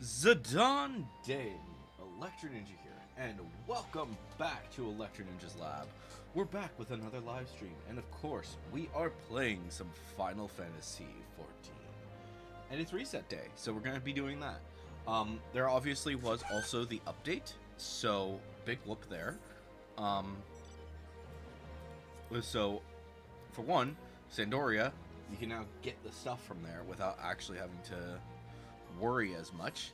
Zidane Dane, Electro Ninja here, and welcome back to Electro Ninja's Lab. We're back with another live stream, and of course, we are playing some Final Fantasy XIV. And it's reset day, so we're going to be doing that. There obviously was also the update, so big whoop there. So, for one, Sandoria, you can now get the stuff from there without actually having to worry as much.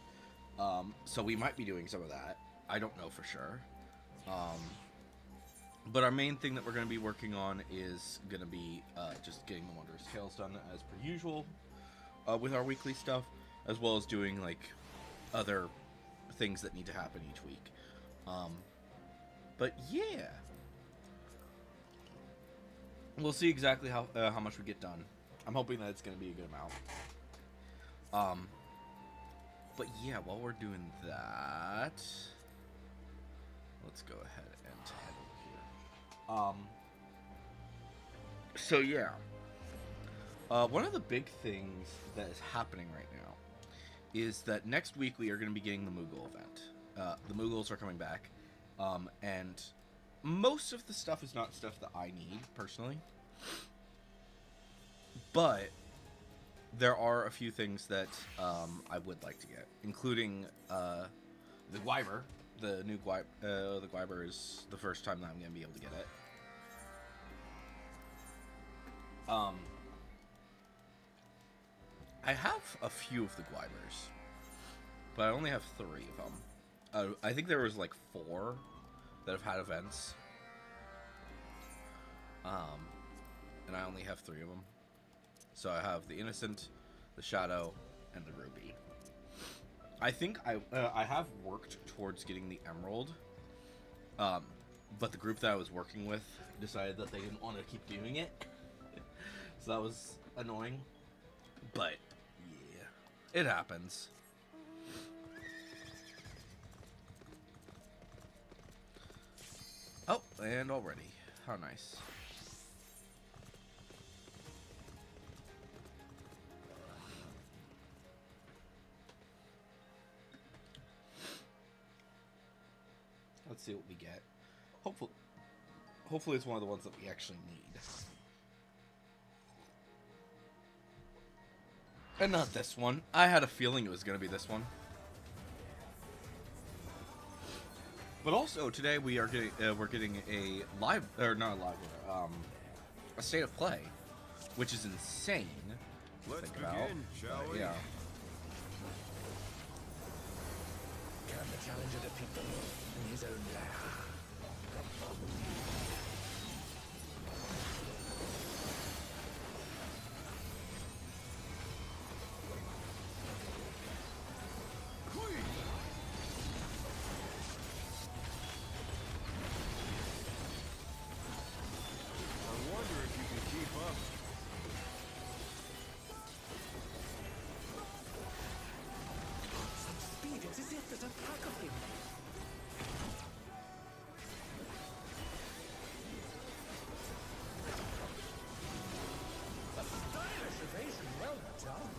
So we might be doing some of that. I don't know for sure. But our main thing that we're going to be working on is going to be just getting the Wondrous Tales done as per usual with our weekly stuff, as well as doing like other things that need to happen each week. But yeah, we'll see exactly how much we get done. I'm hoping that it's going to be a good amount. But yeah, while we're doing that, let's go ahead and head over here. So yeah, one of the big things that is happening right now is that next week we are going to be getting the Moogle event. The Moogles are coming back, and most of the stuff is not stuff that I need personally, but there are a few things that I would like to get, including the Gwyber. The new Gwyber. The Gwyber is the first time that I'm going to be able to get it. I have a few of the Gwybers, but I only have 3 of them. I think there was like 4 that have had events, and I only have 3 of them. So I have the Innocent, the Shadow, and the Ruby. I think I have worked towards getting the Emerald, but the group that I was working with decided that they didn't want to keep doing it. So that was annoying. But yeah, it happens. Oh, and already. How nice. Let's see what we get. Hopefully it's one of the ones that we actually need. And not this one. I had a feeling it was going to be this one. But also today we are getting a live, or not a live, a state of play, which is insane. Let's begin, shall we? Yeah. Can the challenger defeat them in his own lair? I wonder if you can keep up. Such speed, it's as if there's a pack of him. A stylish evasion, well done.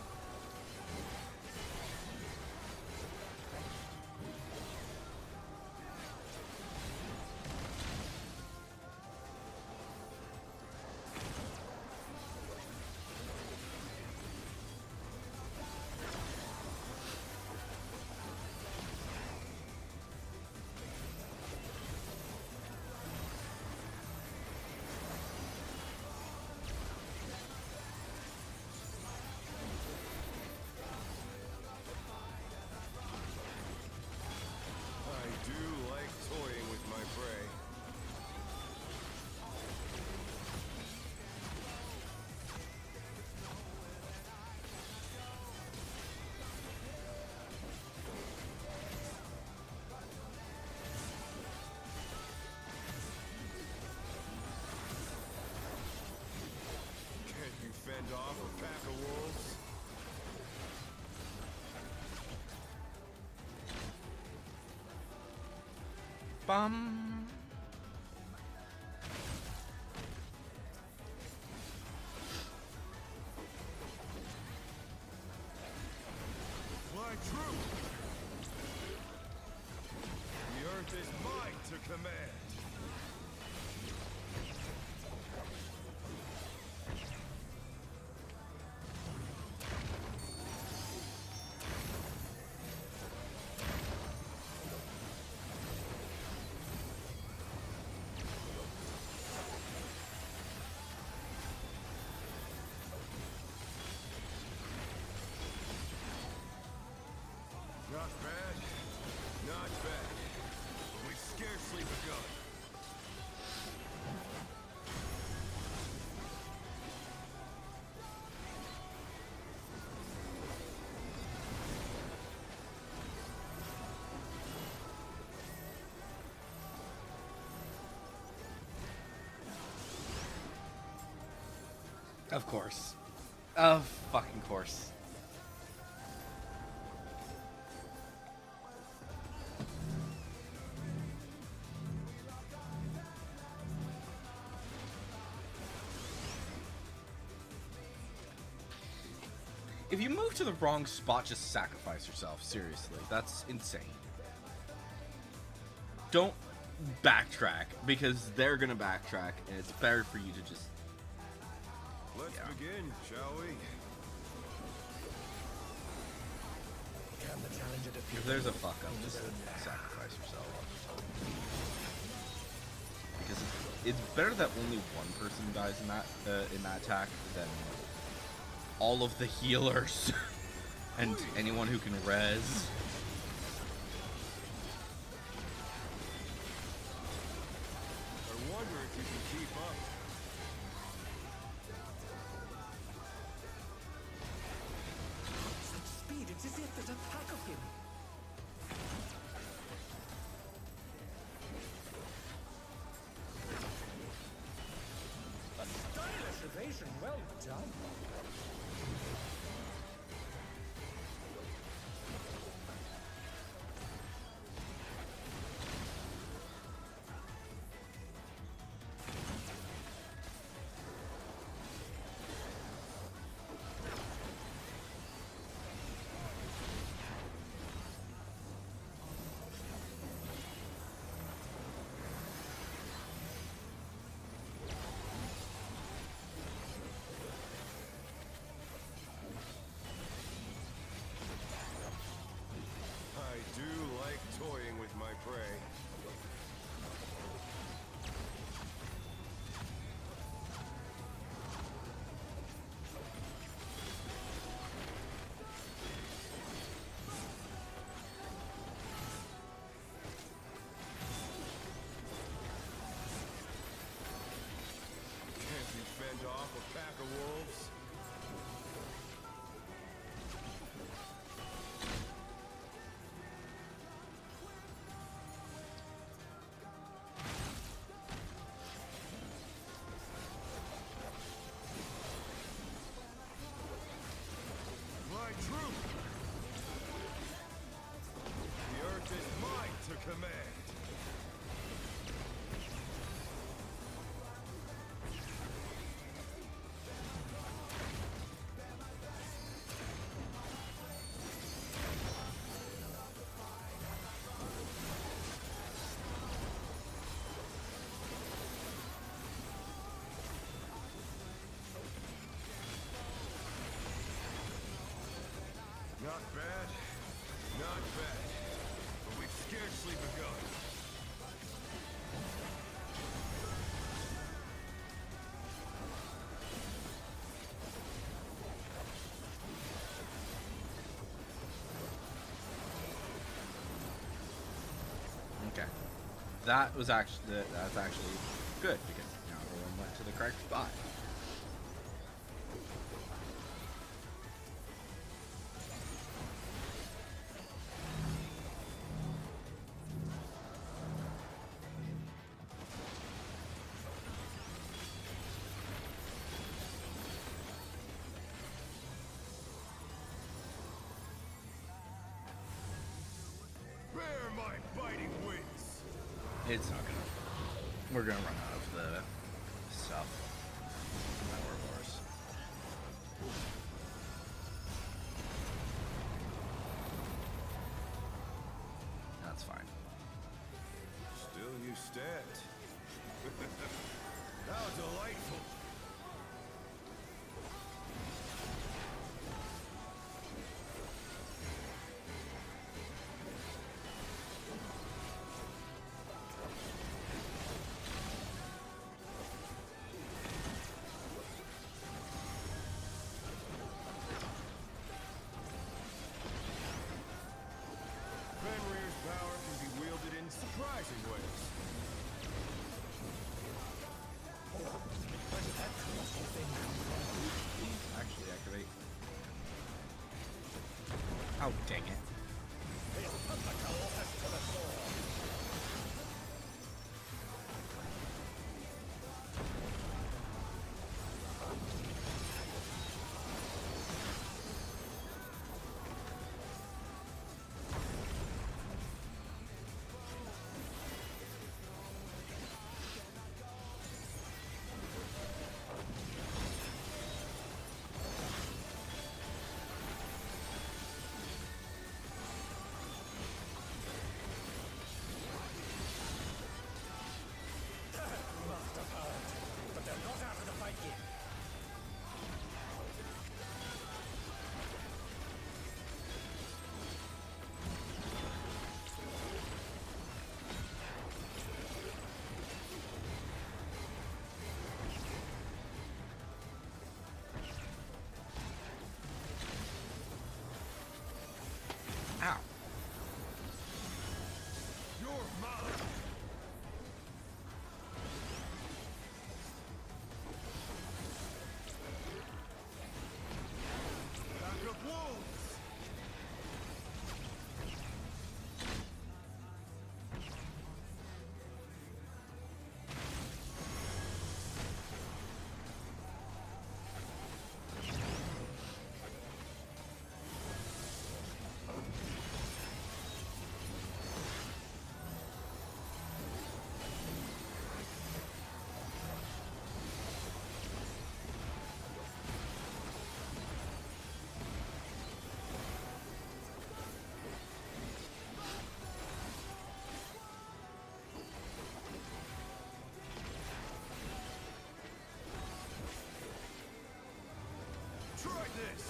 I do like toying with my prey. Can't you fend off a pack of wolves? Bum. Fly true! earth is mine to command. Not bad. Not bad. But we've scarcely begun. Of course. Of fucking course. If you move to the wrong spot, just sacrifice yourself. Seriously, that's insane. Don't backtrack, because they're gonna backtrack, and it's better for you to just... Let's Yeah. begin, shall we? Can the challenger defeat If there's a fuck up, just sacrifice yourself. Because it's better that only one person dies in that attack than all of the healers and anyone who can res. I wonder if you can keep up. such speed? It's as if there's a pack of him. A stylish evasion, well done. I do like toying with my prey. Can't you fend off a pack of wolves? My troop! The earth is mine to command. Not bad. Not bad. But we've scarcely begun. Okay. That's actually good, because now everyone went to the correct spot. Bear my biting wings. It's not gonna... We're gonna run out of the stuff. My Ouroboros. That's fine. Still you stepped. How delightful. Fenrir's power can be wielded in surprising ways. Actually activate. Oh, dang it. But they're not out of the fight yet. Ow. You're mine. Pack of wolves. Try this.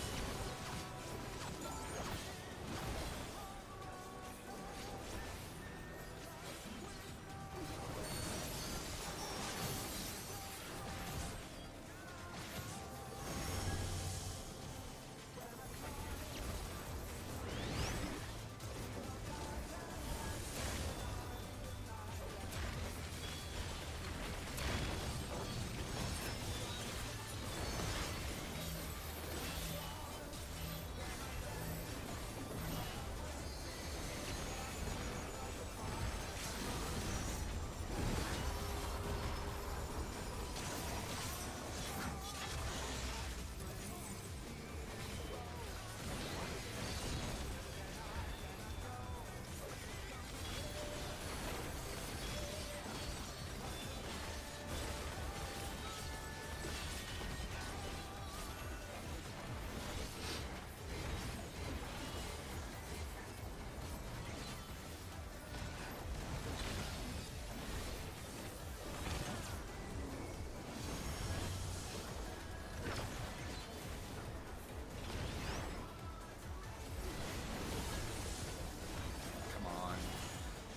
Come on.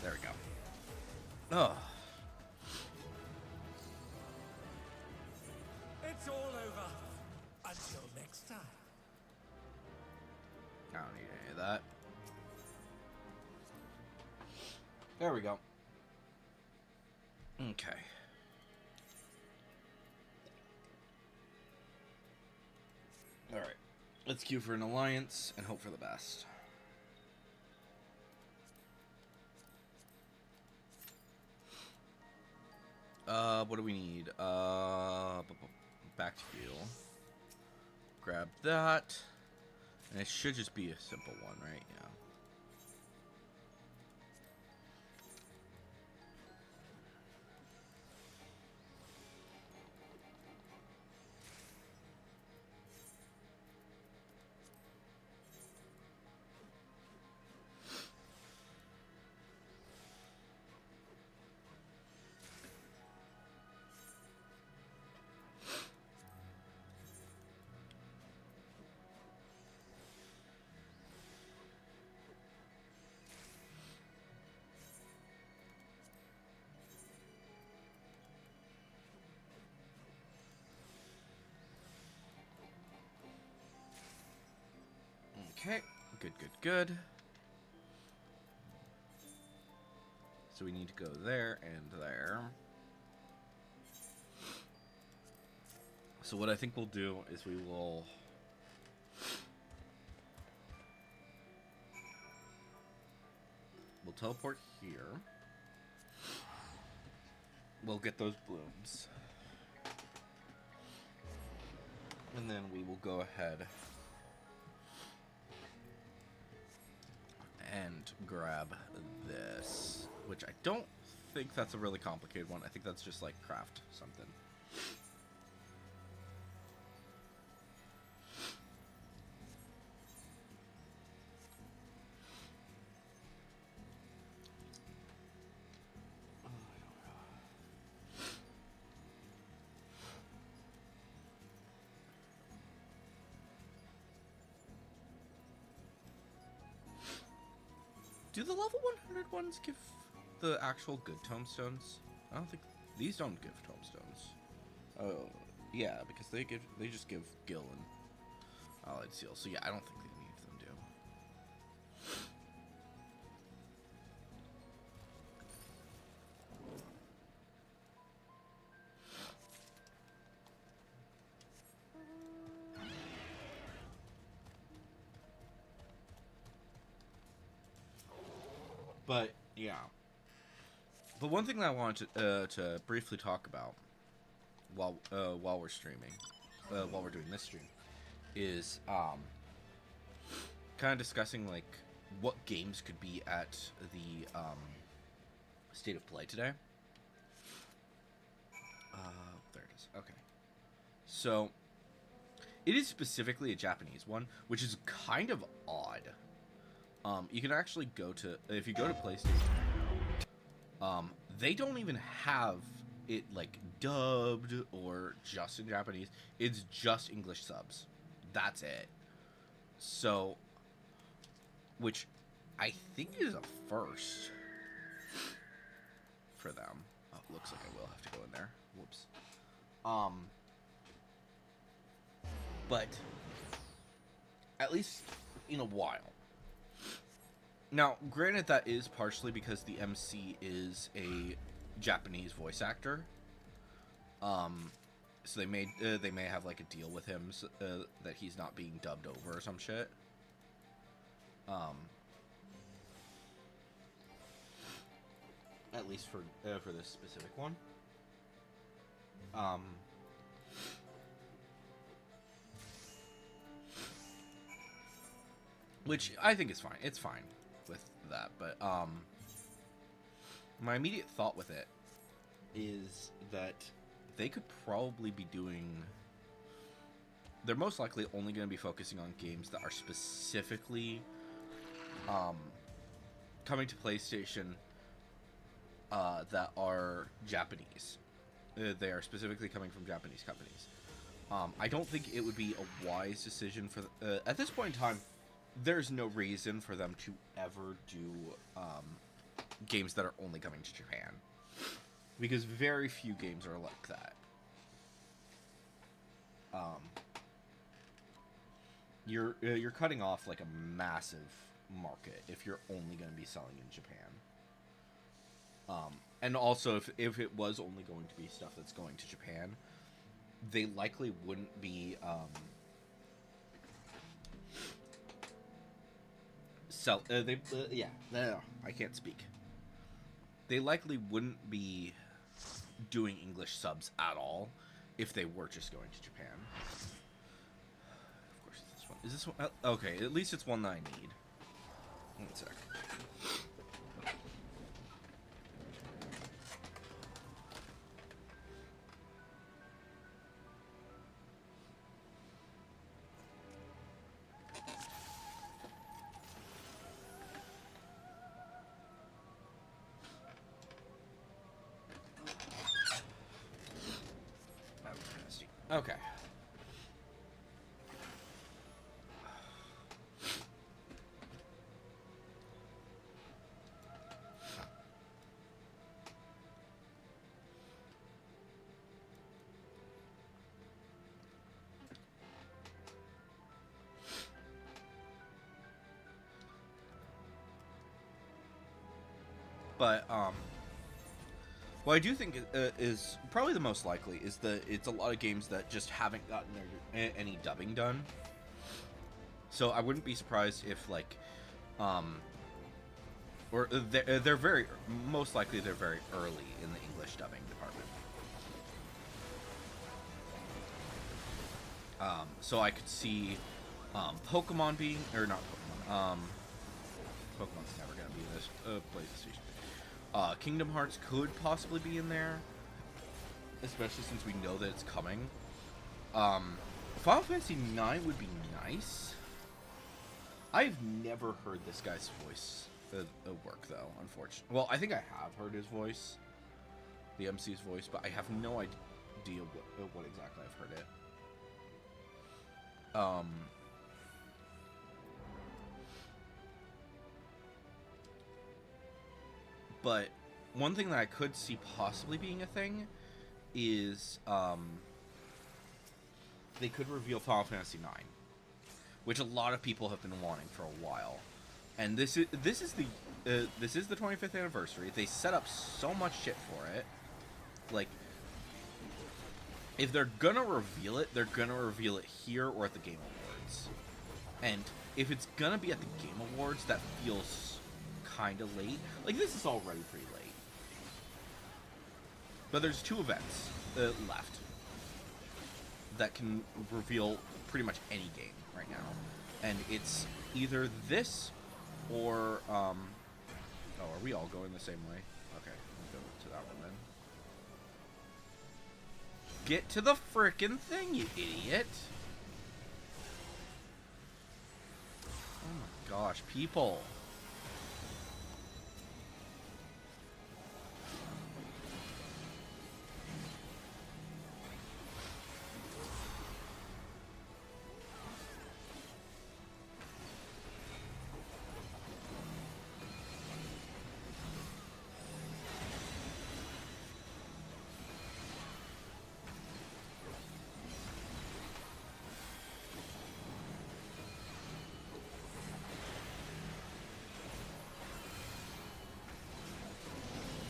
There we go. Oh. It's all over. Until next time. I don't need any of that. There we go. Okay. Alright. Let's queue for an alliance and hope for the best. What do we need? Back to heal. Grab that. And it should just be a simple one, right? Yeah. Okay, good, good, good. So we need to go there and there. So what I think we'll do is we will... We'll teleport here. We'll get those blooms. And then we will go ahead and grab this, which I don't think that's a really complicated one. I think that's just like craft something. Do the level 100 ones give the actual good tombstones? I don't think these don't give tombstones. Oh, yeah, because they just give gil and allied seal. So yeah, I don't think any of them do. But yeah, the one thing that I wanted to briefly talk about while we're streaming, while we're doing this stream, is kind of discussing like what games could be at the state of play today. There it is. Okay, so it is specifically a Japanese one, which is kind of odd. You can actually go to, if you go to PlayStation, they don't even have it like dubbed or just in Japanese. It's just English subs. That's it. So, which I think is a first for them. Oh, looks like I will have to go in there. Whoops. But at least in a while. Now, granted, that is partially because the MC is a Japanese voice actor. So they may have like a deal with him that he's not being dubbed over or some shit. At least for this specific one. Which I think is fine. It's fine with that, but my immediate thought with it is that they could probably be doing... They're most likely only going to be focusing on games that are specifically coming to PlayStation that are Japanese. They are specifically coming from Japanese companies. I don't think it would be a wise decision for... at this point in time, there's no reason for them to ever do games that are only coming to Japan. Because very few games are like that. You're cutting off like a massive market if you're only going to be selling in Japan. And also, if it was only going to be stuff that's going to Japan, they likely wouldn't be I can't speak. They likely wouldn't be doing English subs at all if they were just going to Japan. Of course, it's this one. Is this one? Okay, at least it's one that I need. One sec. Okay. But what I do think is probably the most likely is that it's a lot of games that just haven't gotten any dubbing done. So I wouldn't be surprised if like, or they're very most likely they're very early in the English dubbing department. So I could see Pokemon being, or not Pokemon. Pokemon's never gonna be in this PlayStation. Kingdom Hearts could possibly be in there, especially since we know that it's coming. Final Fantasy IX would be nice. I've never heard this guy's voice work, though, unfortunately. Well, I think I have heard his voice, the MC's voice, but I have no idea what exactly I've heard it. But one thing that I could see possibly being a thing is they could reveal Final Fantasy IX, which a lot of people have been wanting for a while. And this is the 25th anniversary. They set up so much shit for it. Like, if they're gonna reveal it, they're gonna reveal it here or at the Game Awards. And if it's gonna be at the Game Awards, that feels kind of late. Like, this is already pretty late. But there's 2 events left that can reveal pretty much any game right now. And it's either this or, oh, are we all going the same way? Okay, we'll go to that one then. Get to the frickin' thing, you idiot! Oh my gosh, people!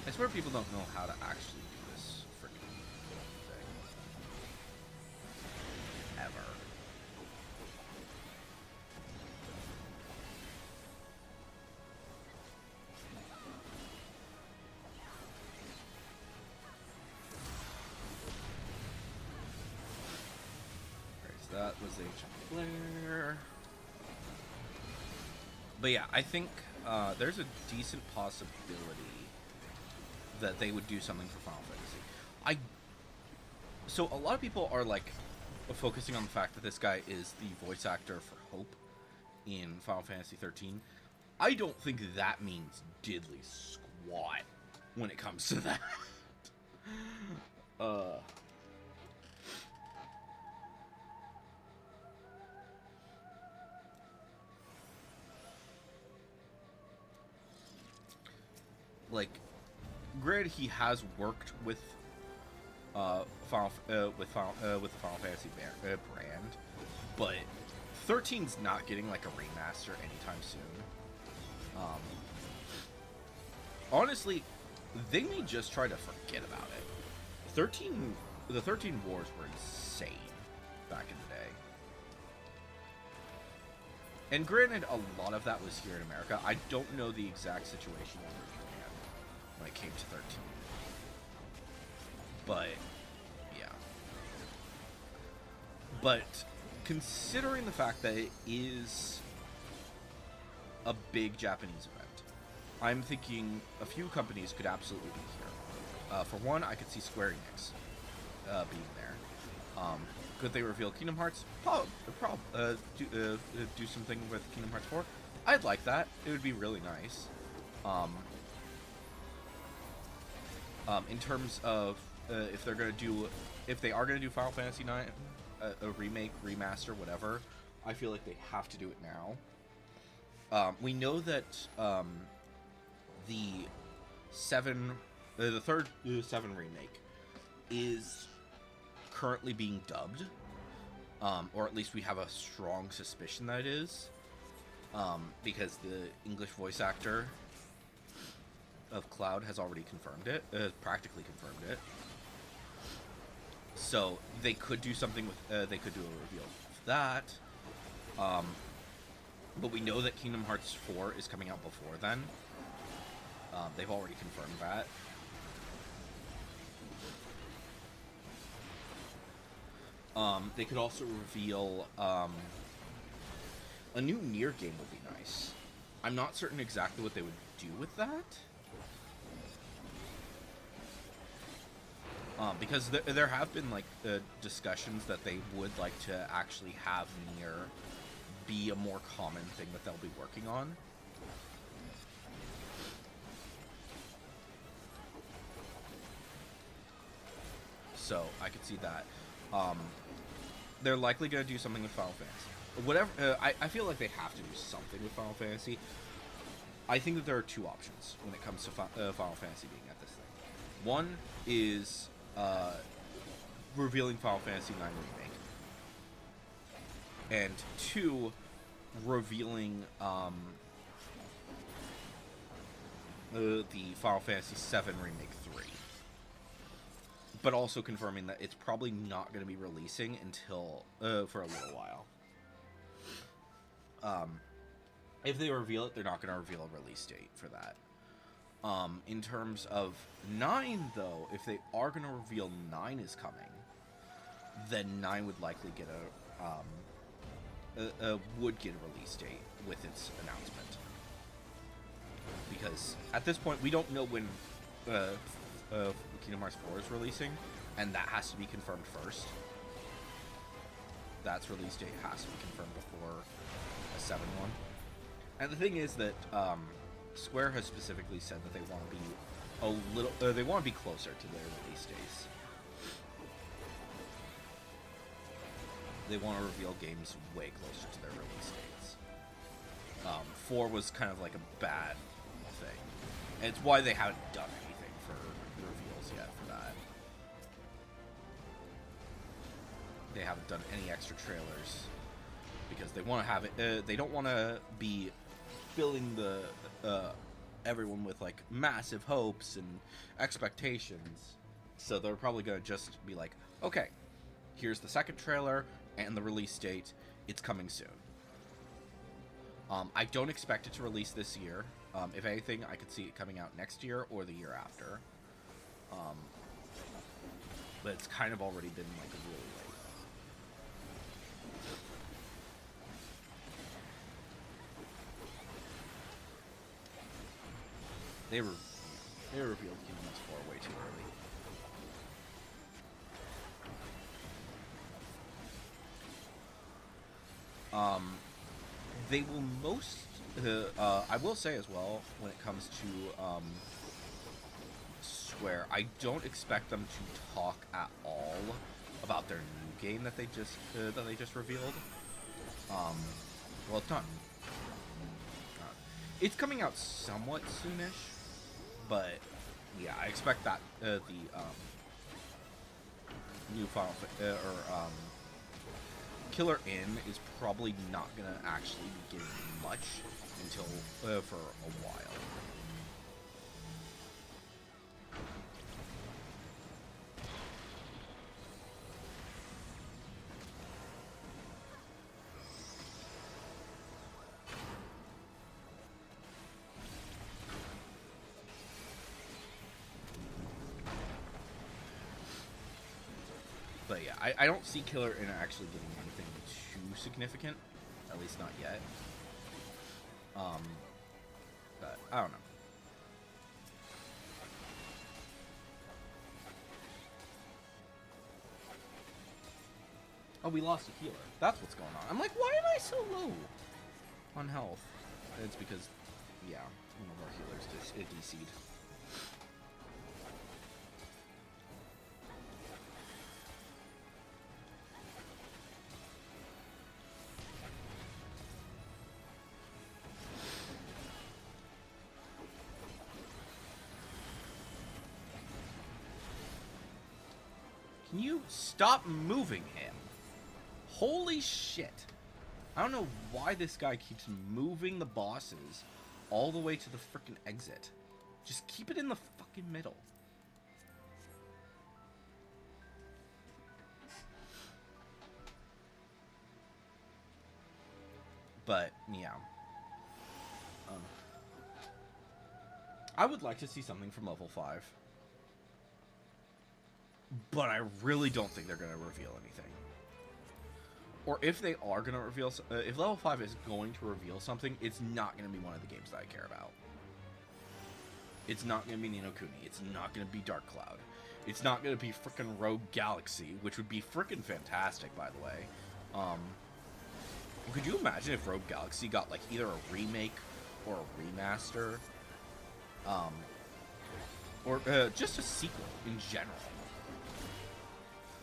I swear people don't know how to actually do this freaking thing. Ever. Okay, so that was Ancient Flare. But yeah, I think there's a decent possibility that they would do something for Final Fantasy. So a lot of people are like focusing on the fact that this guy is the voice actor for Hope in Final Fantasy 13. I don't think that means diddly squat when it comes to that. Like, granted, he has worked with the Final Fantasy brand, but 13's not getting like a remaster anytime soon. Honestly, they may just try to forget about it. The 13 wars were insane back in the day. And granted, a lot of that was here in America. I don't know the exact situation over in Japan when it came to 13. But, yeah. But, considering the fact that it is a big Japanese event, I'm thinking a few companies could absolutely be here. For one, I could see Square Enix being there. Could they reveal Kingdom Hearts? Do something with Kingdom Hearts 4? I'd like that. It would be really nice. In terms of if they are gonna do Final Fantasy IX, a remake, remaster, whatever, I feel like they have to do it now. We know that the third 7 remake is currently being dubbed, or at least we have a strong suspicion that it is, because the English voice actor of Cloud has already confirmed it, practically confirmed it. So they could do something with, they could do a reveal of that. But we know that Kingdom Hearts 4 is coming out before then. They've already confirmed that. They could also reveal a new Nier game would be nice. I'm not certain exactly what they would do with that. Because there have been like discussions that they would like to actually have Nier be a more common thing that they'll be working on. So I could see that. They're likely going to do something with Final Fantasy. Whatever. I feel like they have to do something with Final Fantasy. I think that there are two options when it comes to Final Fantasy being at this thing. One is revealing Final Fantasy IX Remake. And two, revealing the Final Fantasy VII Remake 3. But also confirming that it's probably not going to be releasing until for a little while. If they reveal it, they're not going to reveal a release date for that. In terms of 9, though, if they are going to reveal 9 is coming, then 9 would likely get a release date with its announcement. Because at this point, we don't know when Kingdom Hearts 4 is releasing, and that has to be confirmed first. That's release date has to be confirmed before a 7 one. And the thing is that Square has specifically said that they want to be a little, they want to be closer to their release dates. They want to reveal games way closer to their release dates. 4 was kind of like a bad thing, and it's why they haven't done anything for reveals yet for that. They haven't done any extra trailers because they want to have it. They don't want to be filling the everyone with like massive hopes and expectations. So they're probably gonna just be like, okay, here's the second trailer and the release date. It's coming soon. I don't expect it to release this year. If anything, I could see it coming out next year or the year after. But it's kind of already been like really late. They revealed Kingdom Hearts 4 way too early. They will most. I will say as well, when it comes to Square, I don't expect them to talk at all about their new game that they just revealed. Well, it's not. It's coming out somewhat soonish, but yeah, I expect that the new Final Killer Inn is probably not gonna actually be getting much until for a while. But yeah, I don't see Killer Inn actually getting anything too significant, at least not yet. But I don't know. Oh, we lost a healer. That's what's going on. I'm like, why am I so low on health? It's because, yeah, one of our healers just DC'd. Can you stop moving him? Holy shit. I don't know why this guy keeps moving the bosses all the way to the frickin' exit. Just keep it in the fucking middle. But, yeah. I would like to see something from level 5. But I really don't think they're going to reveal anything. Or if they are going to reveal... if level 5 is going to reveal something, it's not going to be one of the games that I care about. It's not going to be Ni no Kuni. It's not going to be Dark Cloud. It's not going to be frickin' Rogue Galaxy, which would be frickin' fantastic, by the way. Could you imagine if Rogue Galaxy got, like, either a remake or a remaster? Or just a sequel in general.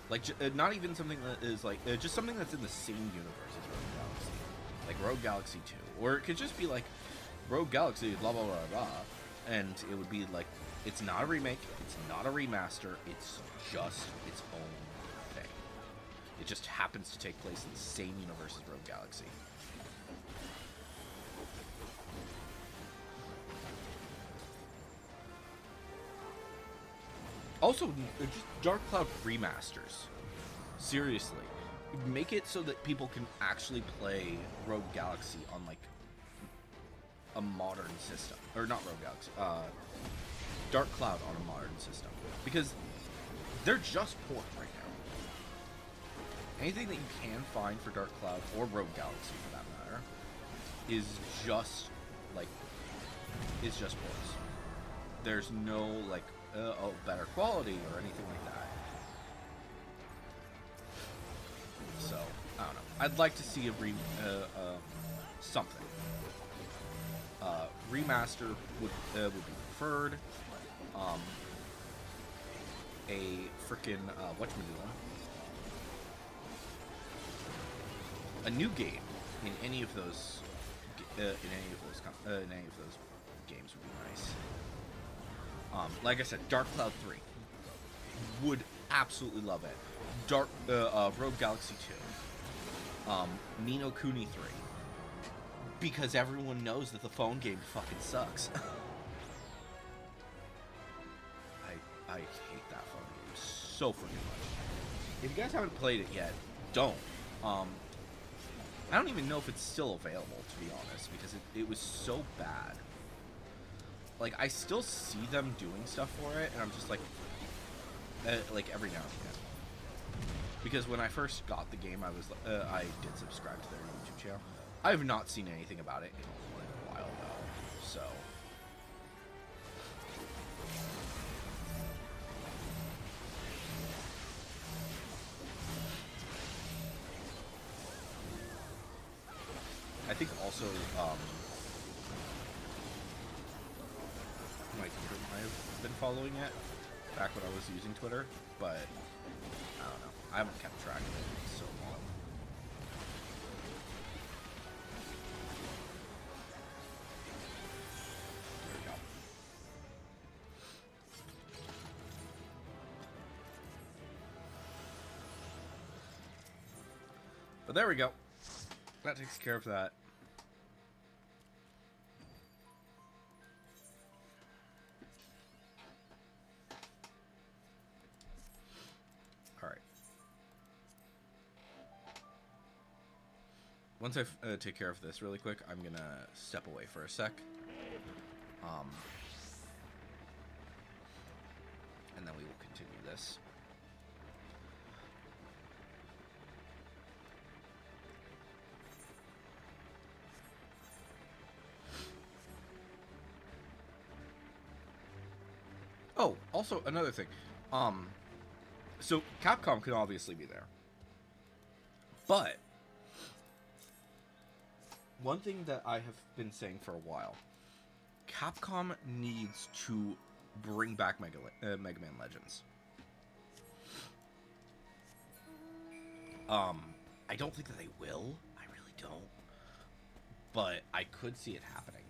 Like, not even something that is, like, just something that's in the same universe as Rogue Galaxy. Like Rogue Galaxy 2. Or it could just be, like, Rogue Galaxy, blah, blah, blah, blah. And it would be, like, it's not a remake, it's not a remaster, it's just its own thing. It just happens to take place in the same universe as Rogue Galaxy. Also, just Dark Cloud remasters. Seriously. Make it so that people can actually play Rogue Galaxy on, like, a modern system. Or not Rogue Galaxy. Dark Cloud on a modern system. Because they're just port right now. Anything that you can find for Dark Cloud, or Rogue Galaxy for that matter, is just, like, is just ports. There's no, like, better quality or anything like that. So, I don't know. I'd like to see a something. Remaster would be preferred. A frickin' whatchamacallit. A new game in any of those games would be nice. Like I said, Dark Cloud 3 would absolutely love it. Rogue Galaxy 2, Ni no Kuni 3, because everyone knows that the phone game fucking sucks. I hate that phone game so freaking much. If you guys haven't played it yet, don't. I don't even know if it's still available, to be honest, because it was so bad. Like, I still see them doing stuff for it, and I'm just like every now and again. Because when I first got the game, I did subscribe to their YouTube channel. I have not seen anything about it in a while, though, so... I think also, my Twitter might have been following it back when I was using Twitter, but I don't know. I haven't kept track of it in so long. There we go. But there we go. That takes care of that. Alright. Once I take care of this really quick, I'm gonna step away for a sec. And then we will continue this. Oh, also another thing. So Capcom can obviously be there. But one thing that I have been saying for a while, Capcom needs to bring back Mega Man Legends. I don't think that they will. I really don't. But I could see it happening.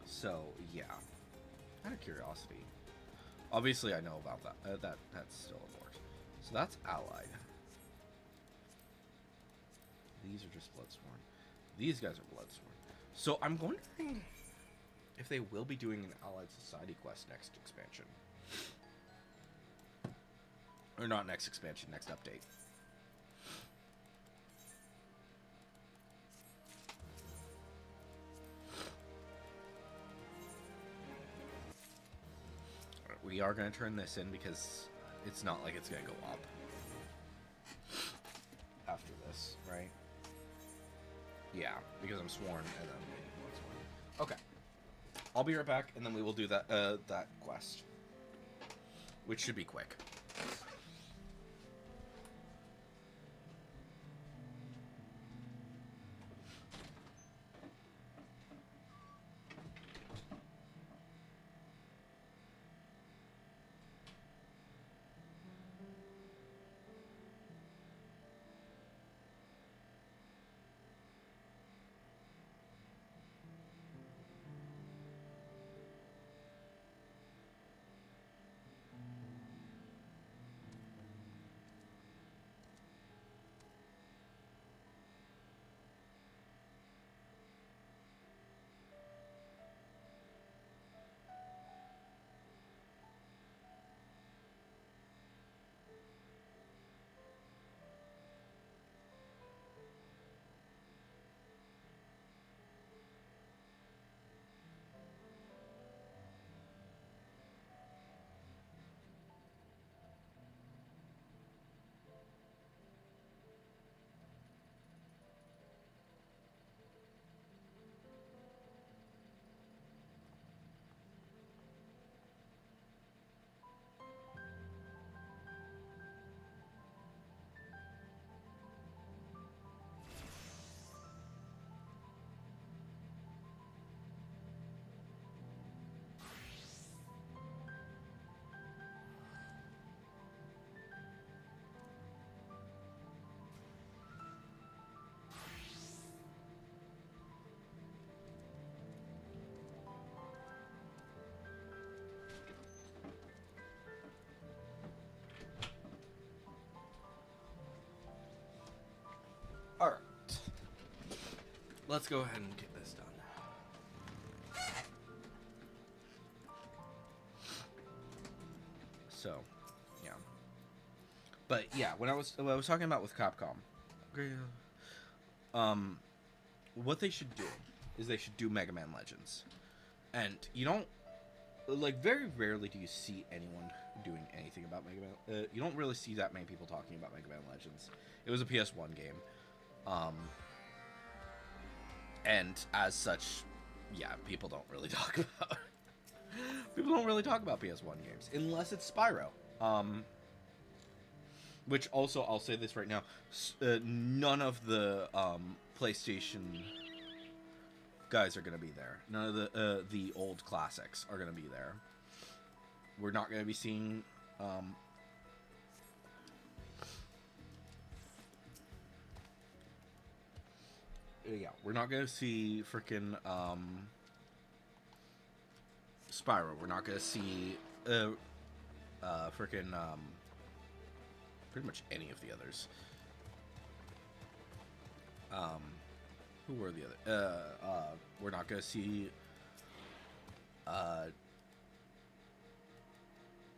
So, yeah. Out of curiosity. Obviously, I know about that. That's still a board. So that's Allied. these are just Bloodsworn. These guys are Bloodsworn. So I'm wondering if they will be doing an Allied Society quest next expansion. Or not next expansion, next update. We are going to turn this in because it's not like it's going to go up after this, right? Yeah, because I'm sworn and then sworn. Okay. I'll be right back, and then we will do that that quest, which should be quick. All right. Let's go ahead and get this done. So, yeah. But yeah, when I was talking about with Capcom, what they should do is they should do Mega Man Legends, and you don't like very rarely do you see anyone doing anything about Mega Man. You don't really see that many people talking about Mega Man Legends. It was a PS1 game. And as such, yeah, people don't really talk about PS1 games unless it's Spyro. Which also, I'll say this right now, none of the PlayStation guys are gonna be there. None of the old classics are gonna be there. We're not gonna be seeing yeah, we're not gonna see freaking Spyro. We're not gonna see freaking pretty much any of the others. Who were the other? We're not gonna see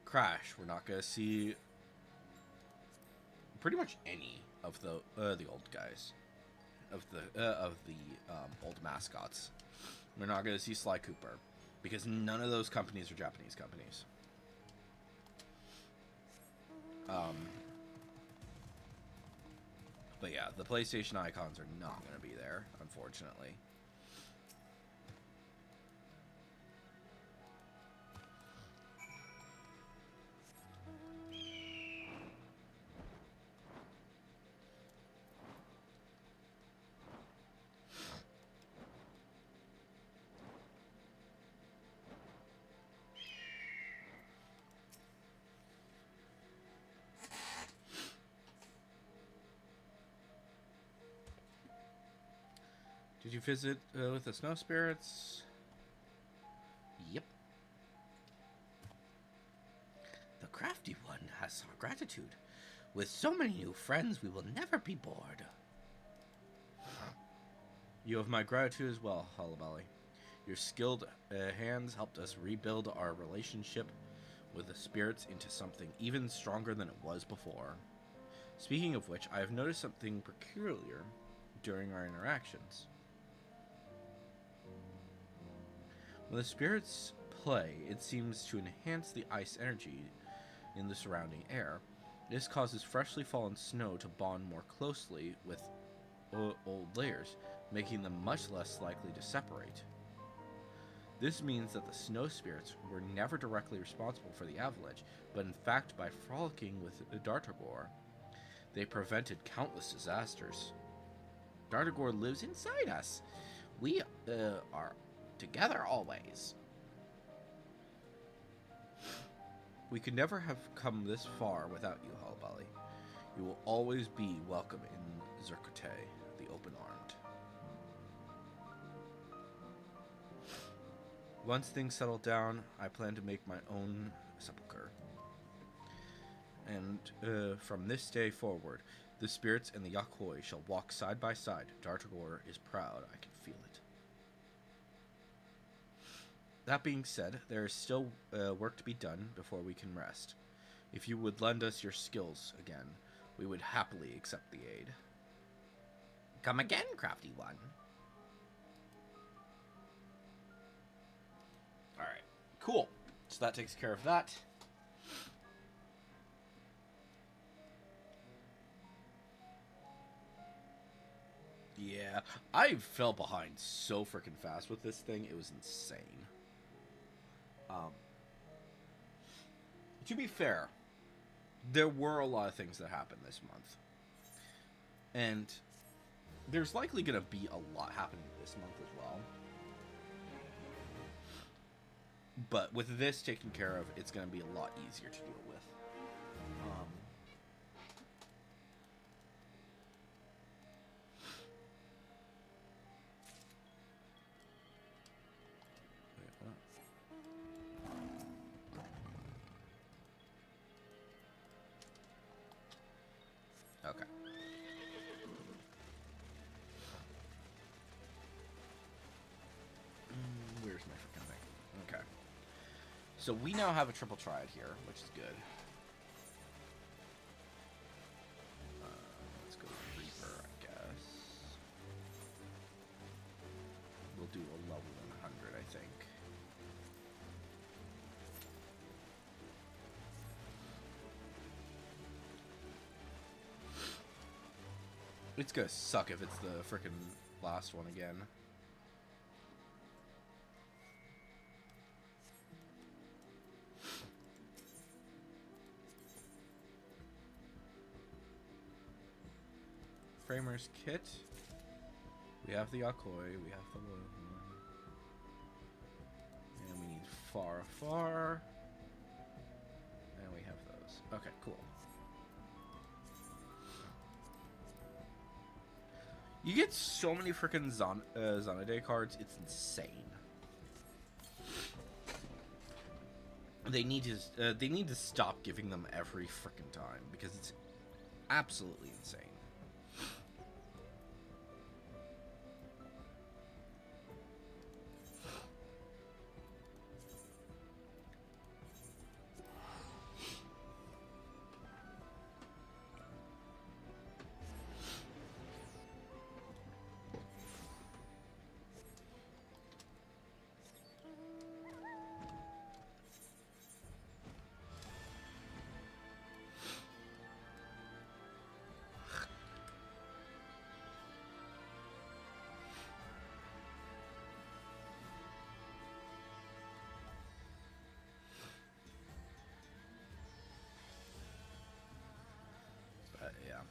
Crash. We're not gonna see pretty much any of the old guys. Of the old mascots. We're not going to see Sly Cooper because none of those companies are Japanese companies. But yeah, the PlayStation icons are not going to be there, unfortunately. Did you visit with the snow spirits? Yep. The crafty one has our gratitude. With so many new friends, we will never be bored. You have my gratitude as well, Hullaballi. Your skilled hands helped us rebuild our relationship with the spirits into something even stronger than it was before. Speaking of which, I have noticed something peculiar during our interactions. When the spirits play, it seems to enhance the ice energy in the surrounding air. This causes freshly fallen snow to bond more closely with old layers, making them much less likely to separate. This means that the snow spirits were never directly responsible for the avalanche, but in fact, by frolicking with Dartagor, they prevented countless disasters. Dartagor lives inside us. We are together always. We could never have come this far without you, Hullaballi. You will always be welcome in Zerkote, the open-armed. Once things settle down, I plan to make my own sepulcher. And from this day forward, the spirits and the Yakoi shall walk side by side. Dartagor is proud, I can feel it. That being said, there is still work to be done before we can rest. If you would lend us your skills again, we would happily accept the aid. Come again, crafty one. Alright, cool. So that takes care of that. Yeah, I fell behind so freaking fast with this thing. It was insane. To be fair, there were a lot of things that happened this month. And there's likely going to be a lot happening this month as well. But with this taken care of, it's going to be a lot easier to deal with. Okay. Where's my freaking thing? Okay. So we now have a triple triad here, which is good. Let's go Reaper, I guess. We'll do a level 100, I think. It's gonna suck if it's the frickin' last one again. Framer's kit. We have the Yakoi, we have the Loyal one. And we need Far. And we have those. Okay, cool. You get so many freaking Xanade cards, it's insane. They need to stop giving them every freaking time because it's absolutely insane. Yeah.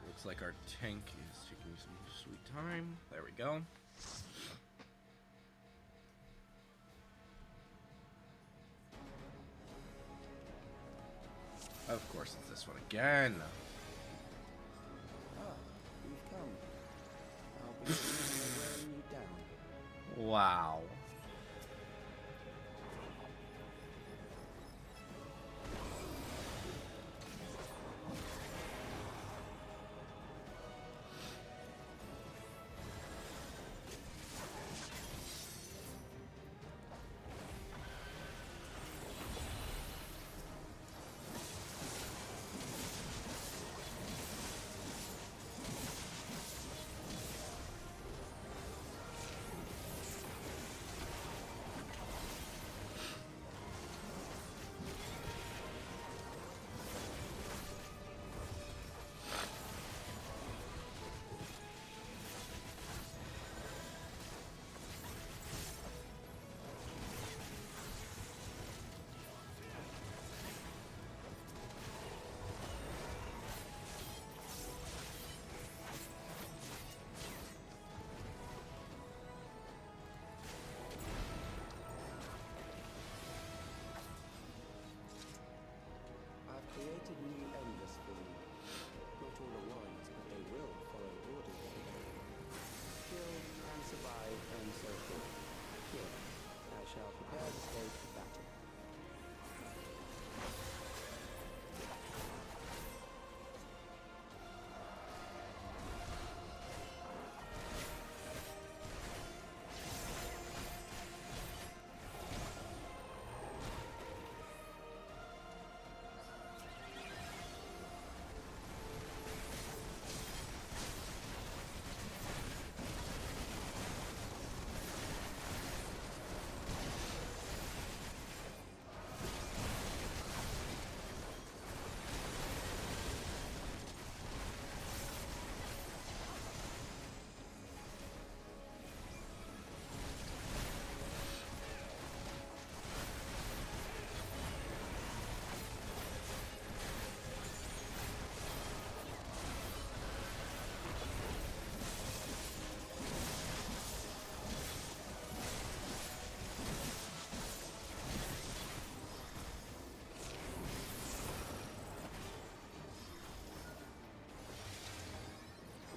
Looks like our tank is taking some sweet time. There we go. Of course, it's this one again. Ah, you've come. I'll be wearing you down. Wow. I've created new endless for you. Not all at once, but they will follow orders one day. Kill and survive and so forth. Here, I shall prepare the stage for battle.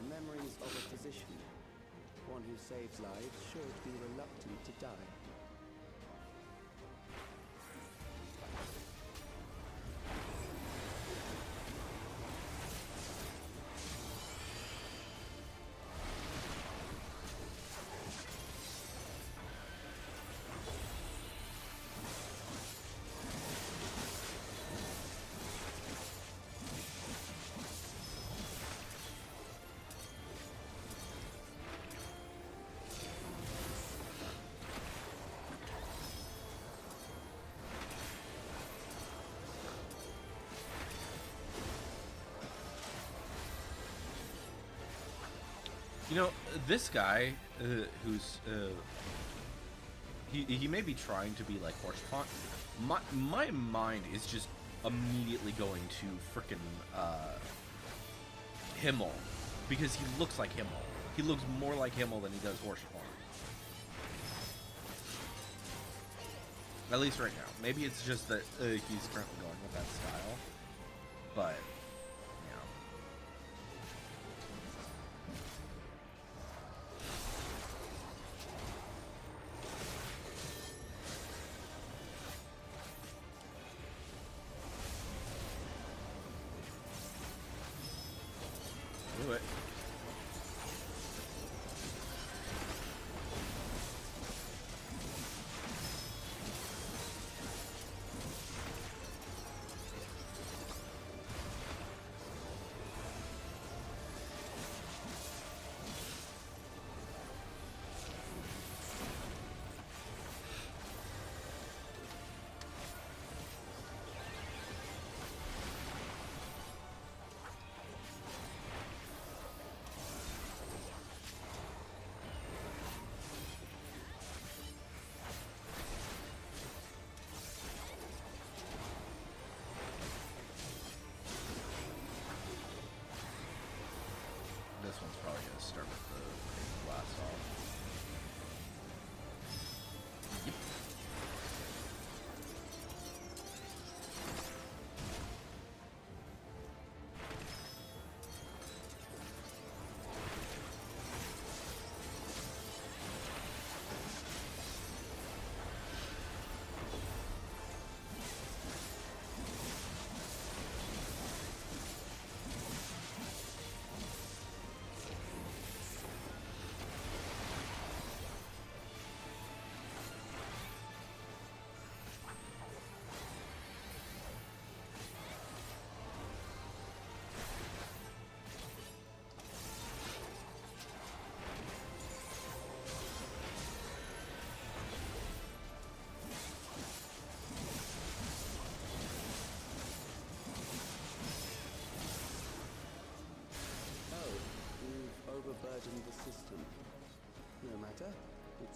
Memories of a physician. One who saves lives should be reluctant to die. You know, this guy, who's, he may be trying to be like Horsefont. My mind is just immediately going to frickin' Himmel, because he looks like Himmel. He looks more like Himmel than he does Horsefont. At least right now. Maybe it's just that he's currently going with that style, but. Do it.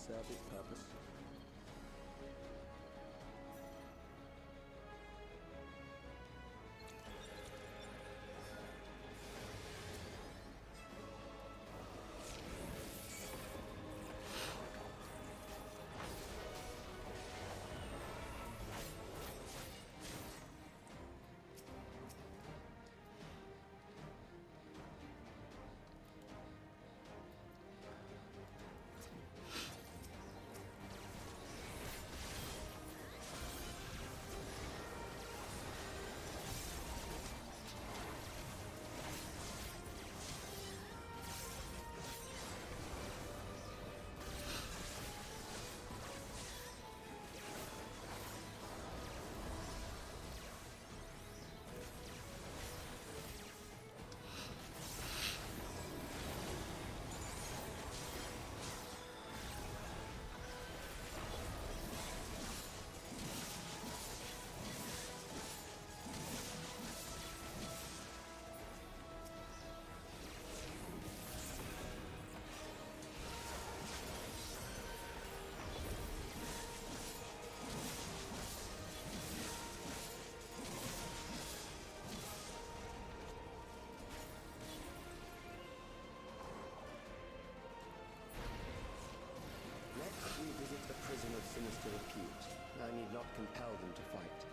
served its purpose. Next, we visit a prison of sinister repute. I need not compel them to fight.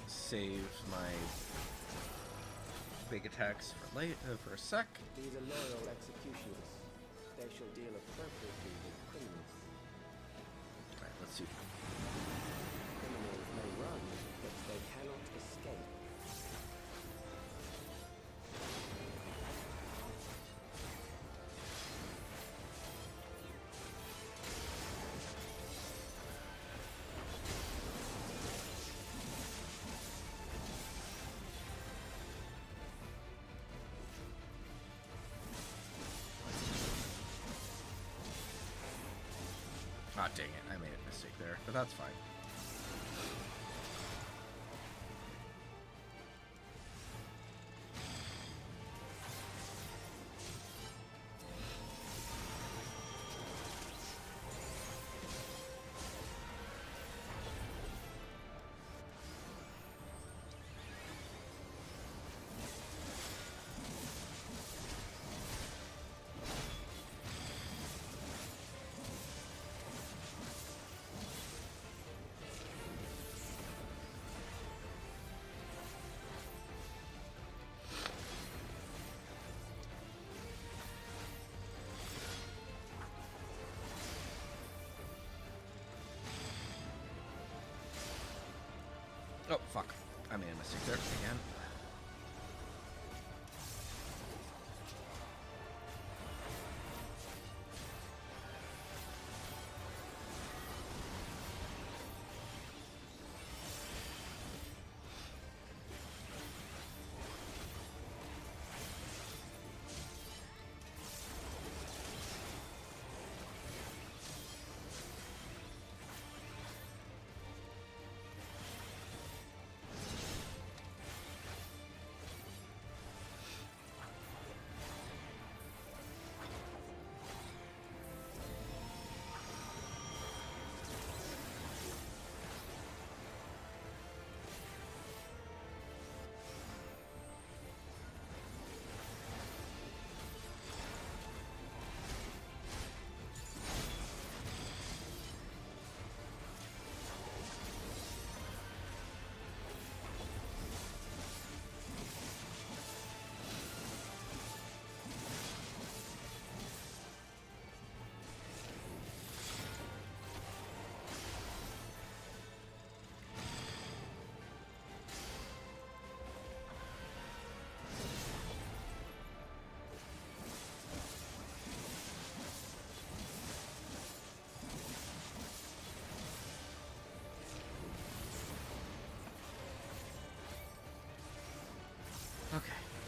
Save my big attacks for a sec. These are loyal executioners. They shall deal appropriately with criminals. Alright, let's see. Criminals may run, but they cannot escape. Ah, dang it. I made a mistake there, but that's fine. Oh, fuck. I made a mistake there again.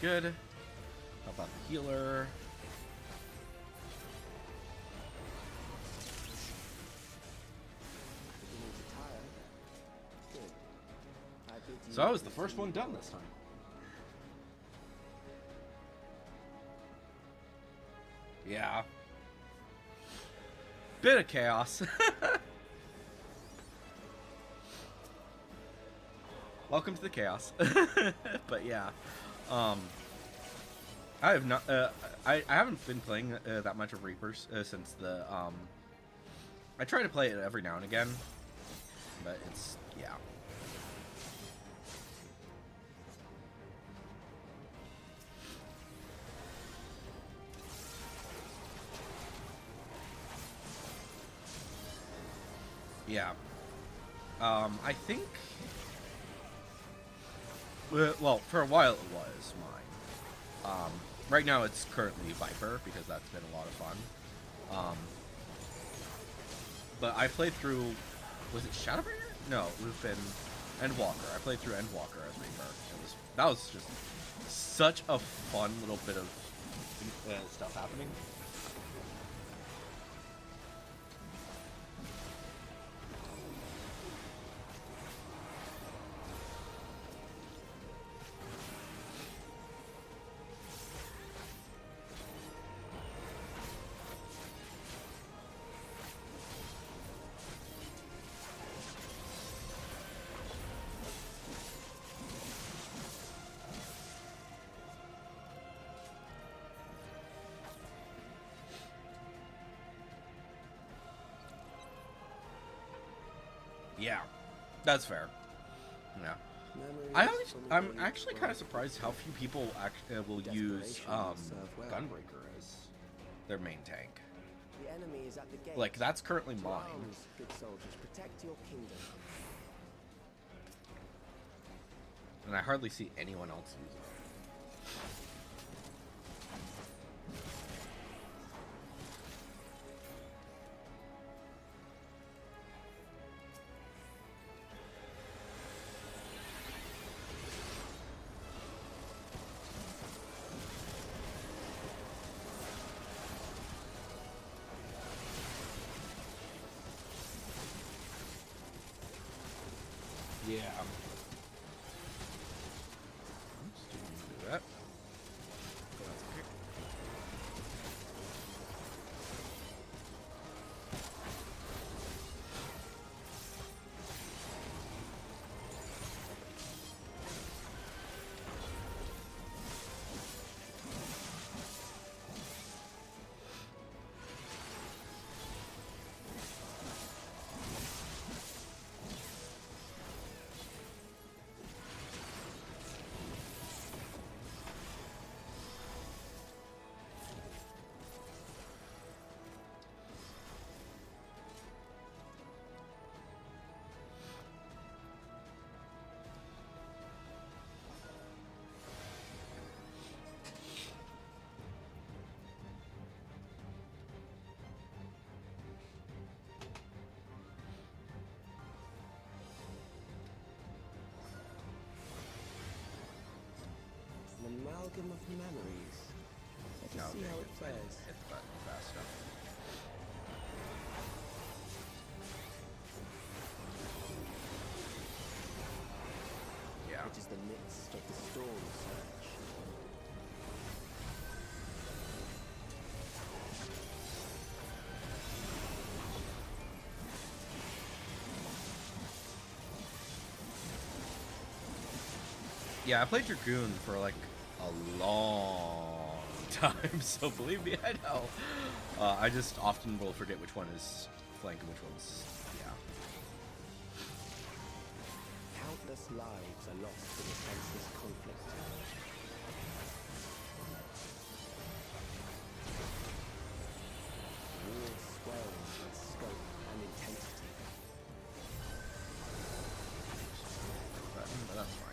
good. Help out the healer. Beginning to tire. Good. I bid you So I was the first one done this time. Yeah. Bit of chaos. Welcome to the chaos. But yeah, I have not. I haven't been playing that much of Reapers since the. I try to play it every now and again, but it's yeah. Yeah. I think. Well, for a while it was mine. Right now it's currently Viper because that's been a lot of fun. But I played through. Was it Shadowbringer? No, it would have been Endwalker. I played through Endwalker as Reaper. That was just such a fun little bit of stuff happening. Yeah, that's fair. Yeah, Memories I'm from actually the kind of surprised how few people will use Desperation will serve well. Gunbreaker as their main tank. The enemy is at the gate. Like that's currently To mine. arms, good soldiers, protect your kingdom. And I hardly see anyone else use it. Yeah. Oops, didn't mean to do that. That's okay. An amalgam of memories. Let us see Okay, how it I didn't fares. hit the button fast enough. Yeah. It is the midst of the storm surge. Yeah, I played Dragoon for like a long time, so believe me, I know. I just often will forget which one is flank and which one's yeah. Countless lives are lost in the senseless conflict. War swells with scope and intensity. But that's fine.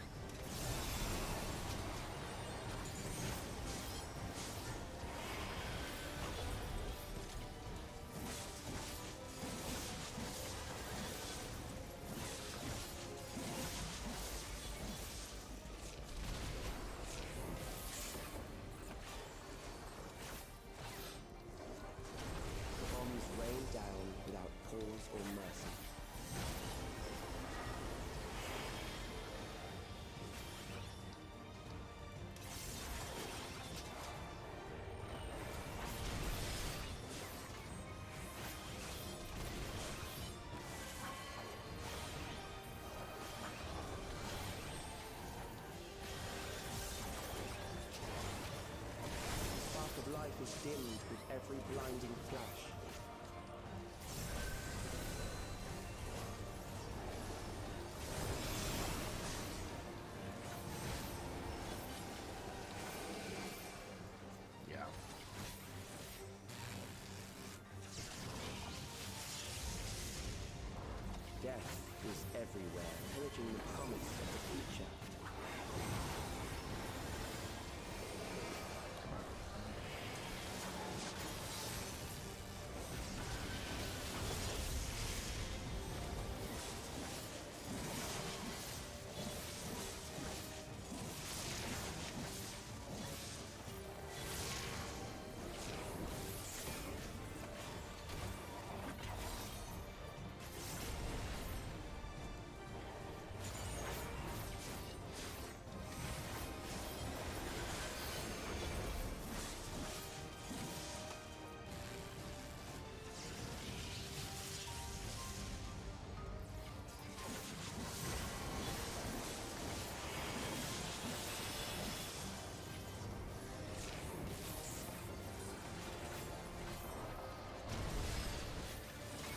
Death is everywhere, pillaging the promise of the future.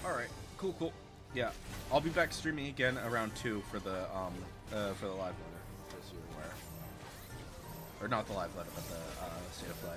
Alright, cool. Yeah, I'll be back streaming again around 2 for the live letter, just so you're aware. Or not the live letter, but the state of play.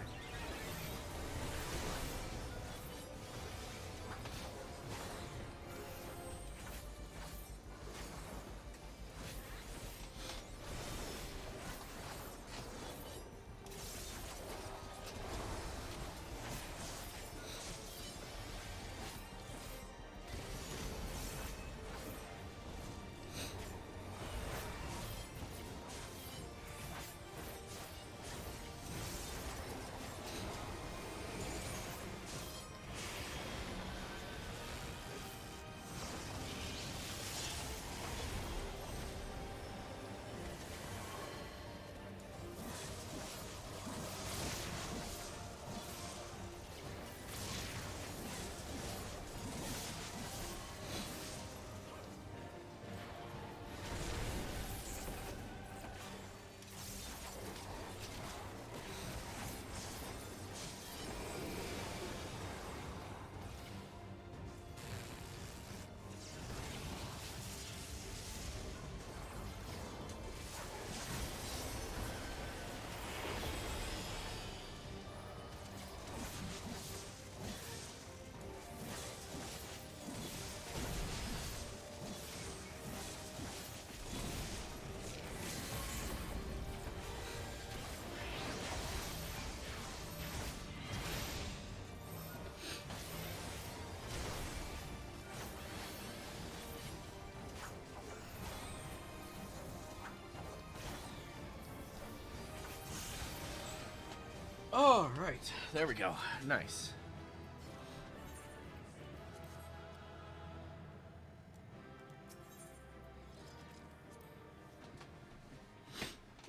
All right, there we go. Nice.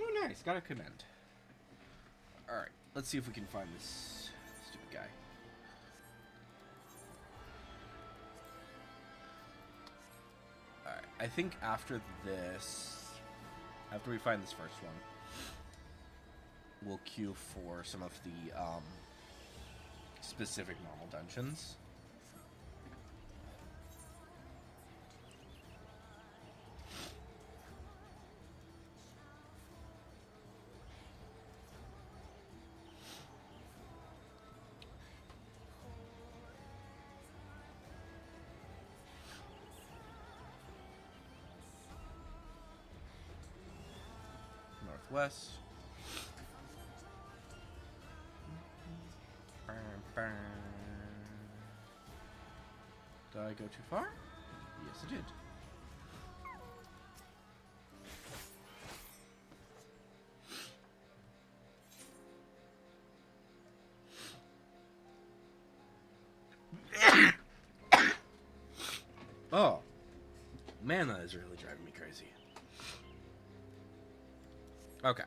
Oh, nice. Got a command. All right, let's see if we can find this stupid guy. All right, I think after this, after we find this first one, we'll queue for some of the specific normal dungeons. Northwest. Did I go too far? Yes, I did. Oh, man, that is really driving me crazy. Okay.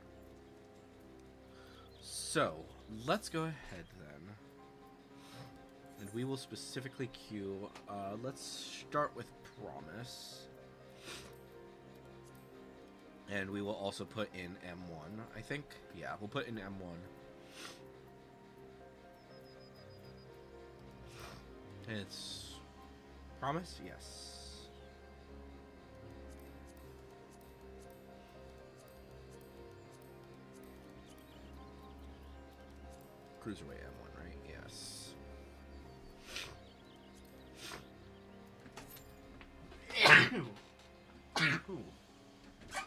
So, let's go ahead then. And we will specifically queue, let's start with Promise. And we will also put in M1, I think. Yeah, we'll put in M1. It's Promise? Yes. Cruiserweight M1, right? Yes.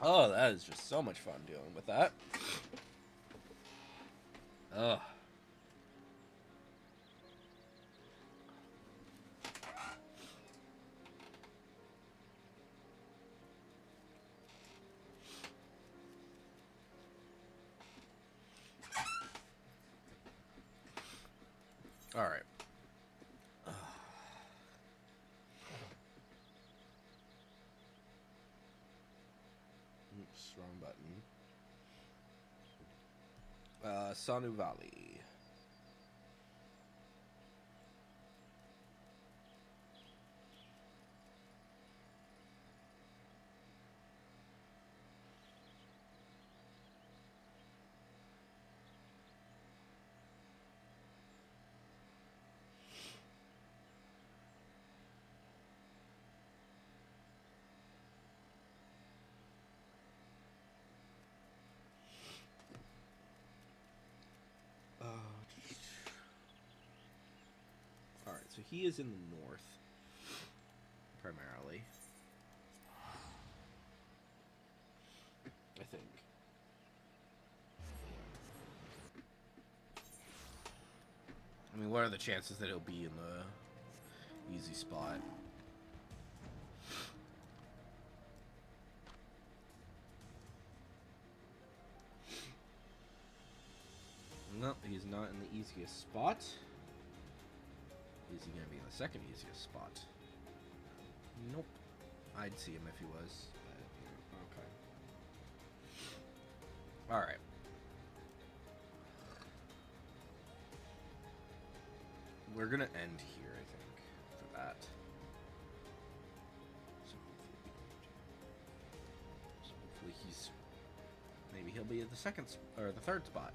Oh, that is just so much fun dealing with that. Ugh. All right. Oops, wrong button. Sanu Valley. Alright, so he is in the north, primarily. I think. I mean, what are the chances that he'll be in the easy spot? No, he's not in the easiest spot. Is he going to be in the second easiest spot? Nope. I'd see him if he was. But, okay. Alright. We're going to end here, I think, for that. So hopefully he's... Maybe he'll be at the second, or the third spot.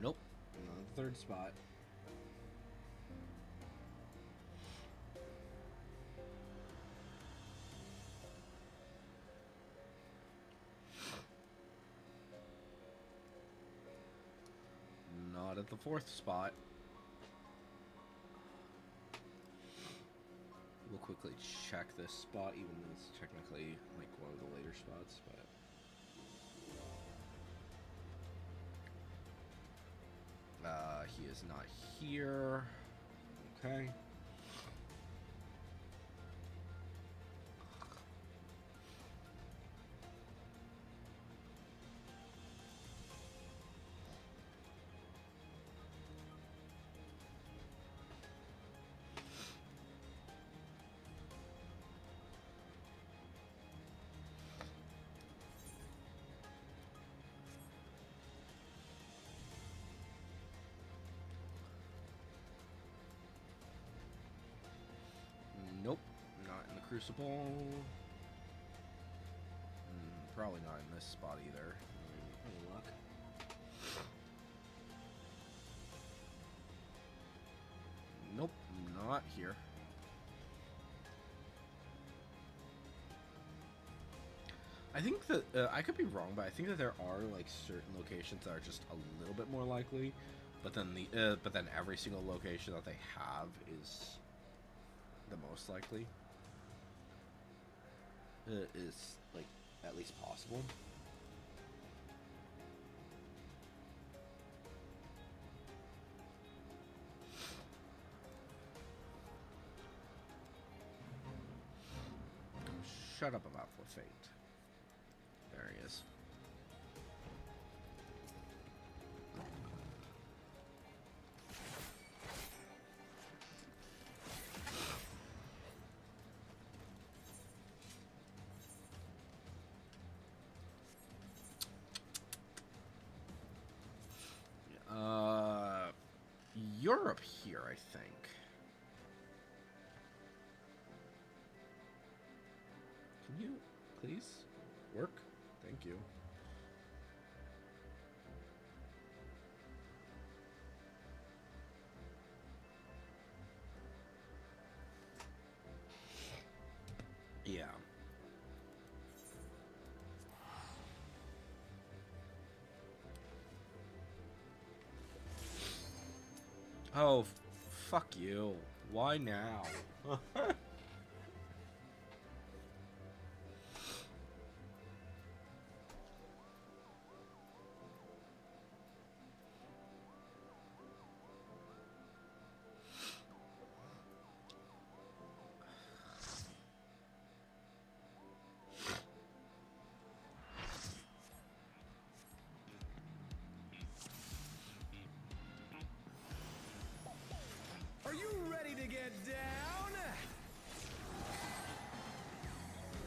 Nope, not the third spot. Not at the fourth spot. We'll quickly check this spot, even though it's technically like one of the later spots, but... he is not here. Okay. Nope, not in the Crucible. Probably not in this spot either. Any luck? Nope, not here. I think that I could be wrong, but I think that there are like certain locations that are just a little bit more likely, but then every single location that they have is the most likely. Is like at least possible. Shut up about the fate. There he is. Europe here, I think. Can you please work? Thank you. Yeah. Oh, fuck you. Why now? Are you ready to get down?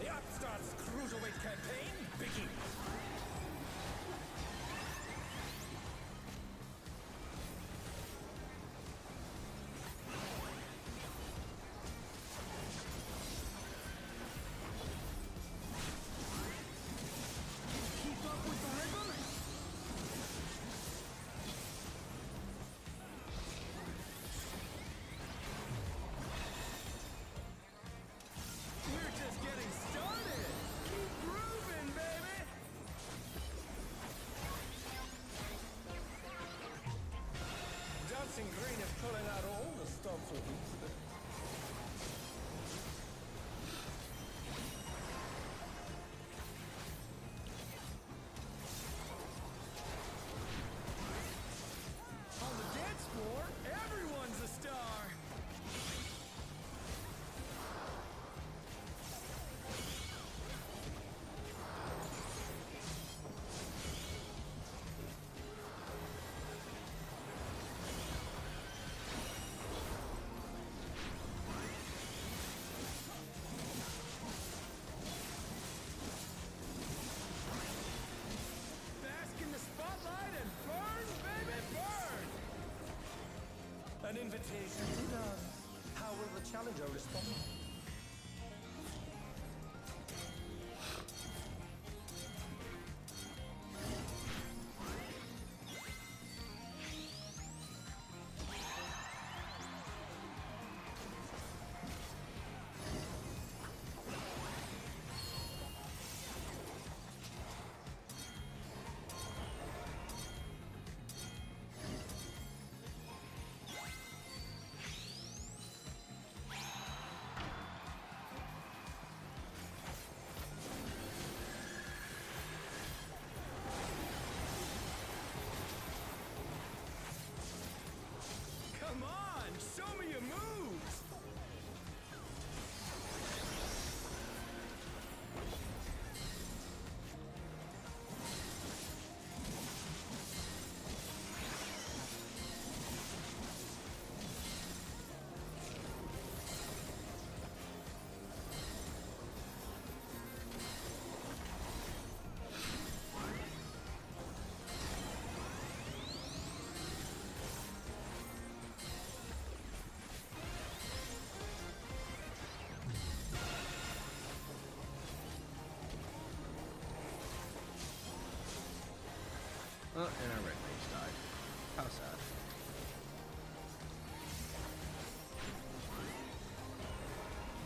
The Upstart's cruiserweight campaign begins. Keep up with the rhythm? We're just getting started. Keep grooving, baby. Dancing Green is pulling out all the stops with these. On the dance floor, everyone's a star. Bask in the spotlight and burn, baby, burn. An invitation to dance. How will the challenger respond? Come on, show me your moves. And our red mage died. How sad.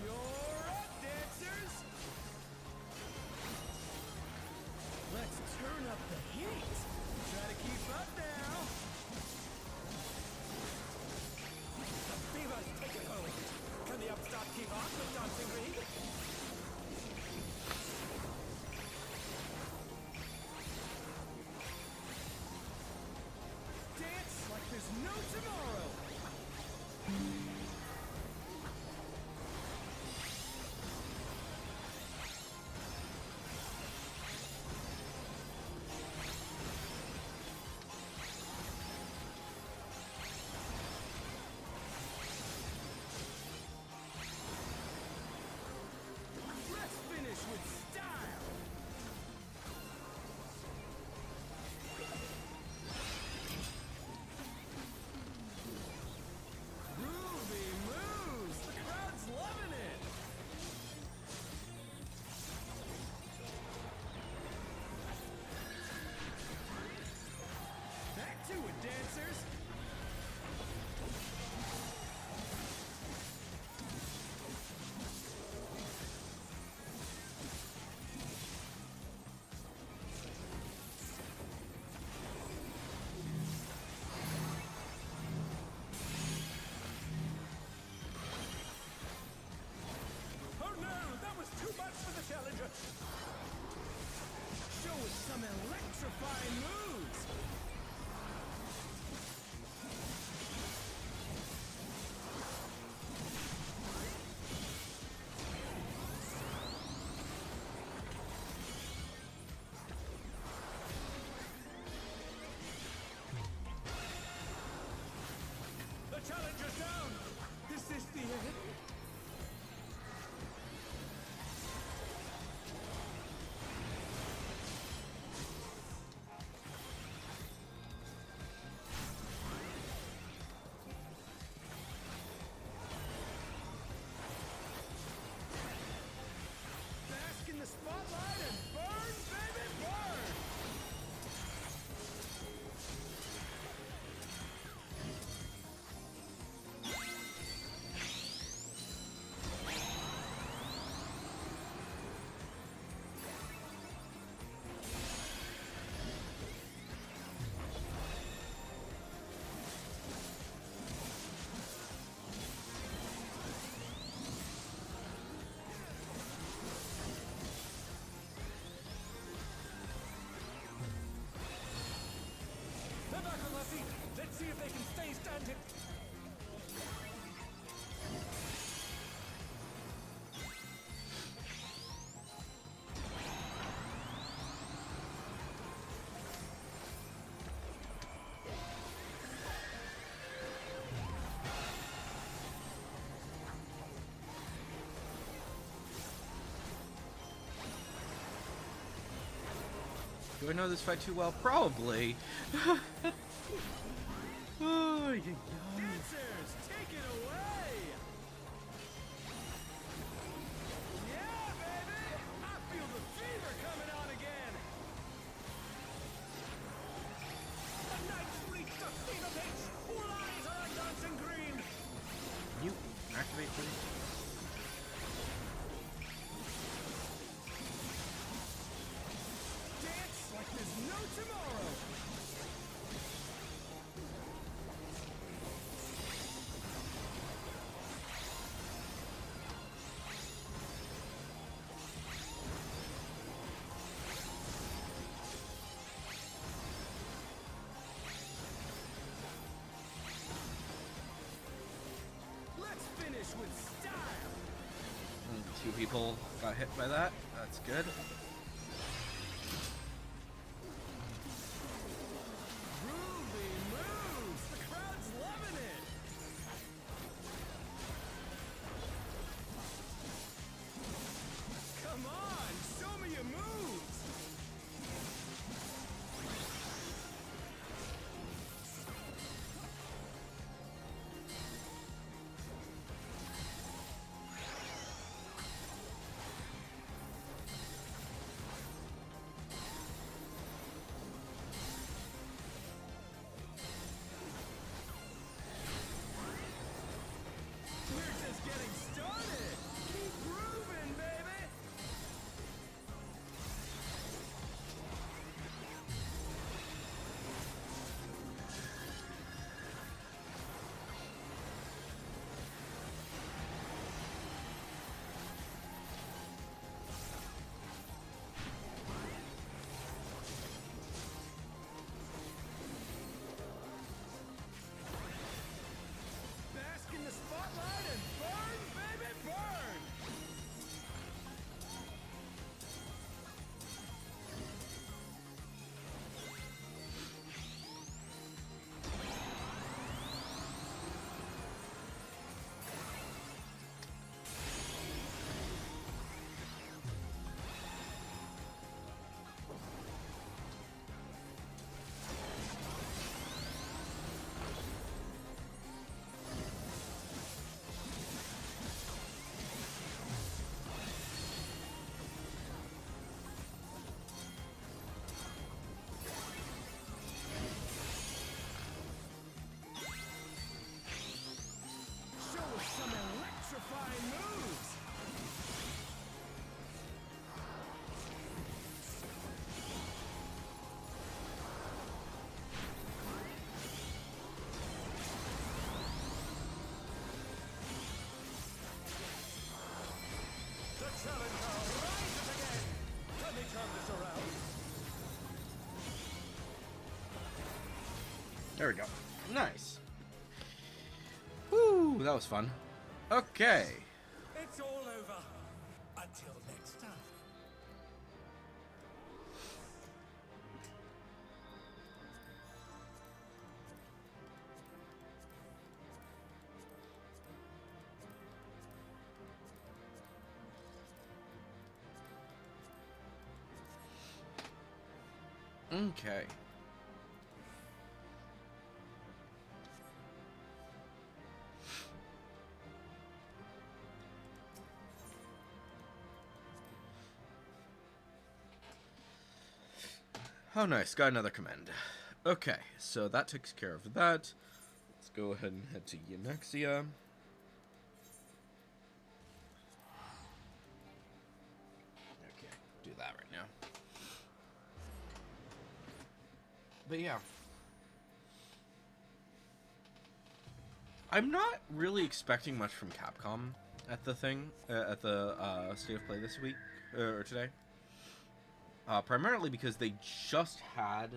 You're up, dancers. Let's turn up the heat. Try to keep up now. The Beaver's taken hold. Can the Upstart keep up with Dancing Green? Dance like there's no tomorrow. Let's finish with style. Groovy, Do I know this fight too well? Probably. Oh, yeah. Dancers, take it away! Yeah, baby! I feel the fever coming on again! The night's reached a fever pitch! All eyes are on dancing green! Can you activate, please? Dance like there's no tomorrow! Let's finish with style! Two people got hit by that. That's good. Groovy moves! The crowd's loving it! Come on, show me your moves! We're just getting started! Keep grooving, baby! Bask in the spotlight and burn, baby, burn! Show us some electrifying moves! The challenger rises again! Let me turn this around! There we go. Nice. Woo, that was fun. Okay. It's all over. Until next time. Okay. Oh, nice. Got another command. Okay, so that takes care of that. Let's go ahead and head to Eunaxia. Okay, do that right now. But yeah. I'm not really expecting much from Capcom at the thing, at the State of Play this week, or today. Primarily because they just had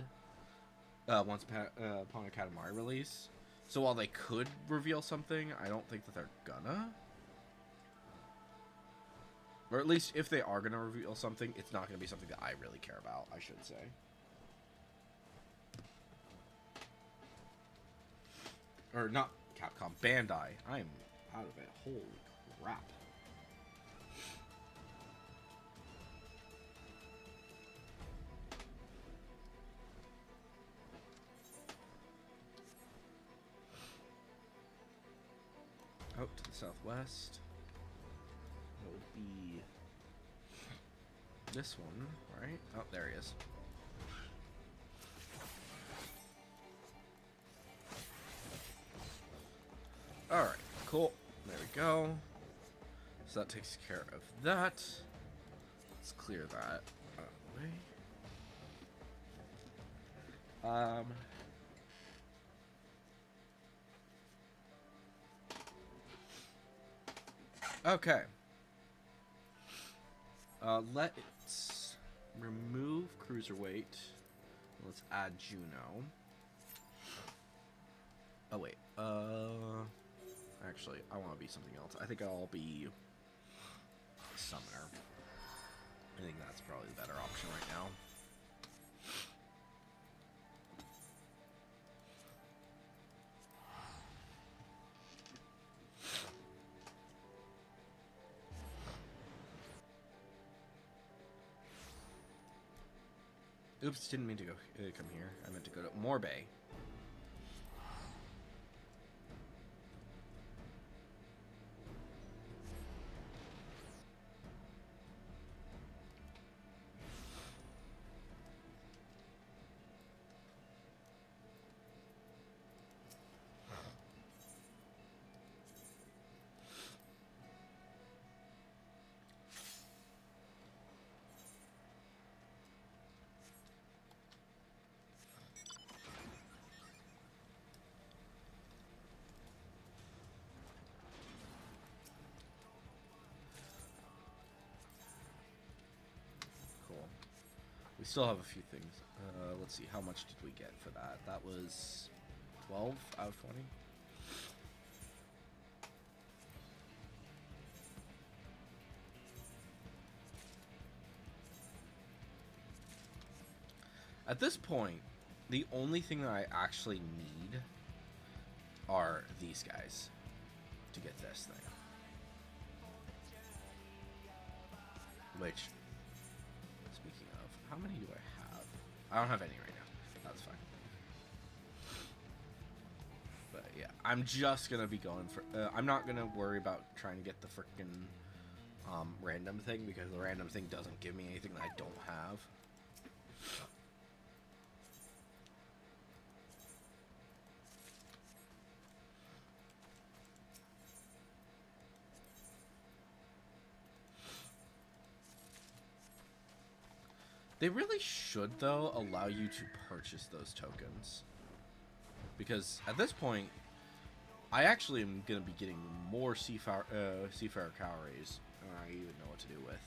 Once Upon a Katamari release. So while they could reveal something, I don't think that they're gonna. Or at least if they are gonna reveal something, it's not gonna be something that I really care about, I should say. Or not Capcom, Bandai. I'm out of it. Holy crap. Out to the southwest. It would be this one, right? Oh, there he is. Alright, cool. There we go. So that takes care of that. Let's clear that out of the way. Okay. Let's remove Cruiserweight. Let's add Juno. Oh, wait. Actually, I want to be something else. I think I'll be Summoner. I think that's probably the better option right now. Oops, didn't mean to go come here. I meant to go to Morbay. We still have a few things. Let's see, how much did we get for that? That was 12 out of 20. At this point, the only thing that I actually need are these guys to get this thing. Which, speaking of, how many do I have? I don't have any right now. That's fine. But yeah, I'm just gonna be going for. I'm not gonna worry about trying to get the frickin' random thing, because the random thing doesn't give me anything that I don't have. They really should, though, allow you to purchase those tokens. Because at this point, I actually am going to be getting more Seafarer Cowrays than I even know what to do with.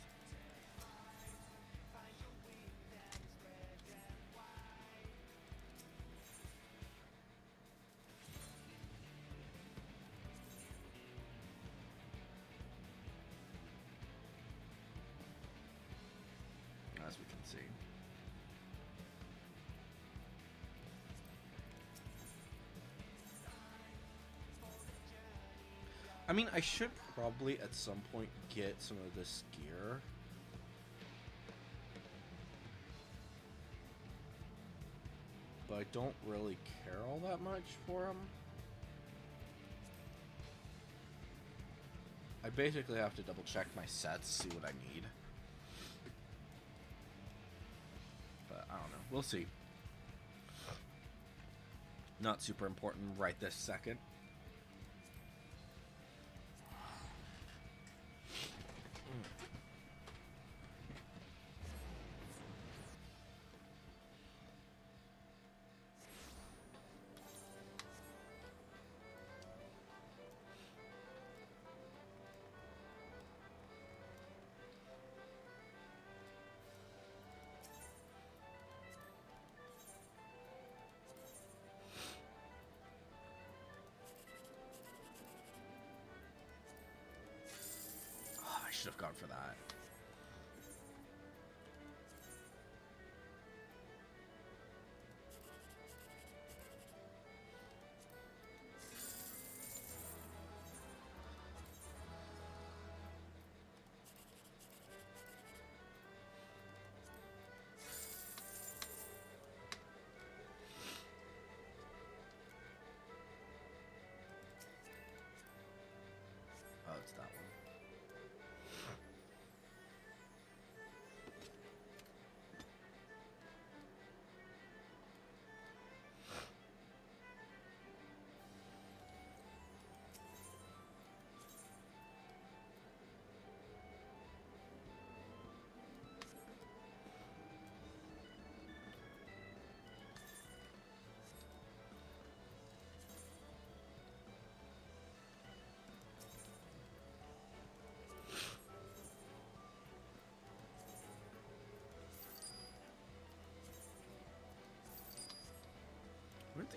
As we can see. I mean, I should probably at some point get some of this gear. But I don't really care all that much for them. I basically have to double check my sets, see what I need. But I don't know. We'll see. Not super important right this second. Should have gone for that.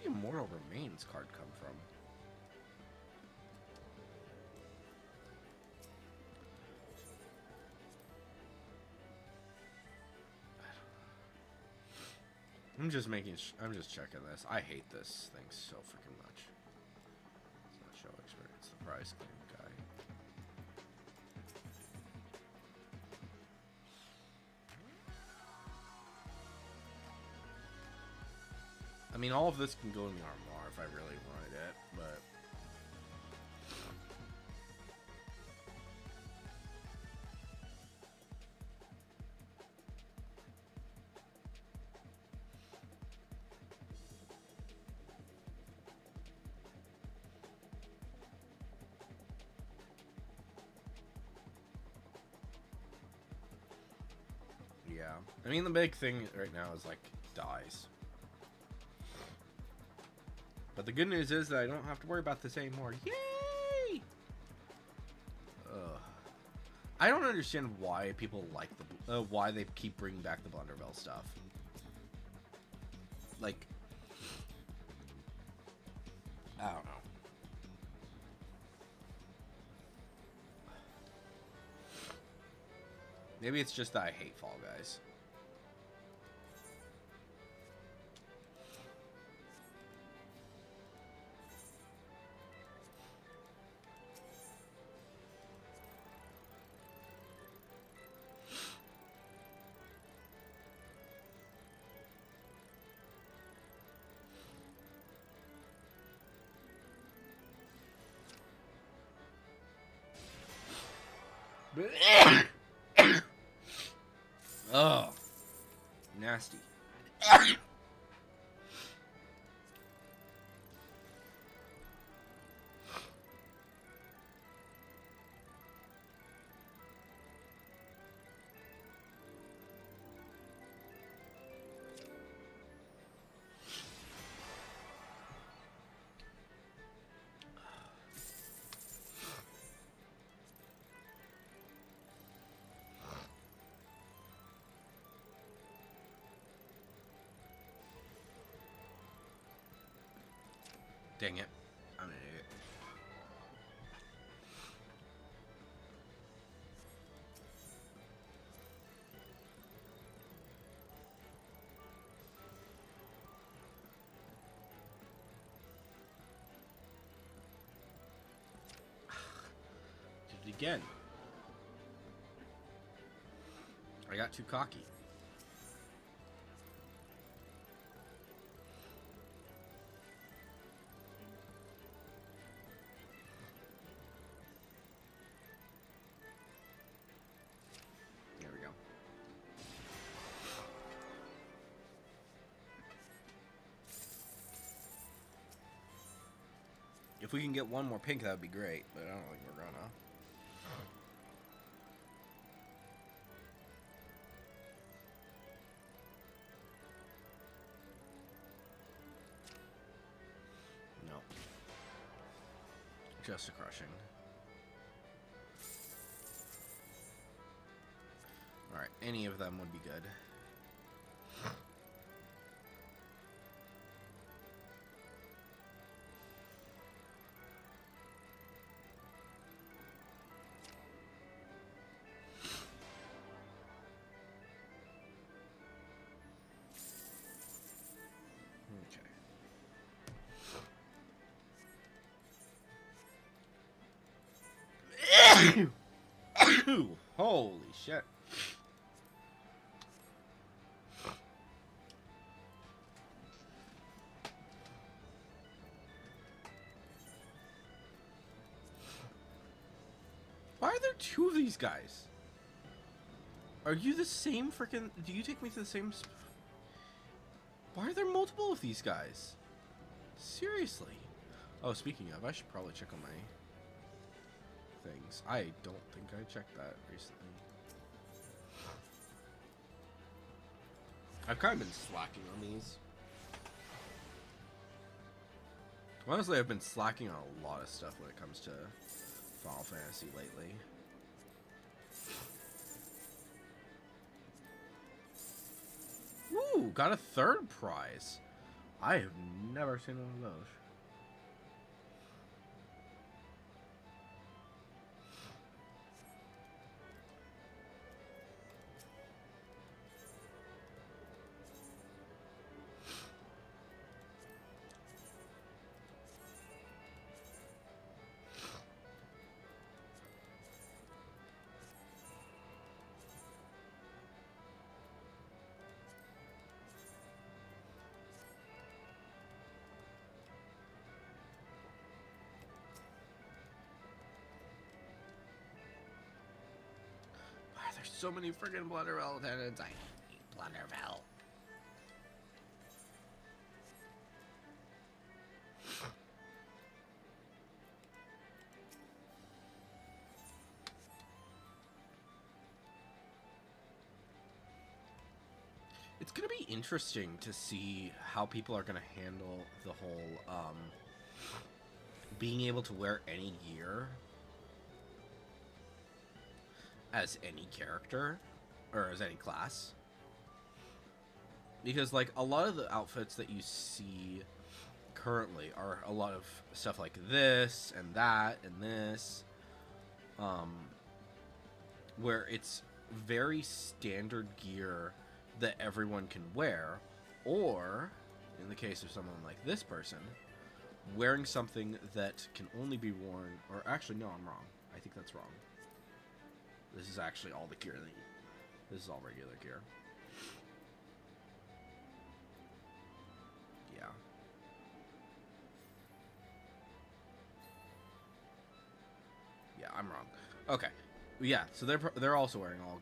Immortal Remains card come from? I'm just I'm just checking this. I hate this thing so freaking much. It's not show experience. The prize claim guy. I mean, all of this can go in the armoire if I really wanted it, but... yeah. I mean, the big thing right now is, like, dies. But the good news is that I don't have to worry about this anymore. Yay! Ugh. I don't understand why people like why they keep bringing back the Blunderbell stuff. Like, I don't know. Maybe it's just that I hate Fall Guys. Oh, nasty. Dang it. I'm an idiot. Did it again. I got too cocky. If we can get one more pink, that would be great, but I don't think we're gonna. No. Just a crushing. Alright, any of them would be good. Holy shit. Why are there two of these guys? Are you the same freaking... Do you take me to the same... Why are there multiple of these guys? Seriously. Oh, speaking of, I should probably check on my... things. I don't think I checked that recently. I've kind of been slacking on these. Honestly, I've been slacking on a lot of stuff when it comes to Final Fantasy lately. Woo! Got a third prize. I have never seen one of those. There's so many friggin' Blunderville attendants. I hate Blunderville. It's gonna be interesting to see how people are gonna handle the whole being able to wear any gear as any character or as any class, because like a lot of the outfits that you see currently are a lot of stuff like this and that and this, where it's very standard gear that everyone can wear, or in the case of someone like this person, wearing something that can only be worn, or actually no, I'm wrong, I think that's wrong. This is actually all the gear that this is all regular gear. Yeah. Yeah, I'm wrong. Okay. Yeah, so they're also wearing all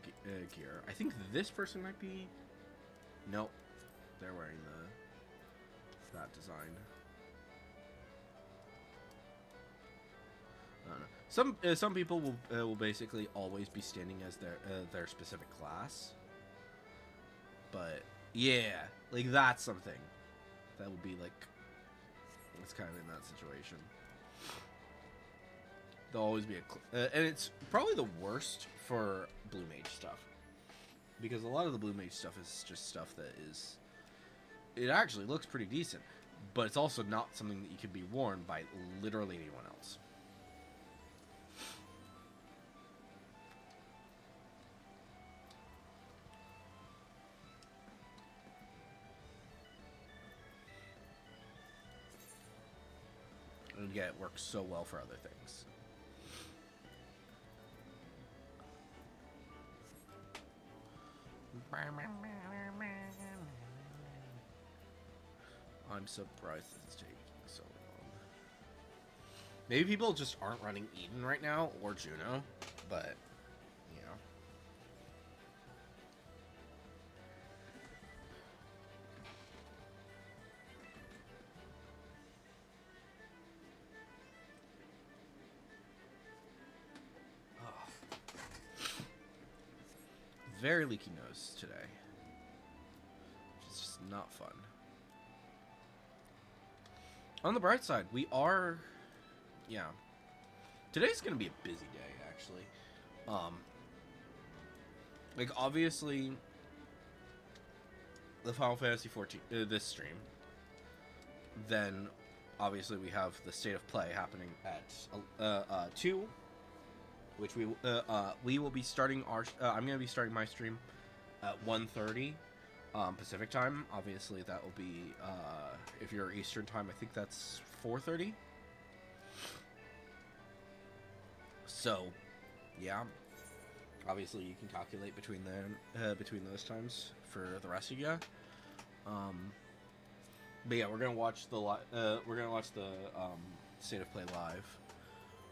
gear. I think this person might be. Nope. They're wearing that design. I don't know. Some people will basically always be standing as their specific class. But yeah, like that's something that will be like, it's kind of in that situation. There'll always be and it's probably the worst for Blue Mage stuff, because a lot of the Blue Mage stuff is just stuff that is, it actually looks pretty decent, but it's also not something that you can be worn by literally anyone else. And yet it works so well for other things. I'm surprised it's taking so long. Maybe people just aren't running Eden right now, or Juno, but, you know. Very leaky nose today, which is just not fun. On the bright side, we are, yeah, today's gonna be a busy day actually. Like obviously the Final Fantasy 14 this stream, then obviously we have the State of Play happening at 2, which we will be starting our I'm gonna be starting my stream at 1:30 Pacific time. Obviously that will be if you're Eastern time, I think that's 4:30. So yeah, obviously you can calculate between those times for the rest of you. But yeah, we're gonna watch the State of Play live.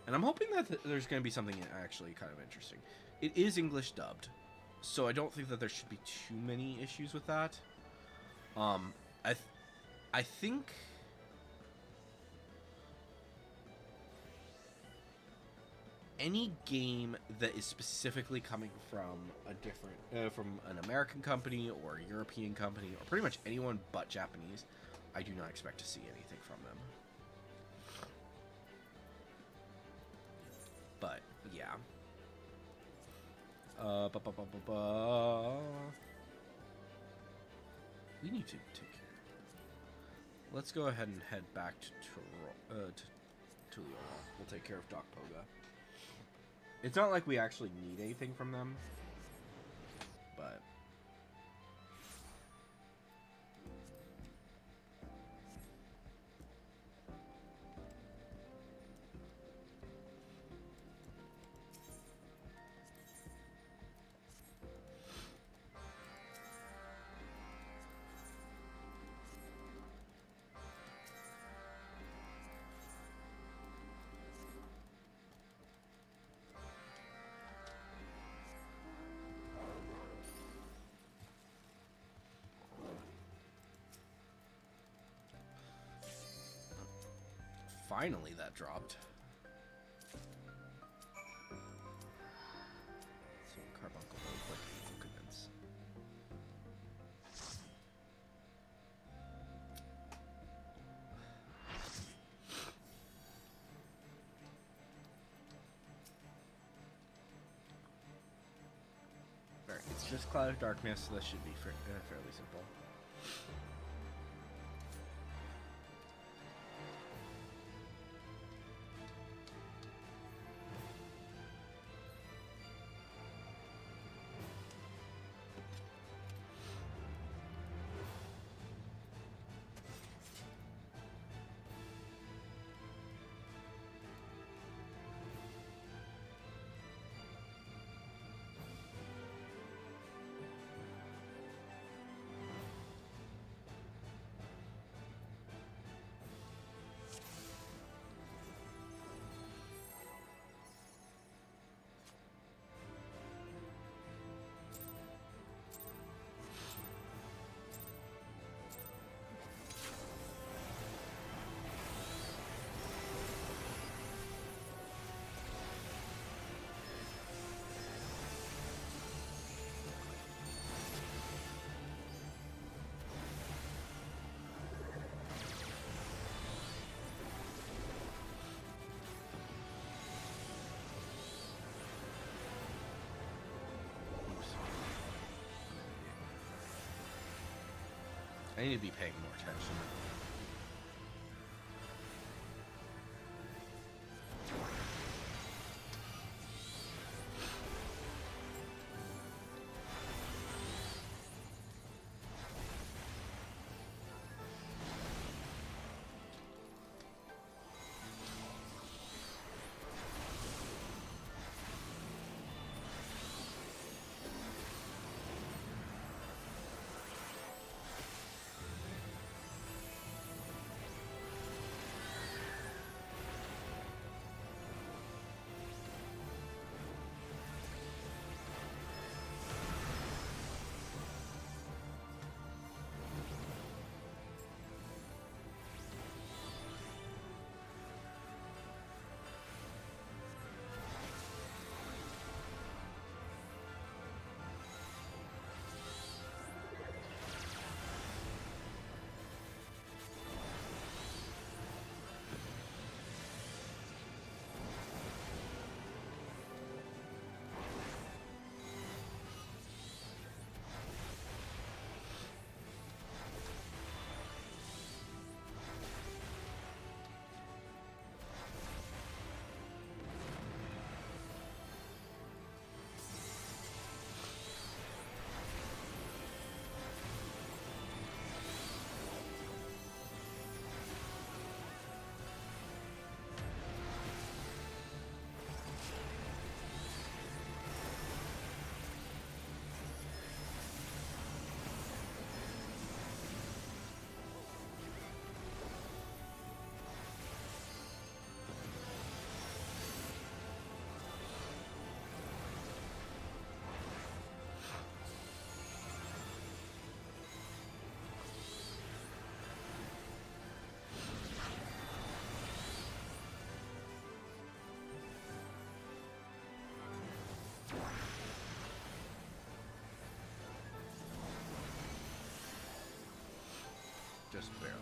And I'm hoping that there's going to be something actually kind of interesting. It is English dubbed, so I don't think that there should be too many issues with that. I think any game that is specifically coming from a different, from an American company or a European company, or pretty much anyone but Japanese, I do not expect to see anything from them. But yeah. We need to take care. Let's go ahead and head back to Tuliora. We'll take care of Doc Poga. It's not like we actually need anything from them, but... Finally, that dropped. So carbuncle really quick. I'm convinced. Alright, it's just Cloud of Darkness, so this should be fairly simple. I need to be paying more attention. Just barely.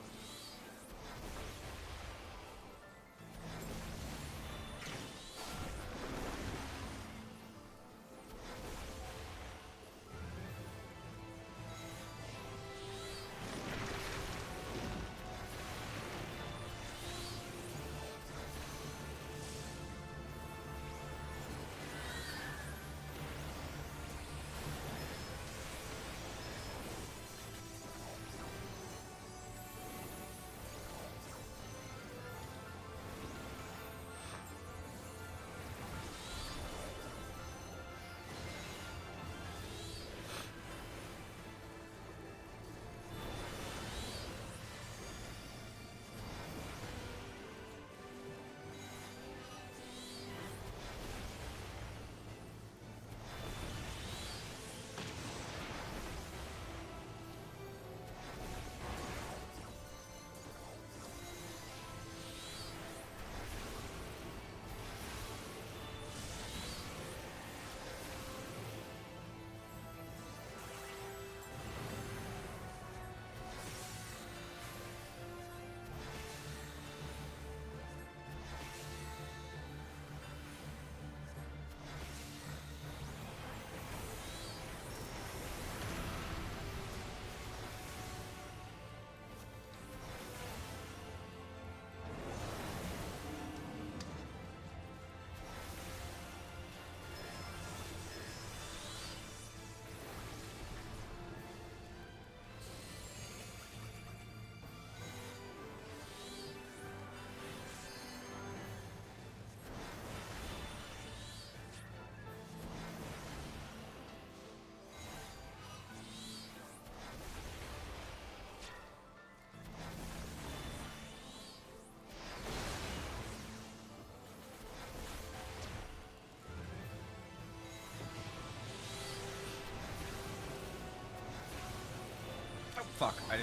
Fuck, I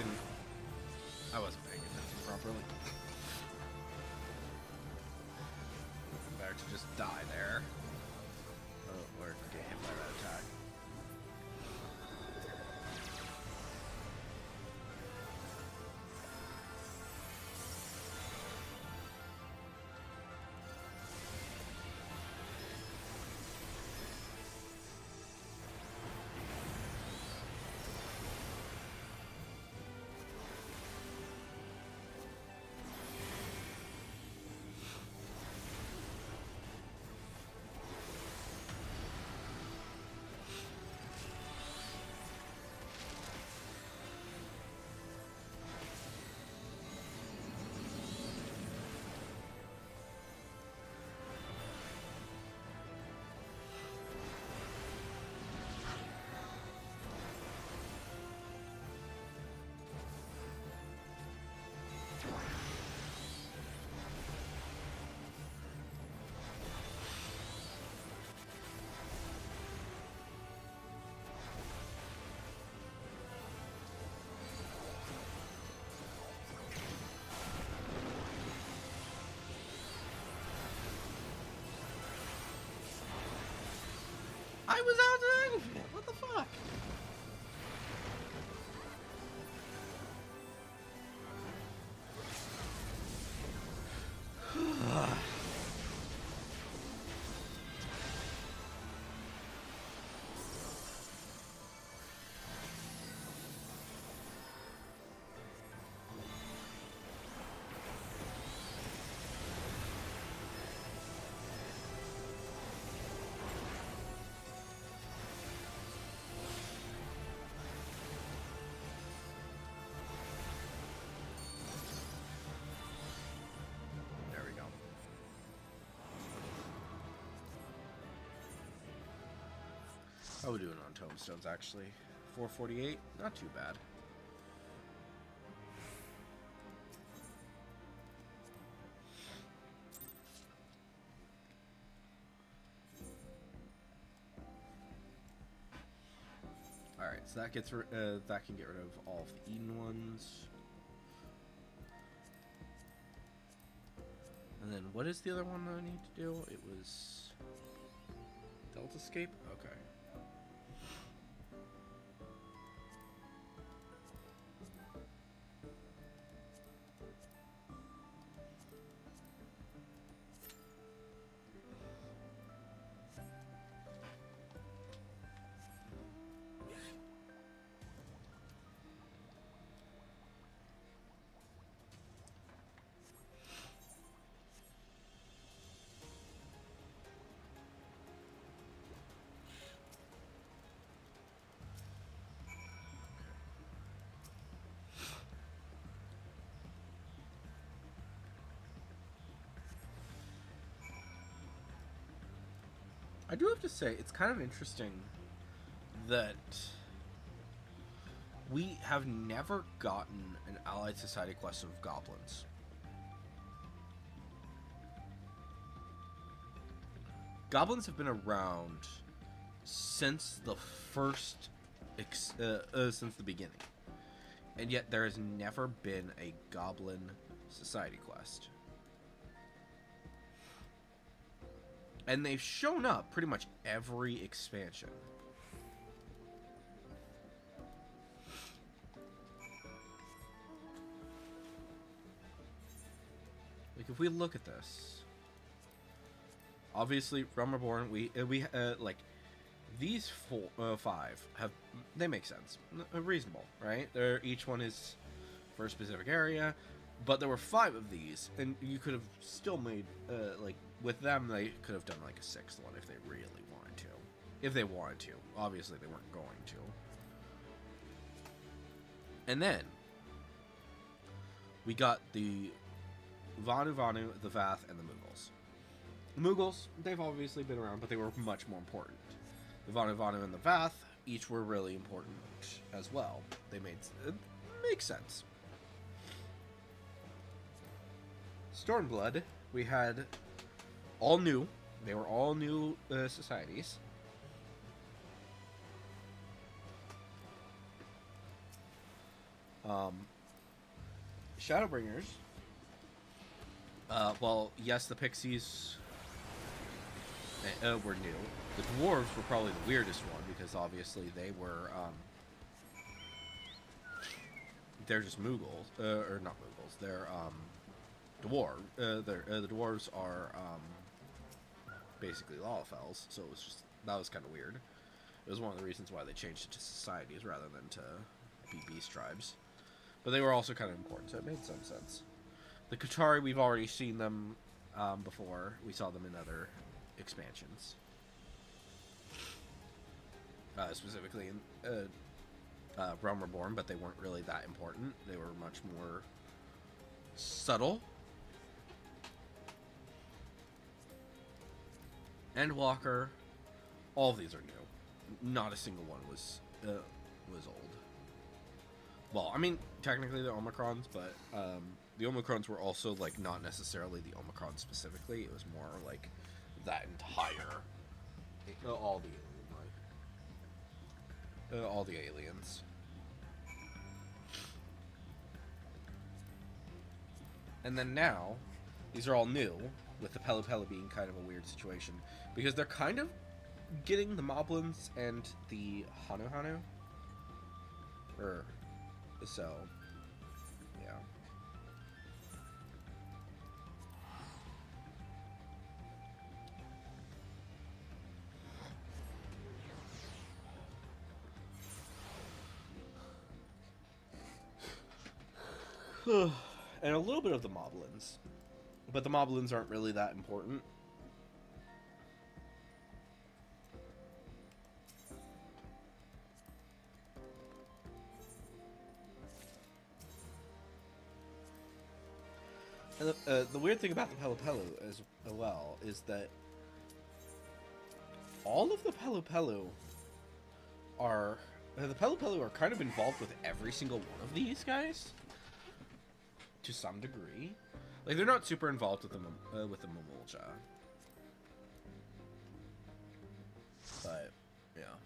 wasn't paying attention properly. Better to just die there. Oh, or get hit by that attack. I was out to anything. What the fuck? There we go. How we doing on tombstones, actually? 448? Not too bad. Alright, so that gets that can get rid of all of the Eden ones. And then what is the other one that I need to do? It was Deltascape? Okay. I do have to say, it's kind of interesting that we have never gotten an Allied Society quest of goblins. Goblins have been around since the first, since the beginning. And yet there has never been a Goblin Society quest. And they've shown up pretty much every expansion. Like, if we look at this, obviously, Realm Reborn, we like, these five have, they make sense, reasonable, right? They're, each one is for a specific area, but there were 5 of these, and you could have still made, like, with them, they could have done like a 6th one if they really wanted to. If they wanted to. Obviously, they weren't going to. And then, we got the Vanu Vanu, the Vath, and the Mughals. The Mughals, they've obviously been around, but they were much more important. The Vanu Vanu and the Vath, each were really important as well. They made... It makes sense. Stormblood, we had... all new. They were all new societies. Shadowbringers. Well, yes, the pixies were new. The dwarves were probably the weirdest one because obviously they were they're just Moogles, or not Moogles. They're dwarf. The dwarves are basically Lalafels, so it was just that was kind of weird. It was one of the reasons why they changed it to societies rather than to be beast tribes. But they were also kind of important, so it made some sense. The Qatari, we've already seen them before. We saw them in other expansions. Specifically in Realm Reborn, but they weren't really that important. They were much more subtle. Endwalker, all of these are new. Not a single one was old. Well, I mean, technically they're Omicrons, but the Omicrons were also like not necessarily the Omicron specifically. It was more like that entire all the aliens. And then now, these are all new, with the Pelu Pelu being kind of a weird situation because they're kind of getting the Moblins and the Hanu Hanu. So, yeah. And a little bit of the Moblins. But the Moblins aren't really that important. And the weird thing about the Pelu Pelu as well is that all of the Pelu Pelu are... the Pelu Pelu are kind of involved with every single one of these guys. To some degree. Like, they're not super involved with the Mamulja. But, yeah.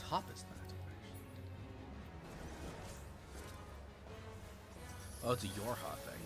Top is that? Oh, it's a Yorha thing. Okay.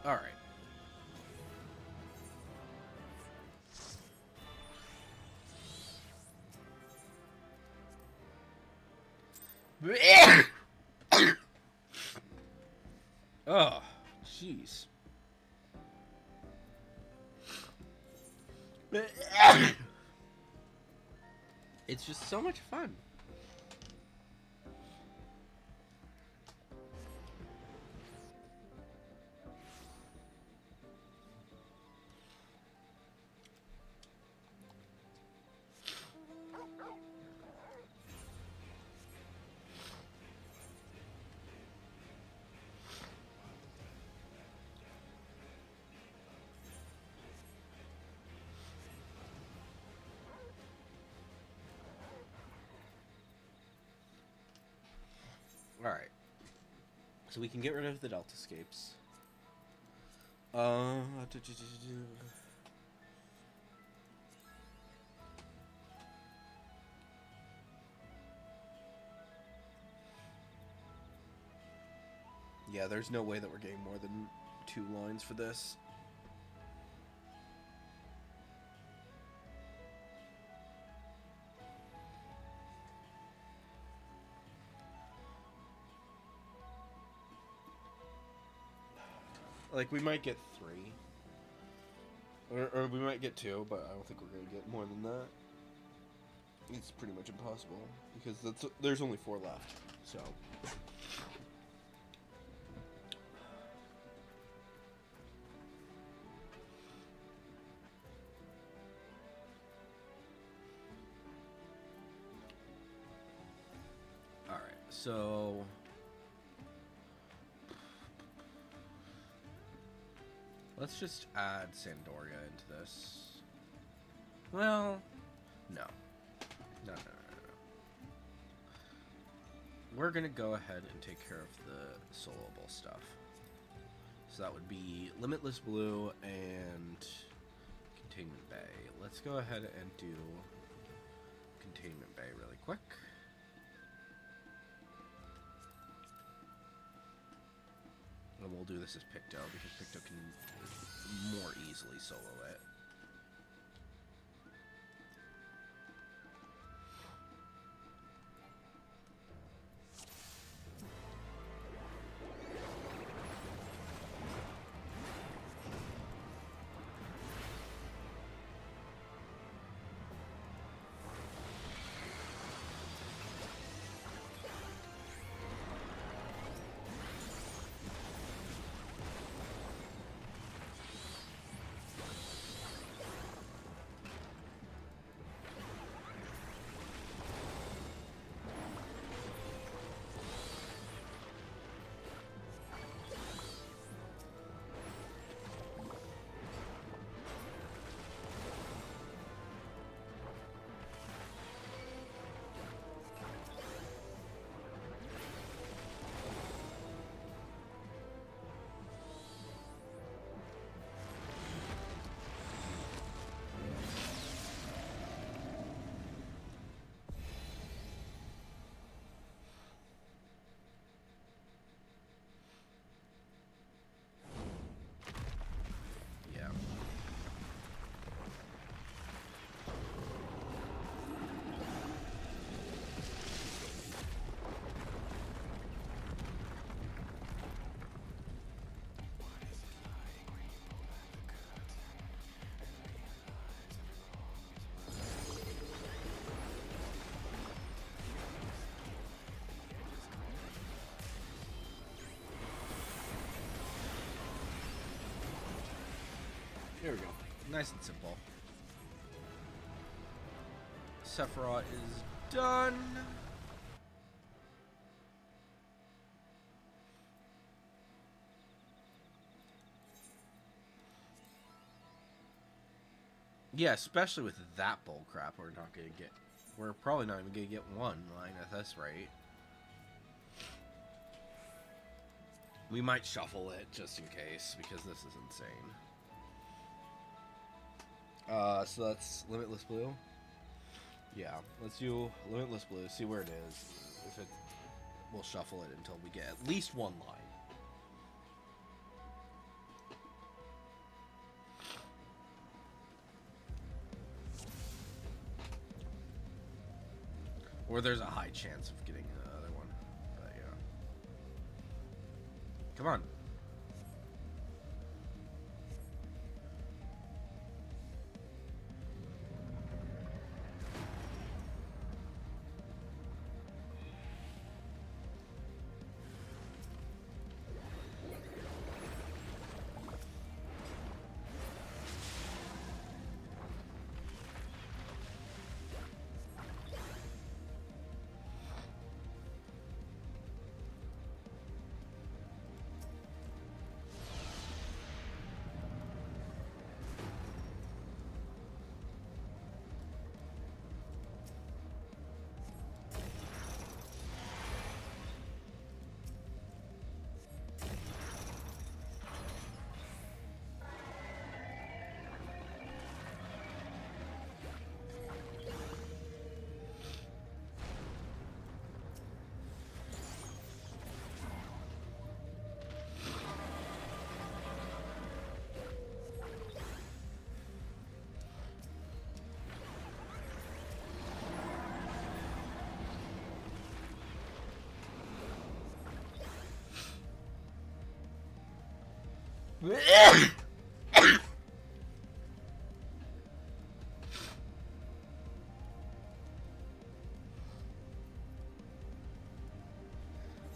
All right. Oh, jeez. It's just so much fun. Alright. So we can get rid of the Deltascapes. Yeah, there's no way that we're getting more than 2 lines for this. Like, we might get 3. Or we might get 2, but I don't think we're going to get more than that. It's pretty much impossible, because there's only 4 left, so... Alright, so... Let's just add Sandoria into this. Well, no. No. We're gonna go ahead and take care of the soloable stuff. So that would be Limitless Blue and Containment Bay. Let's go ahead and do Containment Bay really quick. And we'll do this as Picto, because Picto can more easily solo it. There we go. Nice and simple. Sephiroth is done. Yeah, especially with that bullcrap, we're not gonna get. We're probably not even gonna get 1 line at this rate. We might shuffle it just in case, because this is insane. So that's Limitless Blue. Yeah, let's do Limitless Blue, see where it is. If it, we'll shuffle it until we get at least 1 line. Or there's a high chance of getting the other one. But yeah. Come on.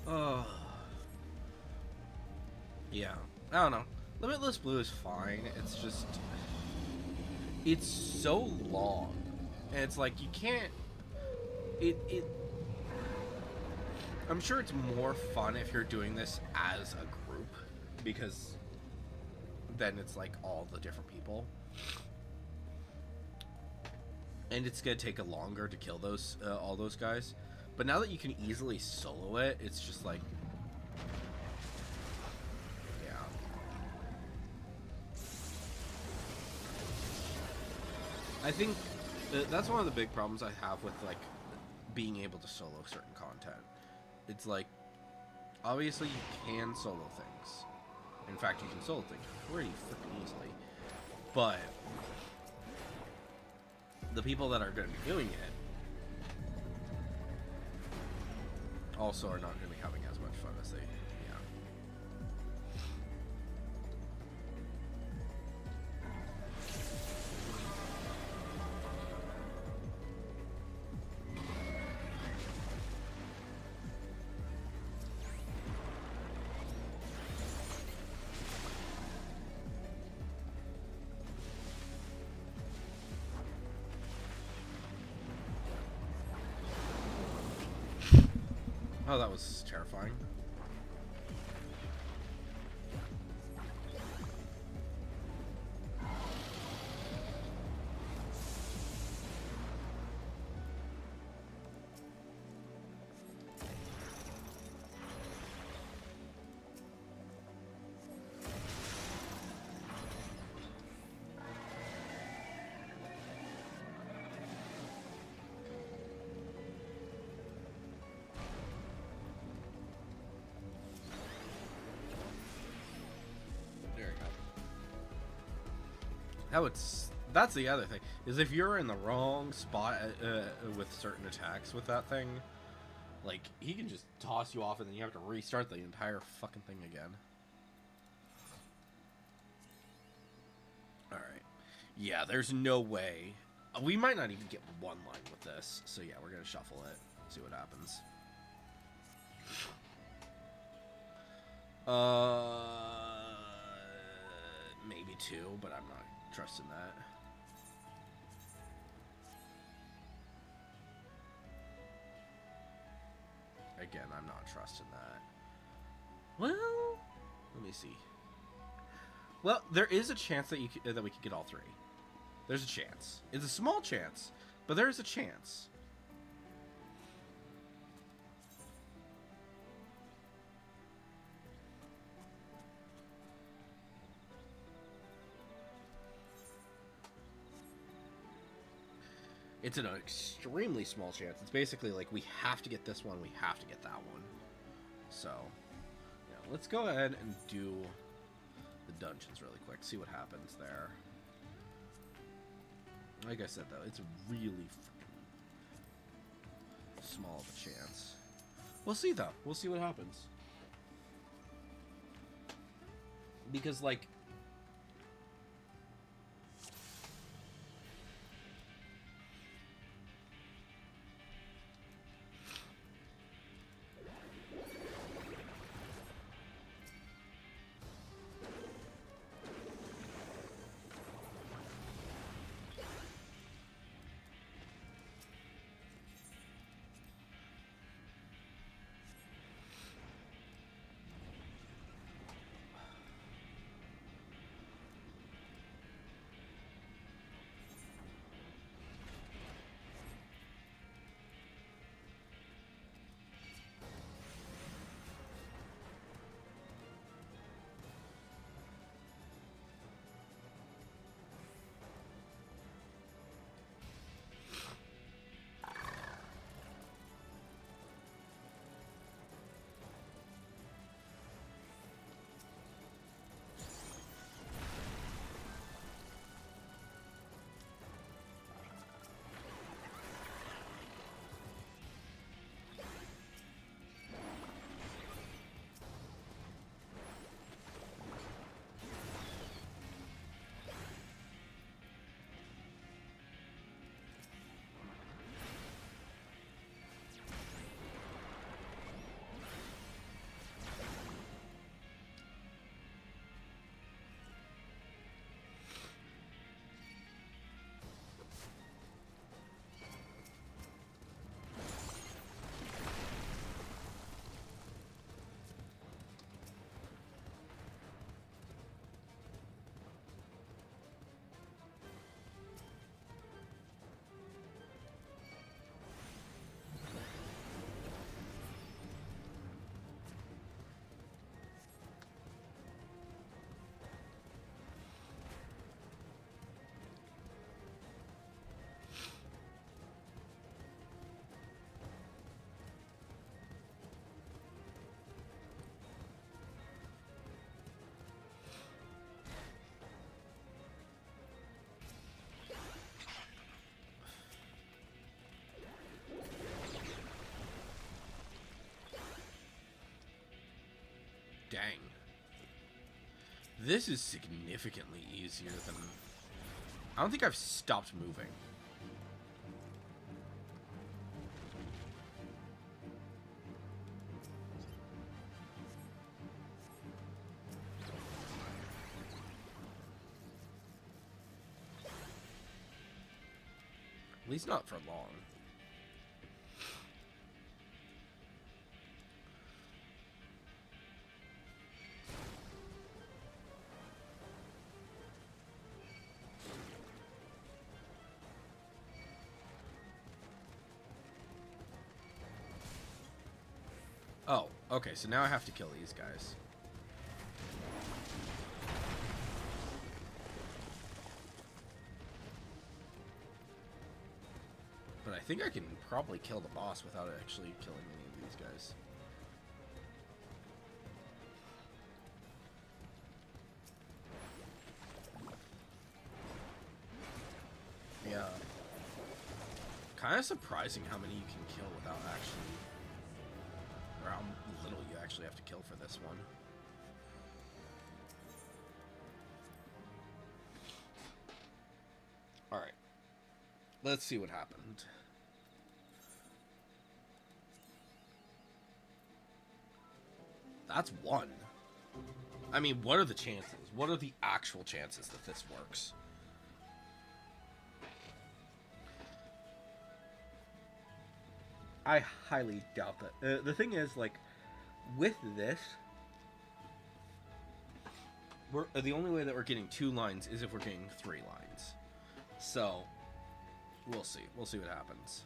Oh. Yeah. I don't know. Limitless Blue is fine. It's just... It's so long. And it's like, you can't... I'm sure it's more fun if you're doing this as a group. Because then it's like all the different people. And it's going to take a longer to kill those all those guys. But now that you can easily solo it, it's just like... Yeah. I think that's one of the big problems I have with, like, being able to solo certain content. It's like, obviously you can solo things. In fact, you can solo things pretty freaking easily. But the people that are going to be doing it also are not going to be having as much fun as they, yeah. Oh, that was terrifying. That's the other thing, is if you're in the wrong spot with certain attacks with that thing, like, he can just toss you off and then you have to restart the entire fucking thing again. Alright. Yeah, there's no way. We might not even get one line with this, so yeah, we're gonna shuffle it, see what happens. Maybe two, but I'm not trusting that. Again, I'm not trusting that. Well, let me see. Well, there is a chance that that we could get all three. There's a chance. It's a small chance, but there is a chance. It's an extremely small chance. It's basically like, we have to get this one, we have to get that one. So, yeah, let's go ahead and do the dungeons really quick, see what happens there. Like I said, though, it's really small of a chance. We'll see, though. We'll see what happens. Because, like... Dang. This is significantly easier than... I don't think I've stopped moving. At least not for long. Oh, okay, so now I have to kill these guys. But I think I can probably kill the boss without actually killing any of these guys. Yeah. Kind of surprising how many you can kill without actually... or how little you actually have to kill for this one. Alright. Let's see what happened. That's one. I mean, what are the chances? What are the actual chances that this works? I highly doubt that. The thing is, like, with this, the only way that we're getting 2 lines is if we're getting 3 lines. So, we'll see. We'll see what happens.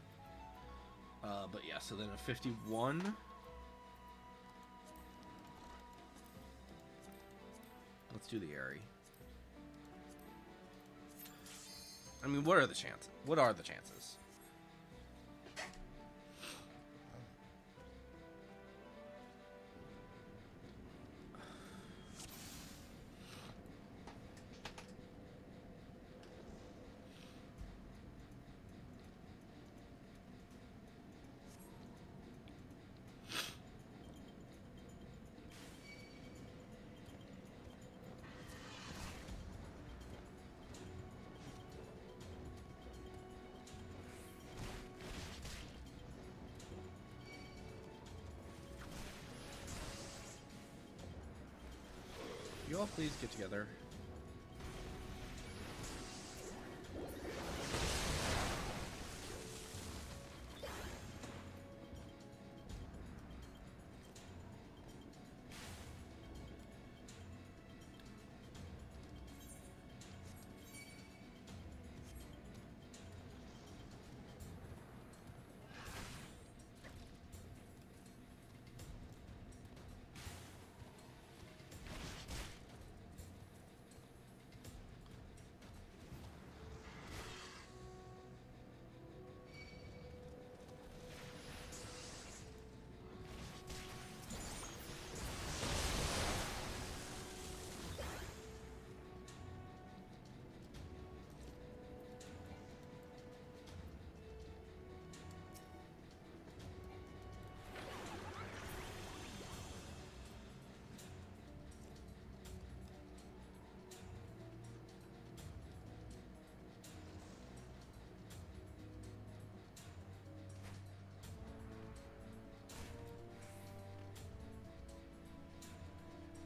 But yeah, so then a 51. Let's do the Aerie. I mean, what are the chances? What are the chances? you all please get together?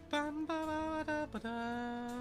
Bum, ba, ba, da, ba, da.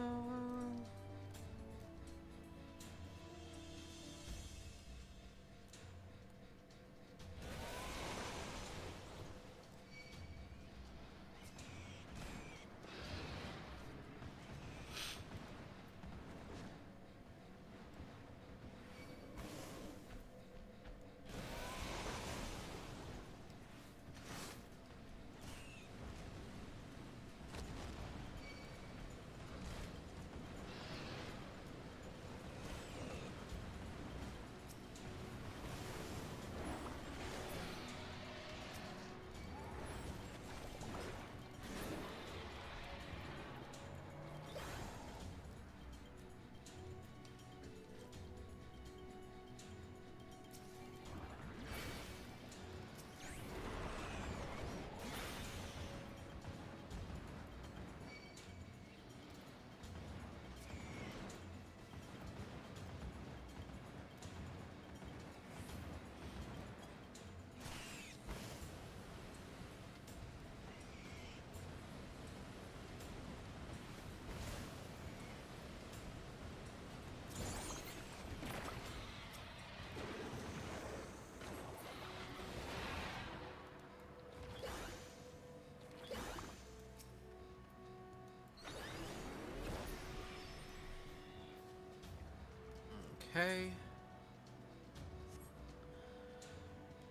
Okay.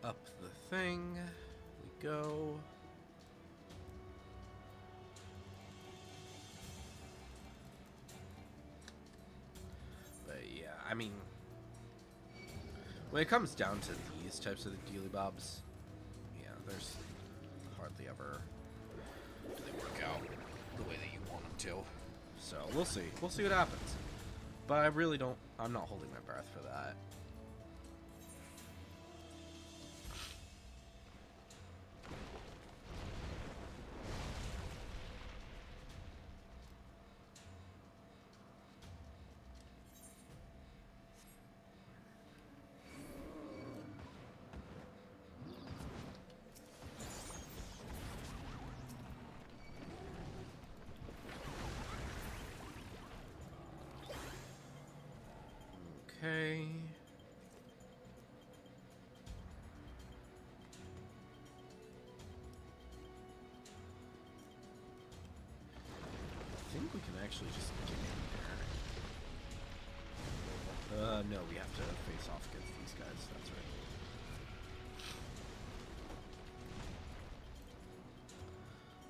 Up the thing we go. But yeah, I mean, when it comes down to these types of dealy bobs, yeah, there's hardly ever do they work out the way that you want them to. So we'll see. We'll see what happens. But I really don't. I'm not holding my breath for that. Okay. I think we can actually just get in there. No, we have to face off against these guys. That's right.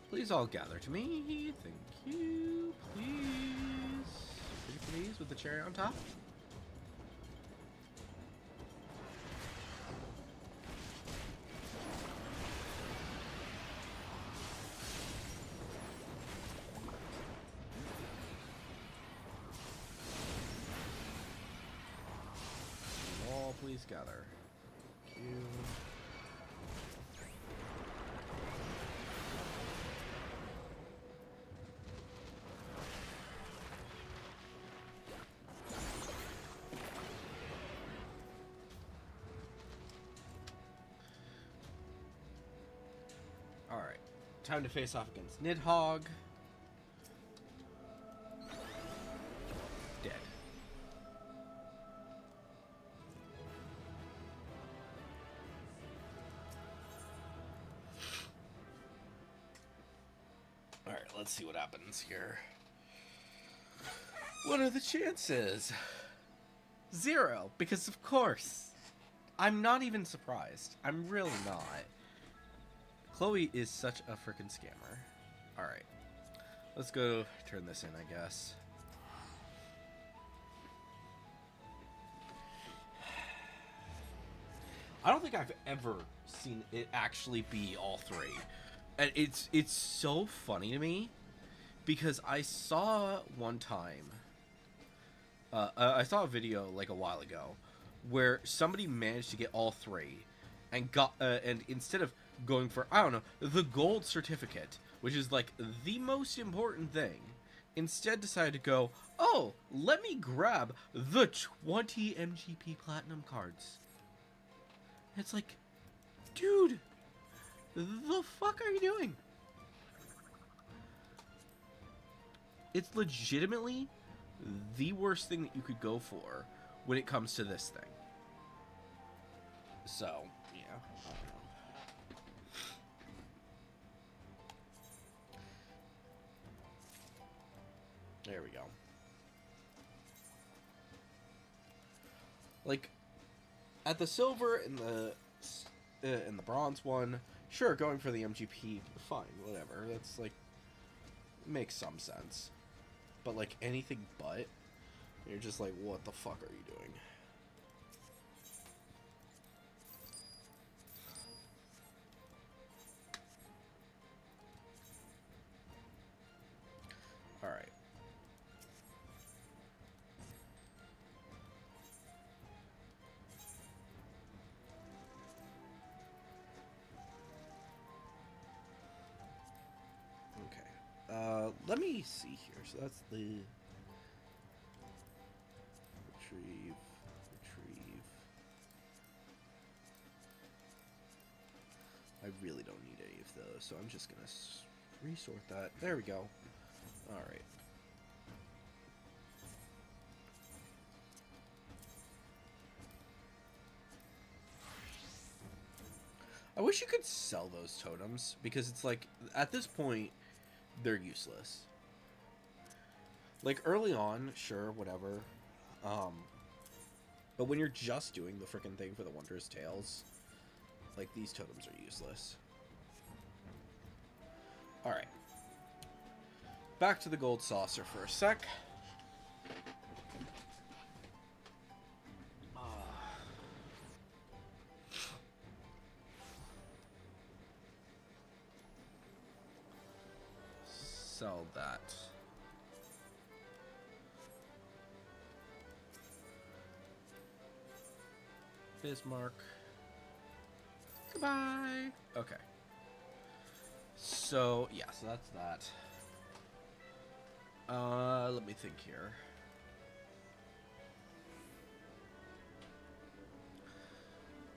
Please all gather to me. Thank you. Please. Pretty please with the cherry on top. Please gather. Thank you. All right, time to face off against Nidhogg. let's see what happens here. What are the chances? 0, because of course. I'm not even surprised. I'm really not. Chloe is such a freaking scammer. Alright. Let's go turn this in, I guess. I don't think I've ever seen it actually be all 3. And it's so funny to me because I saw one time I saw a video like a while ago where somebody managed to get all 3 and got and instead of going for, I don't know, the gold certificate, which is like the most important thing, instead decided to go, oh, let me grab the 20 MGP platinum cards. It's like, dude, the fuck are you doing? It's legitimately the worst thing that you could go for when it comes to this thing. So, yeah, I don't know. There we go. Like, at the silver and the bronze one, sure, going for the MGP, fine, whatever. That's like makes some sense. But like anything but, you're just like, what the fuck are you doing? All right. Let me see here. So that's the retrieve. I really don't need any of those, so I'm just gonna resort that. There we go. All right. I wish you could sell those totems, because it's like, at this point, they're useless. Like, early on, sure, whatever. But when you're just doing the frickin' thing for the Wondrous Tales, like, these totems are useless. Alright. Back to the gold saucer for a sec. Sell that. Bismarck. Goodbye. Okay. So, yeah, so that's that. Let me think here.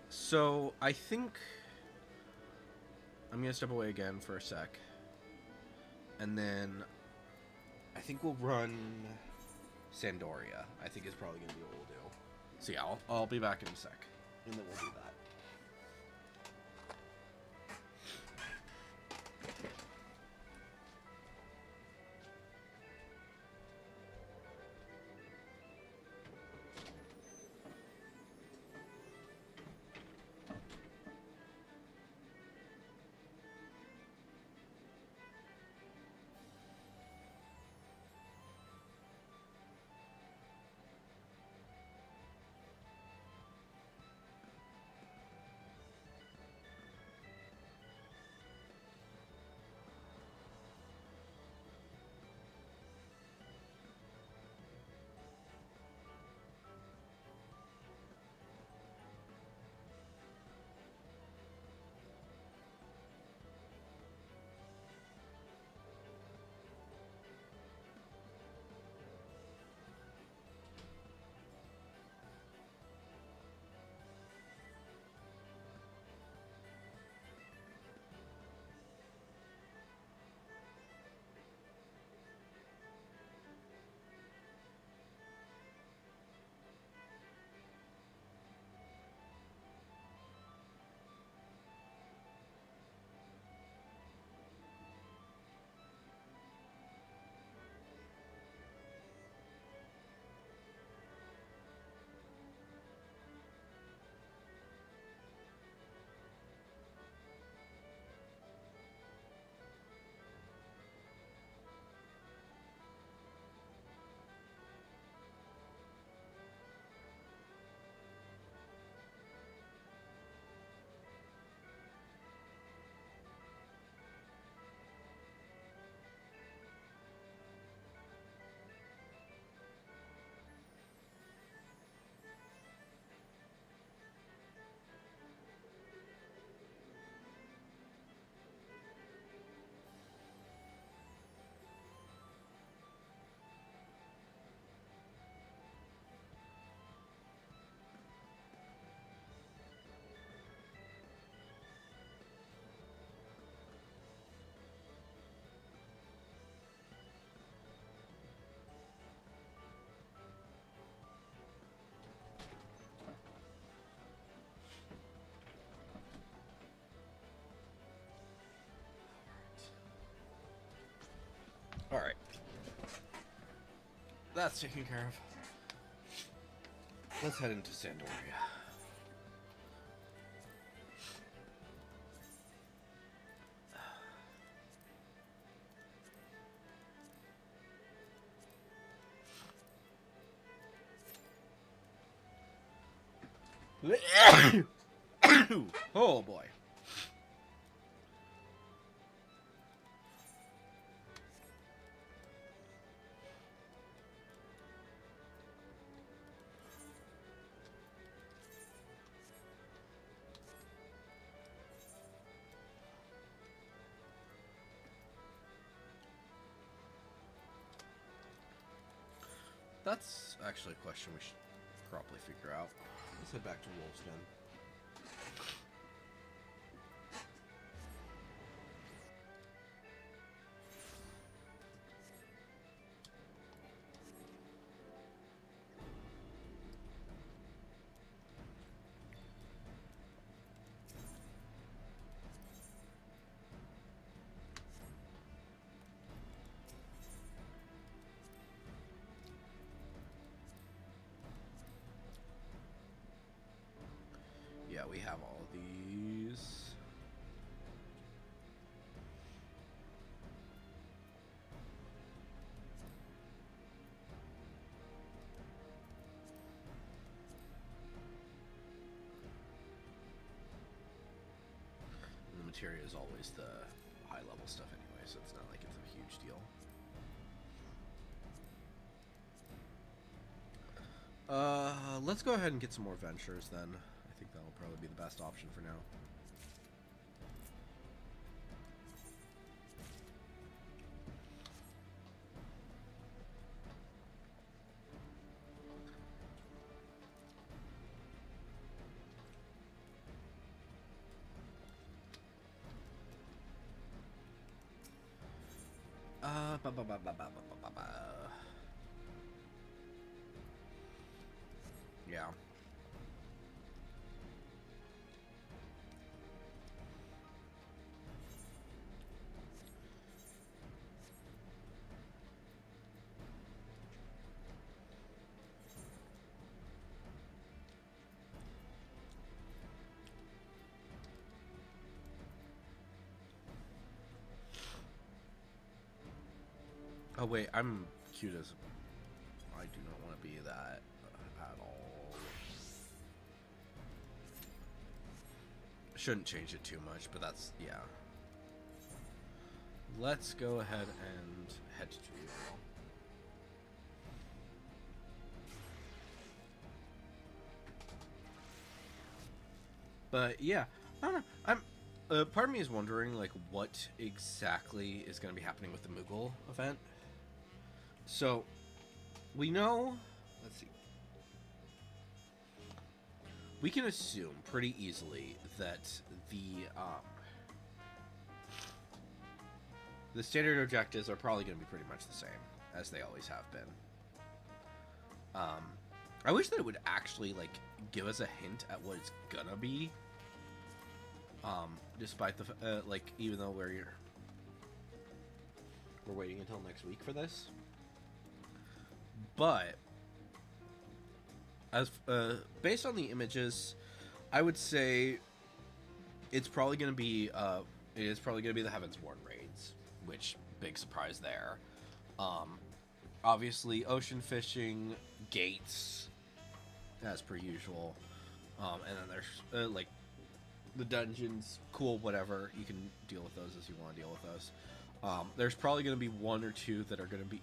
So, I think I'm gonna step away again for a sec. And then I think we'll run Sandoria. I think is probably going to be what we'll do. So yeah, I'll be back in a sec. And then we'll do that. Alright. That's taken care of. Let's head into Sandoria. Oh boy. That's actually a question we should probably figure out. Let's head back to Wolf's Den. Yeah, we have all of these. And the materia is always the high level stuff anyway, so it's not like it's a huge deal. Let's go ahead and get some more ventures then. I think that'll probably be the best option for now. Yeah. Oh wait, I'm cute as... I do not want to be that at all. Shouldn't change it too much, but that's... yeah. Let's go ahead and head to Julian. But yeah, I don't know. Part of me is wondering like what exactly is going to be happening with the Moogle event. So we know. Let's see. We can assume pretty easily that the standard objectives are probably going to be pretty much the same as they always have been. I wish that it would actually like give us a hint at what it's gonna be. Despite the like, even though we're waiting until next week for this, but as based on the images, I would say it's probably gonna be it is probably gonna be the Heavensborn raids, which big surprise there. Obviously, ocean fishing, gates, as per usual, and then there's like the dungeons, cool, whatever. You can deal with those as you want to deal with those. There's probably going to be one or two that are going to be.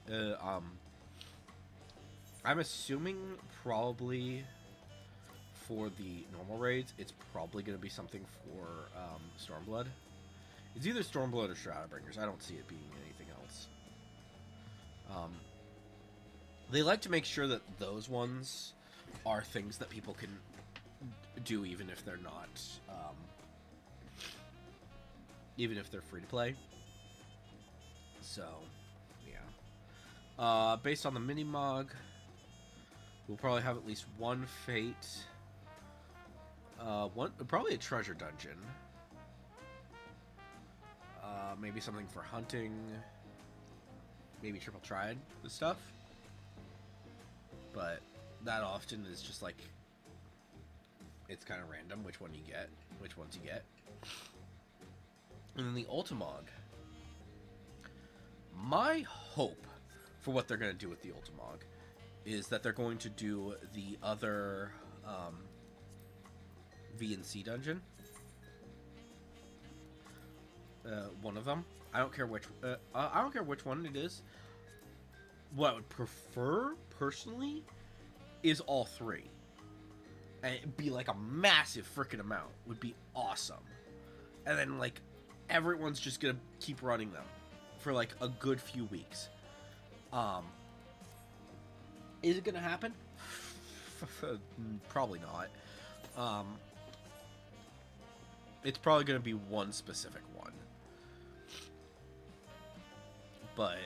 I'm assuming probably for the normal raids, it's probably going to be something for Stormblood. It's either Stormblood or Shadowbringers. I don't see it being anything else. They like to make sure that those ones are things that people can do even if they're not, even if they're free to play. So, yeah. Based on the mini-mog, we'll probably have at least one fate. Probably a treasure dungeon. Maybe something for hunting. maybe triple tried the stuff, but that often is just like, it's kind of random which ones you get. And then the Ultimog. My hope for what they're going to do with the Ultimog is that they're going to do the other VNC dungeon. One of them. I don't care which. I don't care which one it is. What I would prefer personally is all three, and it'd be like a massive freaking amount. Would be awesome. And then like everyone's just gonna keep running them for like a good few weeks. Is it gonna happen? Probably not. It's probably gonna be one specific one, but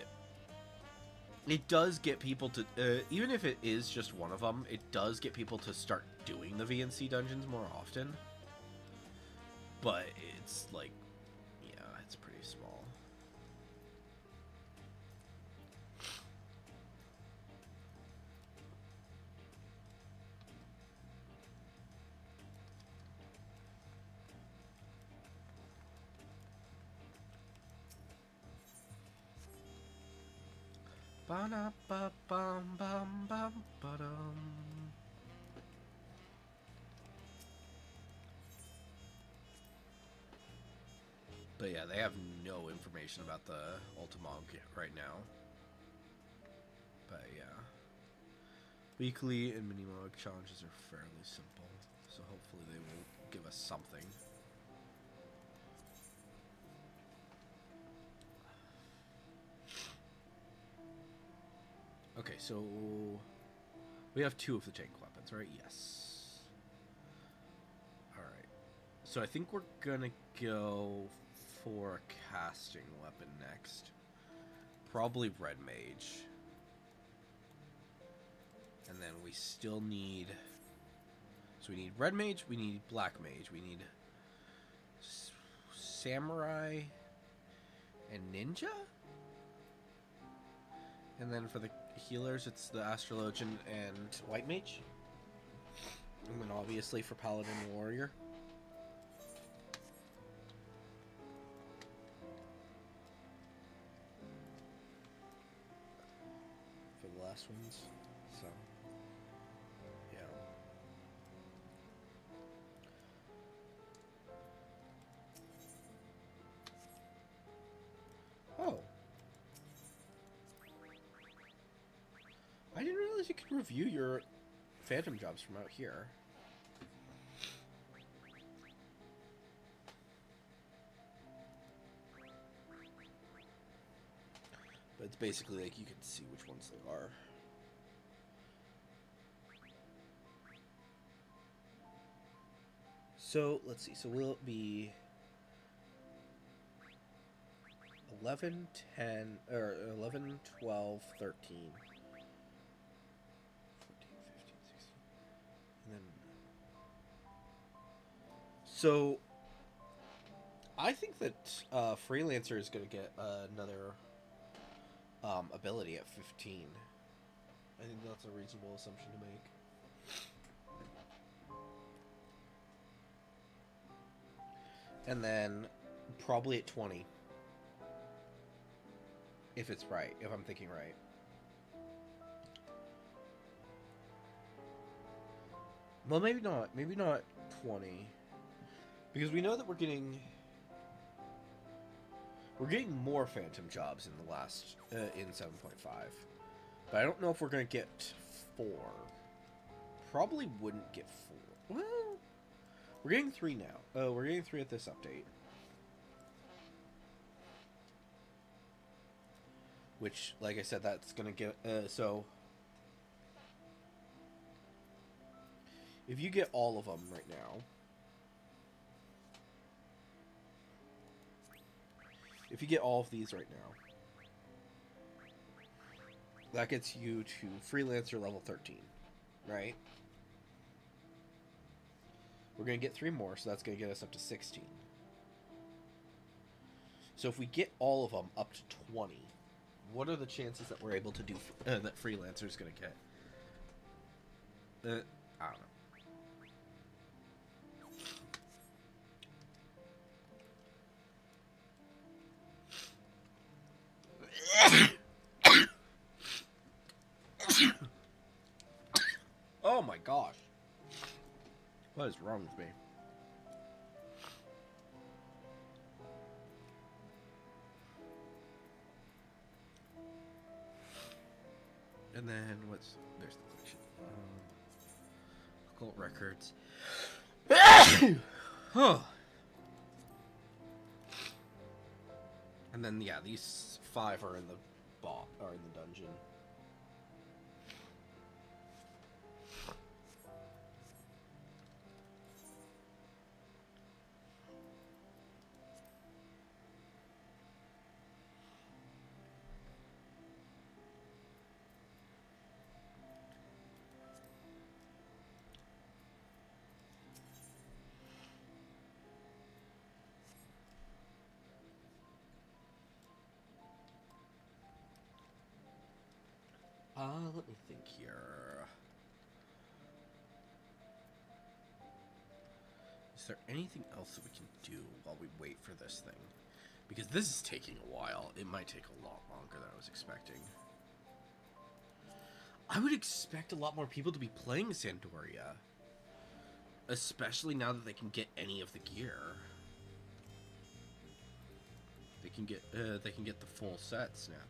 it does get people to, even if it is just one of them, it does get people to start doing the VNC dungeons more often. But it's like, yeah, it's pretty small. Ba-da-ba-bum-bum-bum-ba-dum. But yeah, they have no information about the Ultimog right now. But yeah. Weekly and Minimog challenges are fairly simple, so hopefully they will give us something. Okay, so we have 2 of the tank weapons, right? Yes. Alright. So I think we're gonna go for a casting weapon next. Probably Red Mage. And then we still need... So we need Red Mage, we need Black Mage, we need Samurai and Ninja? And then for the healers, it's the Astrologian and White Mage. And then obviously for Paladin and Warrior. For the last ones. So, yeah. Oh. I didn't realize you could review your Phantom jobs from out here. But it's basically like you can see which ones they are. So, let's see. So will it be 11, 10, or 11, 12, 13... 14, 15, 16. And then... So, I think that Freelancer is going to get another ability at 15. I think that's a reasonable assumption to make. And then probably at 20. If it's right, if I'm thinking right. Well, maybe not. Maybe not 20. Because we know that we're getting more Phantom jobs in the last in 7.5. But I don't know if we're going to get 4. Probably wouldn't get 4. Well, we're getting 3 now. Oh, we're getting 3 at this update. Which, like I said, that's going to get... so... If you get all of them right now... If you get all of these right now... That gets you to Freelancer level 13. Right? We're going to get 3 more, so that's going to get us up to 16. So if we get all of them up to 20... What are the chances that we're able to do that Freelancer's gonna get? I don't know. Oh my gosh. What is wrong with me? And then what's there's the collection. Occult records. Huh. And then yeah, these 5 are in the are in the dungeon. Let me think here. Is there anything else that we can do while we wait for this thing? Because this is taking a while. It might take a lot longer than I was expecting. I would expect a lot more people to be playing Sandoria. Especially now that they can get any of the gear. They can get the full sets now.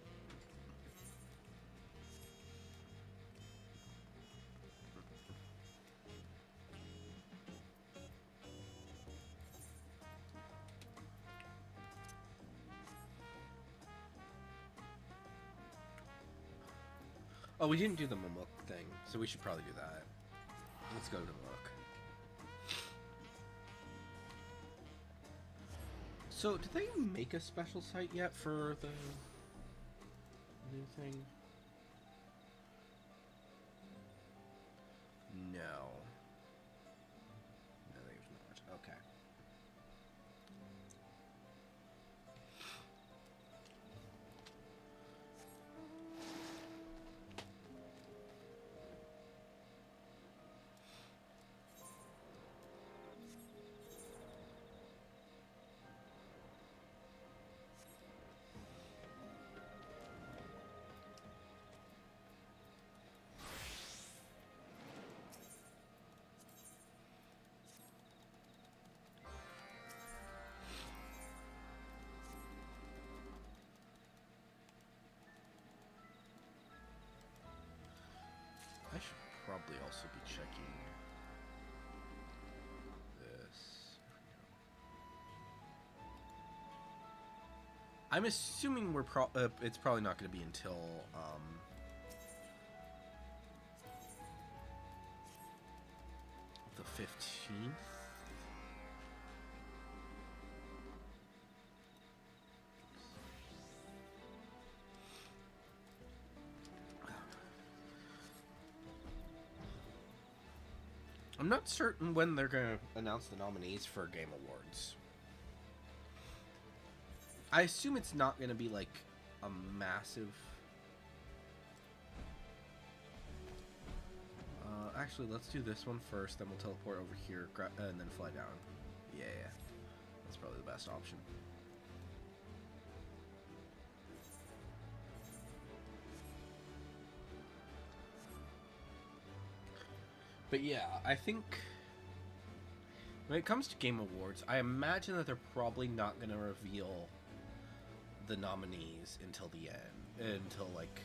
Oh, we didn't do the Mamuk thing, so we should probably do that. Let's go to Mamuk. So, did they make a special site yet for the new thing? No. No, there's not. Okay. I should probably also be checking this. I'm assuming it's probably not going to be until the 15th. I'm not certain when they're going to announce the nominees for Game Awards. I assume it's not going to be like a massive... actually, let's do this one first, then we'll teleport over here and then fly down. Yeah, that's probably the best option. But yeah, I think when it comes to Game Awards, I imagine that they're probably not going to reveal the nominees until the end. Until, like...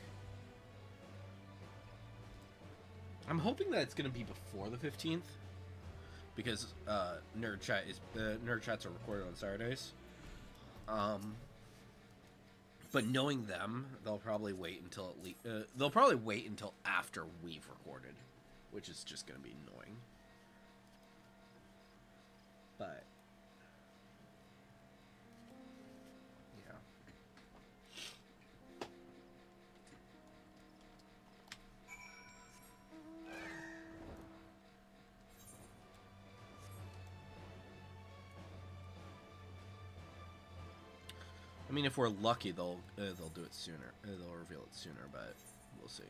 I'm hoping that it's going to be before the 15th. Because Nerd Chats are recorded on Saturdays. But knowing them, they'll probably wait until they'll probably wait until after we've recorded. Which is just going to be annoying. But... yeah. I mean, if we're lucky, they'll do it sooner. They'll reveal it sooner, but we'll see.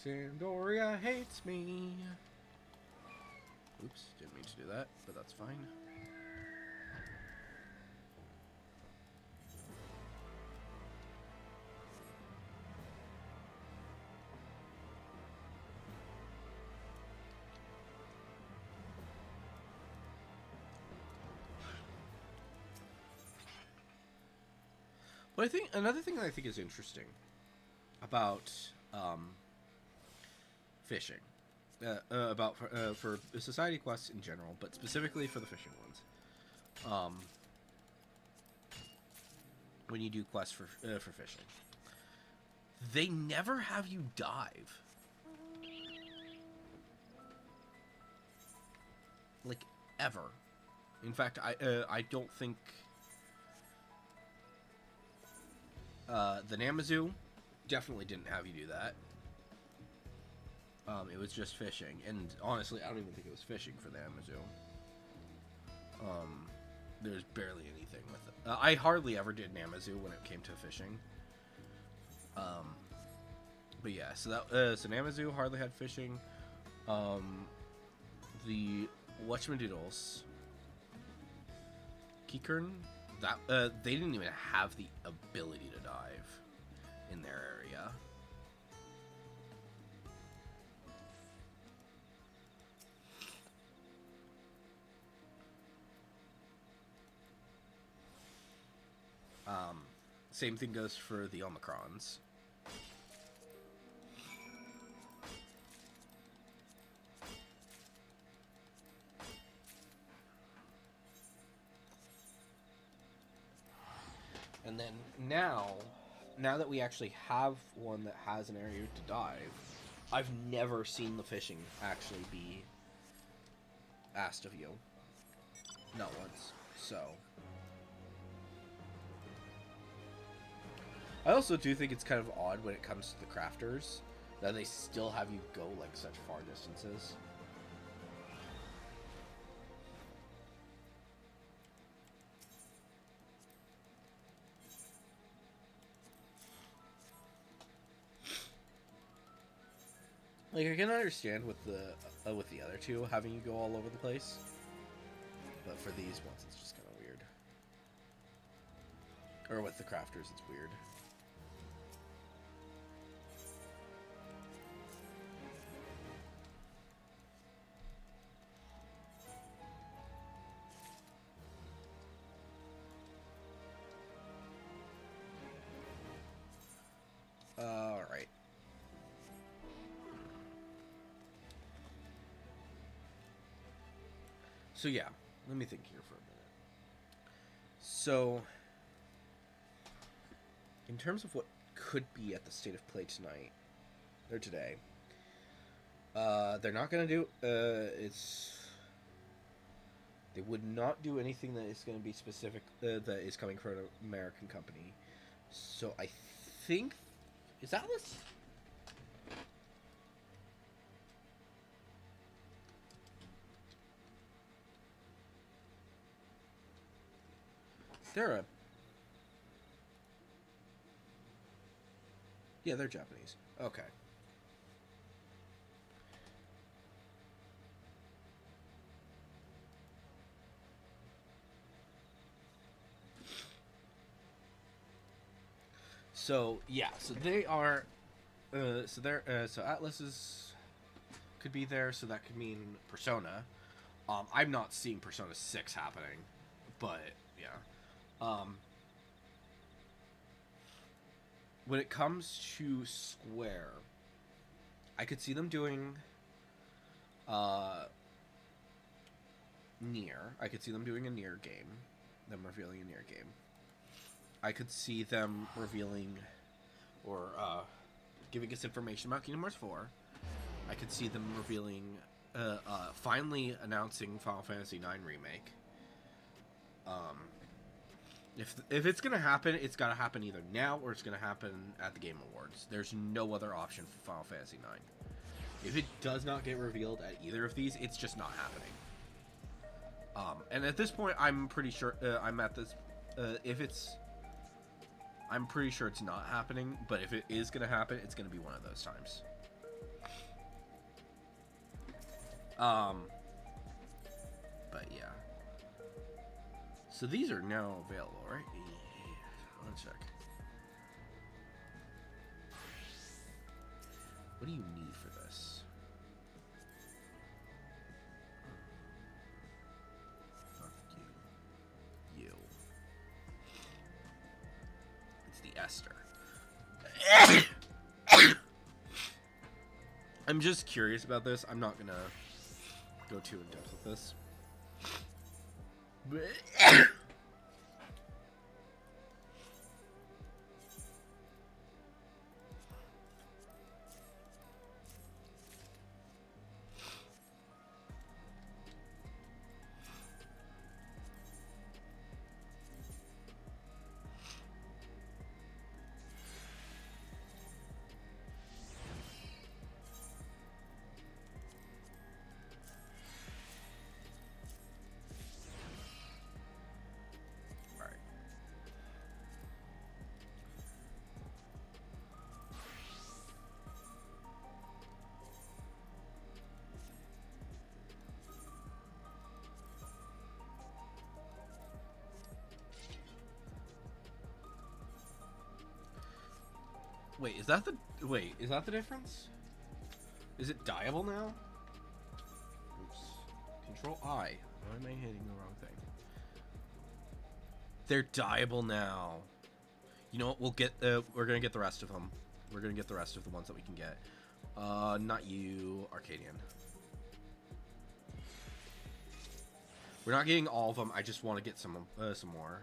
Sandoria hates me. Oops, didn't mean to do that, but that's fine. But I think another thing that I think is interesting about fishing, for society quests in general, but specifically for the fishing ones, when you do quests for fishing, they never have you dive. Like, ever. In fact, I don't think the Namazu definitely didn't have you do that. It was just fishing, and honestly, I don't even think it was fishing for the Namazu. There's barely anything with it. I hardly ever did Namazu when it came to fishing. But yeah, so that so Namazu hardly had fishing. The whatchamadoodles, Kikern, that they didn't even have the ability to dive in their area. Same thing goes for the Omicrons. And then now that we actually have one that has an area to dive, I've never seen the fishing actually be asked of you. Not once. So I also do think it's kind of odd when it comes to the crafters that they still have you go like such far distances. Like, I can understand with the other two having you go all over the place, but for these ones it's just kind of weird. Or with the crafters, it's weird. All right. So yeah, let me think here for a minute. So, in terms of what could be at the state of play tonight, or today, they're not gonna do. They would not do anything that is going to be specific. That is coming from an American company. So I think, is Atlas? Yeah, they're Japanese. Okay. So yeah, so they are, so Atlas could be there, so that could mean Persona. I'm not seeing Persona 6 happening, but yeah. When it comes to Square, I could see them doing Nier. I could see them doing a Nier game, them revealing a Nier game. I could see them revealing or giving us information about Kingdom Hearts 4. I could see them revealing, finally announcing Final Fantasy IX Remake. If it's gonna happen, it's gotta happen either now or it's gonna happen at the Game Awards. There's no other option for Final Fantasy IX. If it does not get revealed at either of these, it's just not happening. And at this point, I'm pretty sure I'm at this. I'm pretty sure it's not happening. But if it is gonna happen, it's gonna be one of those times. But yeah. So these are now available, right? Yeah. Let's check. What do you need for this? Fuck you. You. It's the Esther. I'm just curious about this. I'm not gonna go too in depth with this. Wait, is that the difference? Is it dyeable now? Oops. Control I. Why am I hitting the wrong thing? They're dyeable now. You know what? We're gonna get the rest of them. We're gonna get the rest of the ones that we can get. Not you, Arcadian. We're not getting all of them. I just want to get some more.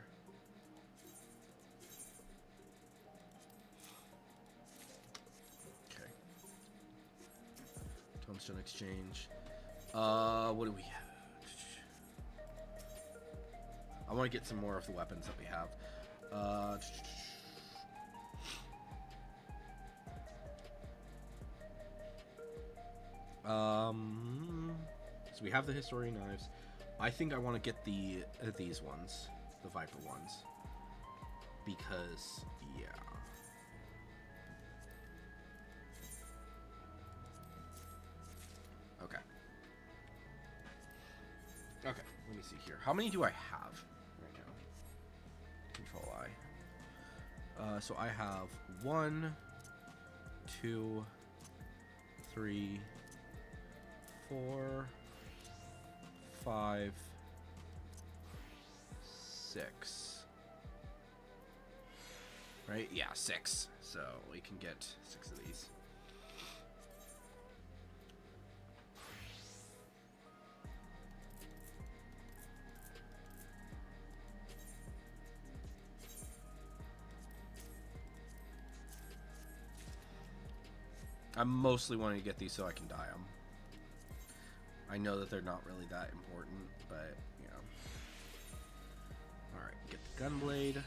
Tombstone exchange. What do we have? I want to get some more of the weapons that we have. So we have the Historian knives. I think I want to get these ones, the Viper ones, because yeah. Okay. Okay, let me see here. How many do I have right now? Control I. So I have 1, 2, 3, 4, 5, 6. Right? Yeah, 6. So we can get 6 of these. I'm mostly wanting to get these so I can dye them. I know that they're not really that important, but, you know. Alright, get the Gunblade.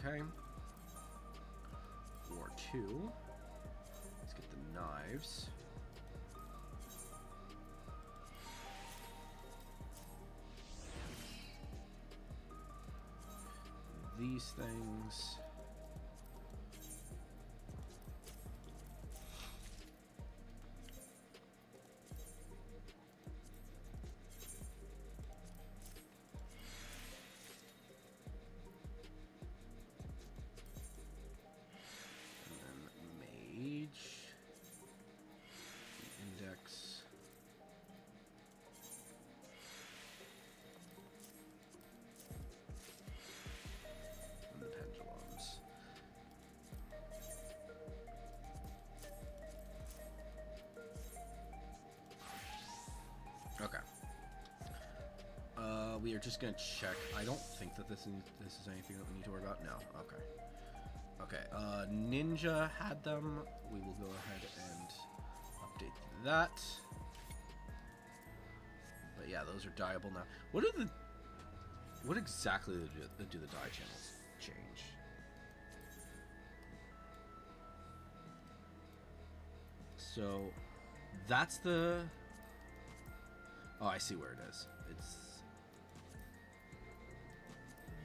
Okay. War 2. Let's get the knives. These things. And then mage. The index. And the pendulums. Okay. We are just gonna check. I don't think that this is anything that we need to worry about. No. Okay. Okay. Ninja had them. We will go ahead and update that. But yeah, those are dyeable now. What are the What exactly do the die channels change? So that's the... Oh, I see where it is. It's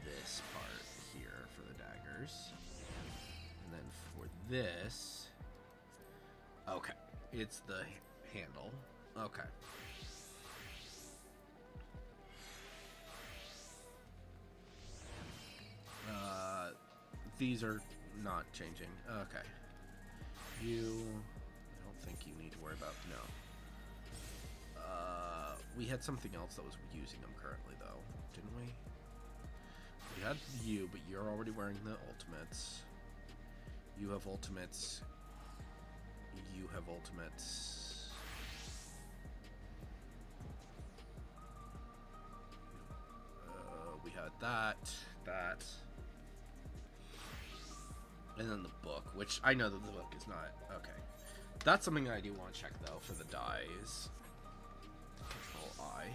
this part here for the daggers. And then for this... Okay. It's the handle. Okay. These are not changing. Okay. I don't think you need to worry about... No. We had something else that was using them currently, though, didn't we? We had you, but you're already wearing the ultimates. You have ultimates. You have ultimates. We had that. And then the book, which I know that the book is not... Okay. That's something I do want to check, though, for the dies. Control I.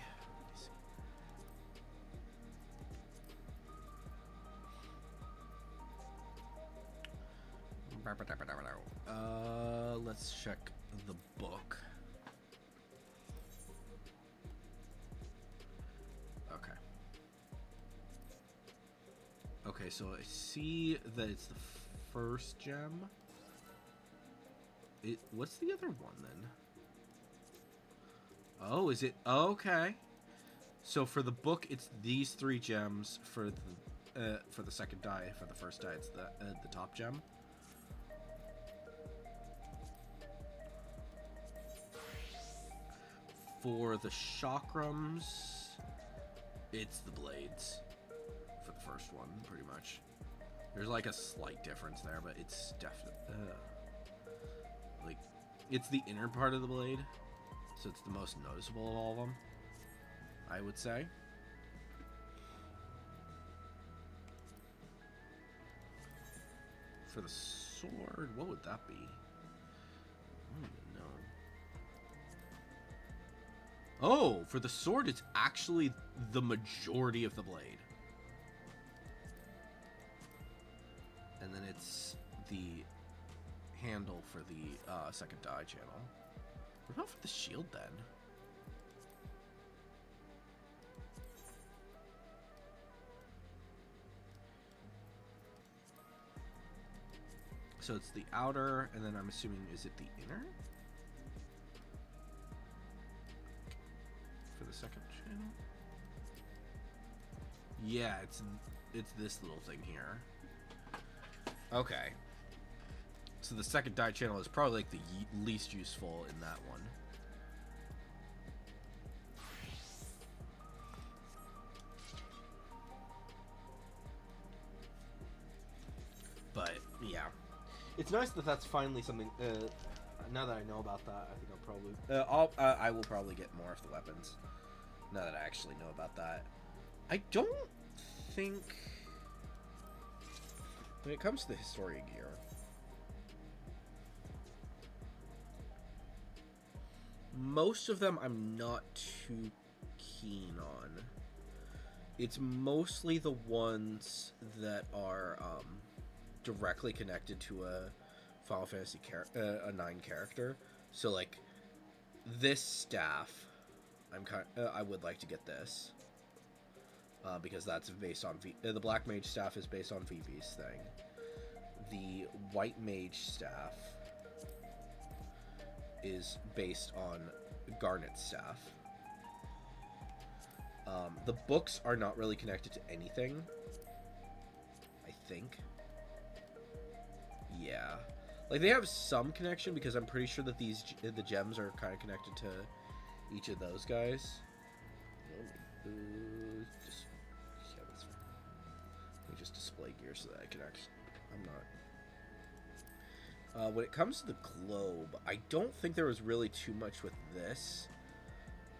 Let's check the book. Okay. Okay, so I see that it's the first gem. What's the other one then? Oh, is it? Okay. So for the book, it's these 3 gems. For the second die, for the first die, it's the top gem. For the chakrams, it's the blades. For the first one, pretty much. There's like a slight difference there, but it's definitely like it's the inner part of the blade, so it's the most noticeable of all of them, I would say. For the sword, what would that be? I don't even know. Oh, for the sword, it's actually the majority of the blade. And then it's the handle for the second die channel. What about for the shield then? So it's the outer, and then I'm assuming, is it the inner? For the second channel? Yeah, it's this little thing here. Okay. So the second die channel is probably like the least useful in that one. But yeah, it's nice that that's finally something. Now that I know about that, I think I'll probably I will probably get more of the weapons. Now that I actually know about that, I don't think when it comes to the Historia gear, most of them I'm not too keen on. It's mostly the ones that are directly connected to a Final Fantasy a 9 character. So like this staff, I would like to get this because that's based on the Black Mage staff is based on Vivi's thing. The White Mage staff is based on Garnet's staff. The books are not really connected to anything, I think. Yeah, like they have some connection because I'm pretty sure that the gems are kind of connected to each of those guys. Yeah, that's fine. Let me just display gear so that I can actually. I'm not. When it comes to the globe, I don't think there was really too much with this.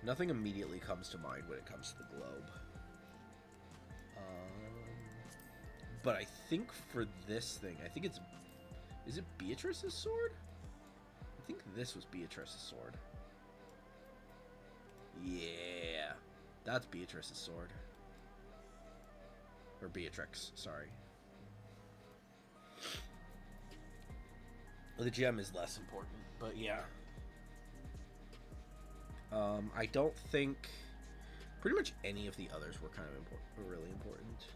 Nothing immediately comes to mind when it comes to the globe. But I think for this thing, I think it's... Is it Beatrice's sword? I think this was Beatrice's sword. Yeah. That's Beatrice's sword. Or Beatrix, sorry. The gem is less important, but yeah. I don't think pretty much any of the others were kind of really important.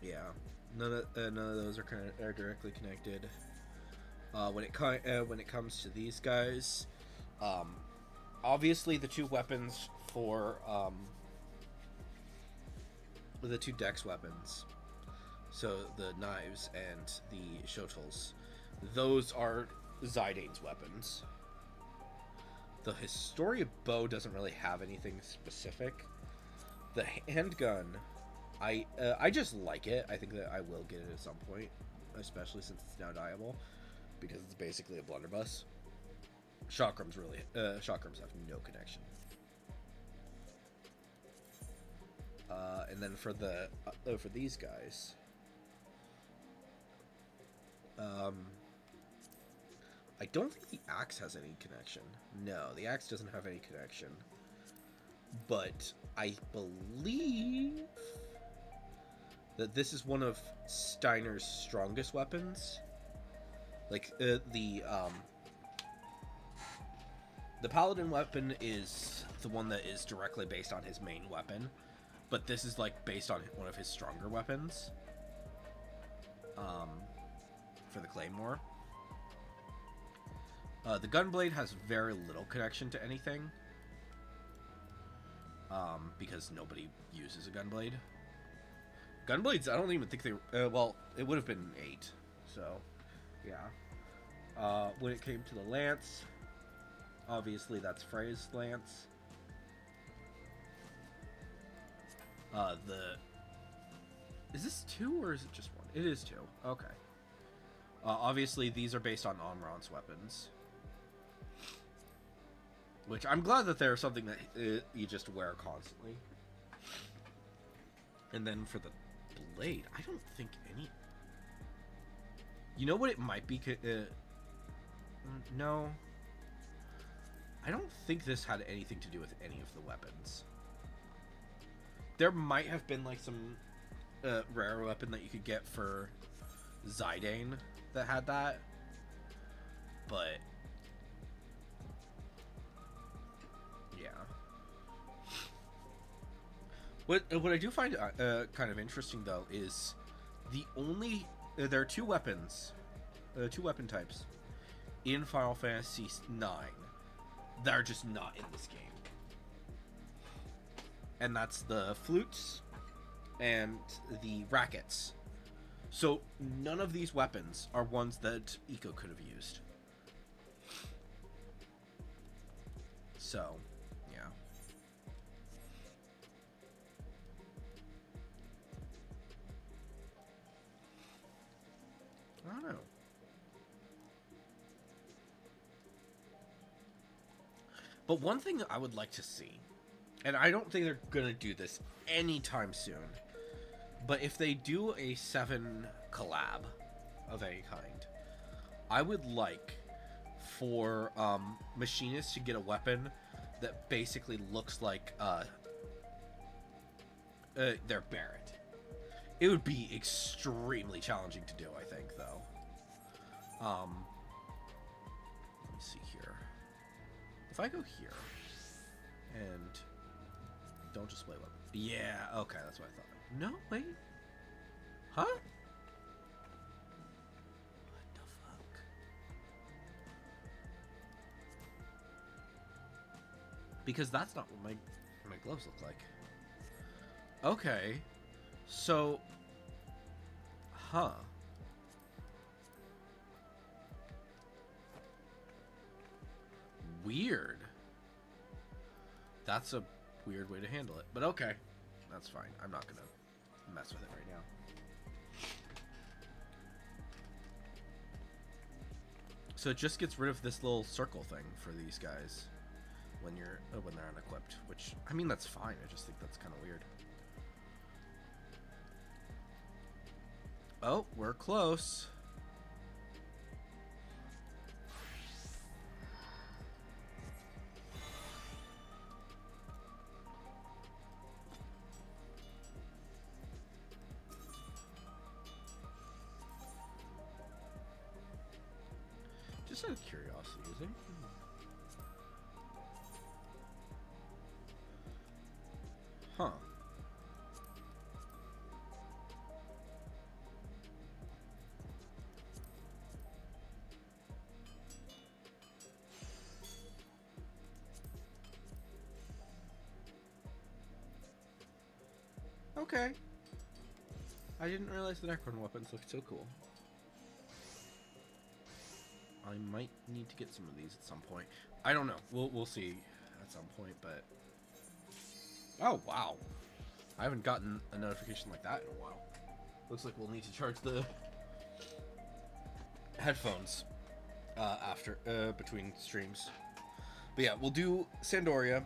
Yeah, none of those are directly connected. When it comes to these guys, obviously the two weapons for the two dex weapons, so the knives and the shotels, those are Zydane's weapons. The Historia bow doesn't really have anything specific. The handgun, I just like it. I think that I will get it at some point, especially since it's now dyeable, because it's basically a blunderbuss. Chakrams have no connection. And then for these guys, I don't think the axe has any connection. No, the axe doesn't have any connection. But I believe that this is one of Steiner's strongest weapons. Like, the Paladin weapon is the one that is directly based on his main weapon. But this is, like, based on one of his stronger weapons. For the Claymore. The Gunblade has very little connection to anything. Because nobody uses a Gunblade. Gunblades, I don't even think they... well, it would have been 8. So, yeah. When it came to the Lance, obviously that's Frey's Lance. Is this 2 or is it just 1? It is 2. Okay. Obviously, these are based on Omron's weapons. Which, I'm glad that they're something that you just wear constantly. And then for the blade, I don't think any... You know what it might be? No. I don't think this had anything to do with any of the weapons. There might have been, like, some rare weapon that you could get for Zidane that had that. But... What I do find kind of interesting, though, is the only... there are two weapon types in Final Fantasy IX that are just not in this game. And that's the flutes and the rackets. So none of these weapons are ones that Eiko could have used. So... I don't know. But one thing that I would like to see, and I don't think they're gonna do this anytime soon, but if they do a 7 collab of any kind, I would like for machinists to get a weapon that basically looks like their Barret. It would be extremely challenging to do, I think, though. Let me see here. If I go here and don't display weapon. Yeah, okay, that's what I thought. No, wait. Huh? What the fuck? Because that's not what my gloves look like. Okay. So, huh. Weird. That's a weird way to handle it. But okay. That's fine. I'm not gonna mess with it right now. So it just gets rid of this little circle thing for these guys when they're unequipped, which, I mean, that's fine. I just think that's kind of weird. Oh, we're close. Just out of curiosity, is there? Huh. Okay. I didn't realize the Necron weapons looked so cool. I might need to get some of these at some point. I don't know. We'll see at some point, but oh wow. I haven't gotten a notification like that in a while. Looks like we'll need to charge the headphones after between streams. But yeah, we'll do Sandoria,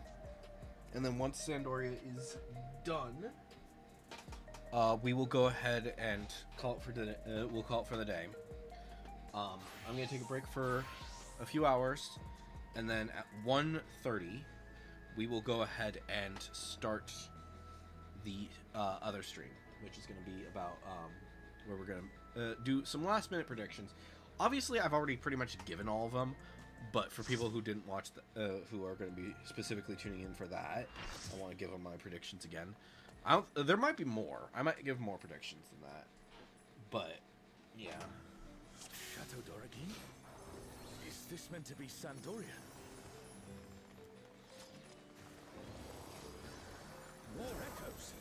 and then once Sandoria is done, we will go ahead and call it for the we'll call it for the day. I'm gonna take a break for a few hours, and then at 1:30 we will go ahead and start the other stream, which is going to be about where we're going to do some last minute predictions. Obviously, I've already pretty much given all of them, but for people who didn't watch, who are going to be specifically tuning in for that, I want to give them my predictions again. There might be more. I might give more predictions than that, but yeah. Chateau Doragin? Is this meant to be Sandoria? War echoes.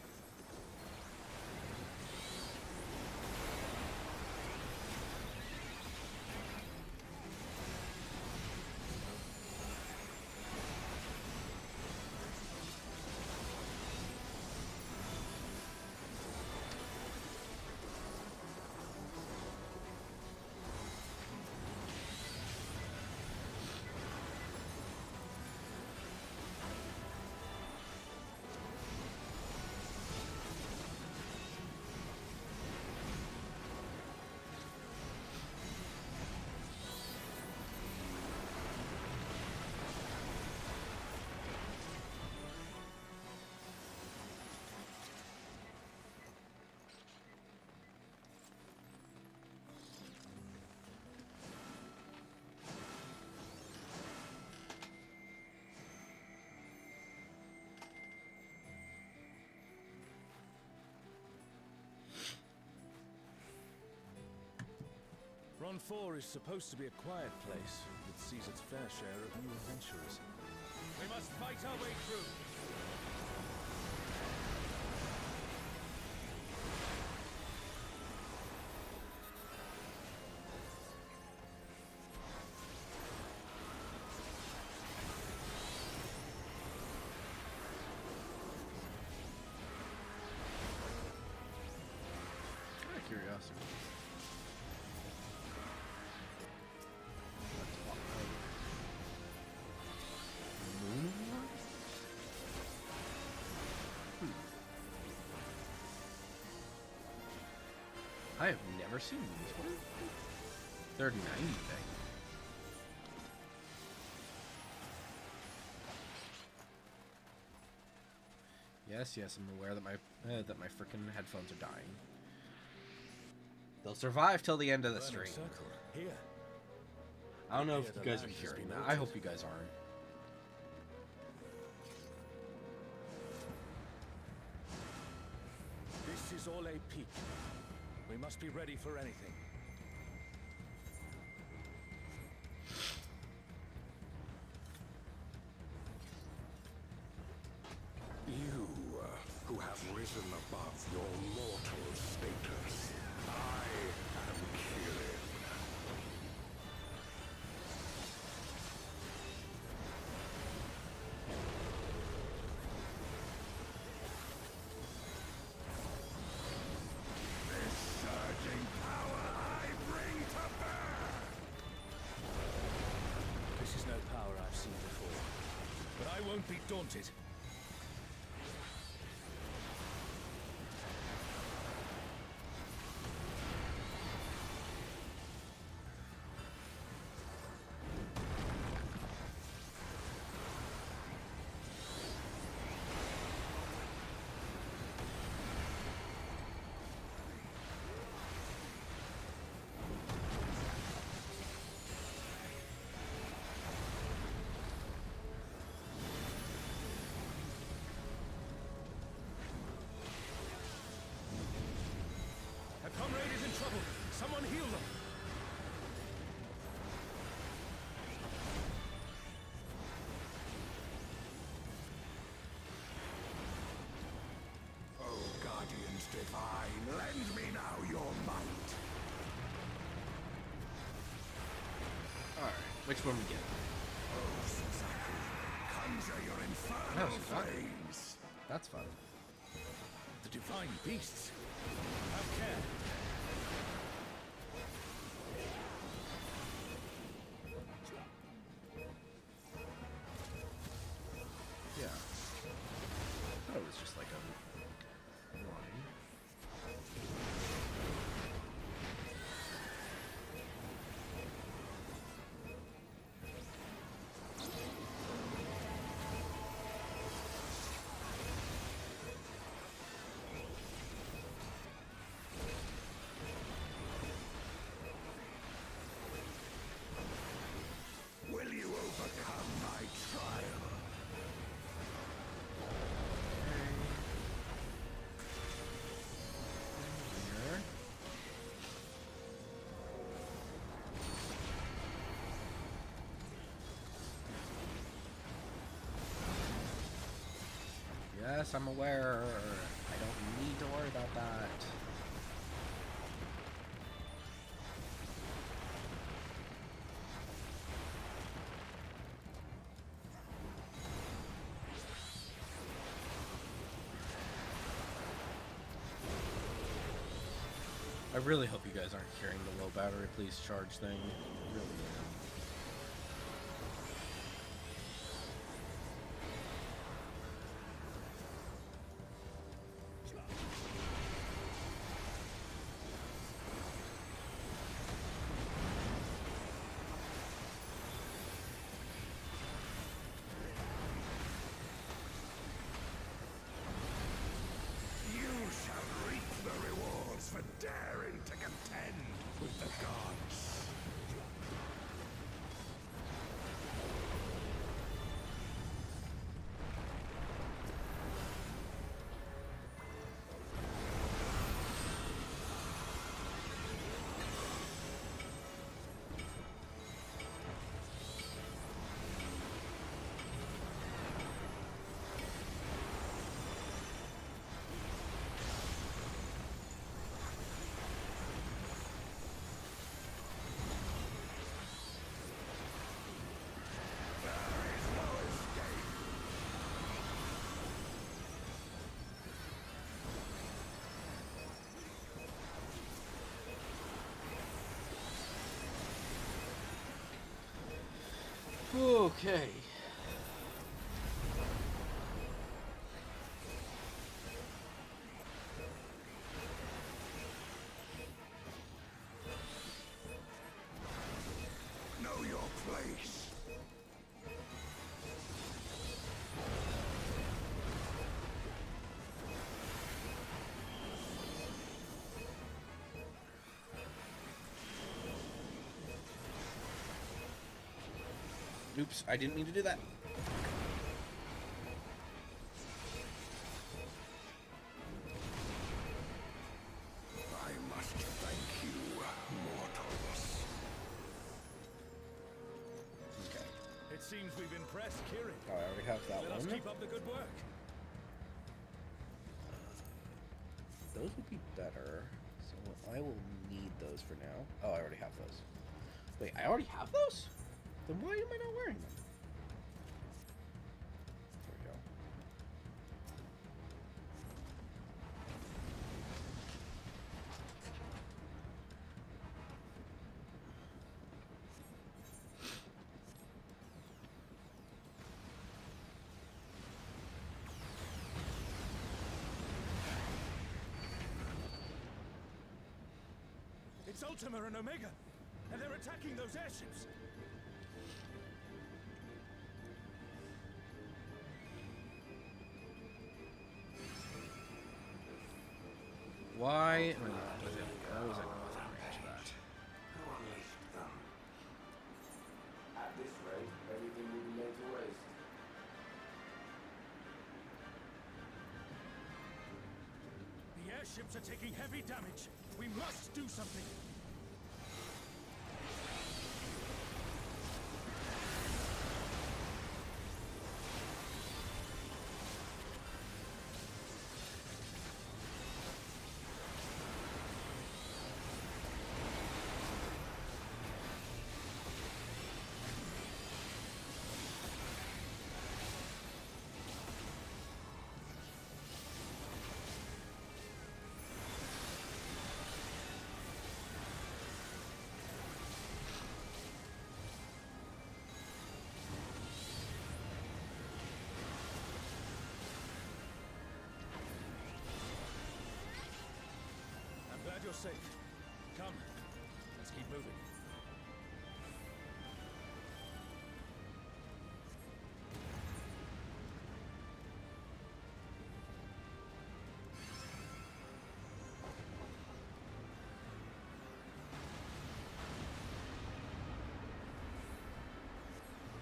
Ron 4 is supposed to be a quiet place that sees its fair share of new adventurers. We must fight our way through. Out of curiosity. I have never seen these. What are they're 90 thing. Yes, I'm aware that my freaking headphones are dying. They'll survive till the end of the stream. Here. I don't know if you guys are hearing that. I hope you guys aren't. This is all a peak. We must be ready for anything. You, who have risen above your mortal status, I am Kirin. This surging power I bring to bear! This is no power I've seen before. But I won't be daunted. Someone heal them! Oh, Guardians divine, lend me now your might. Alright, which one we get? Oh, Suzaku, conjure your infernal Oh, Suzaku. flames. That's fun. The divine beasts! Have care! Yeah. I thought it was just like a one. Will you overcome my trial? Here. Yes, I'm aware. I don't need to worry about that. I really hope you guys aren't carrying the low battery please charge thing. I really am. You shall reap the rewards for daring to contend with the gods. Okay. Know your place. Oops, I didn't mean to do that. I must thank you, mortals. Okay. It seems we've impressed Kirin. Oh, I already have that Let us one. keep up the good work. Those would be better. So I will need those for now. Oh, I already have those. Wait, I already have those? Then why am I not wearing them? There we go. It's Ultima and Omega, and they're attacking those airships. Why? I mean, was it within range of that? Unleash them. At this rate, everything will be laid to waste. The airships are taking heavy damage. We must do something. you're safe. Come, let's keep moving.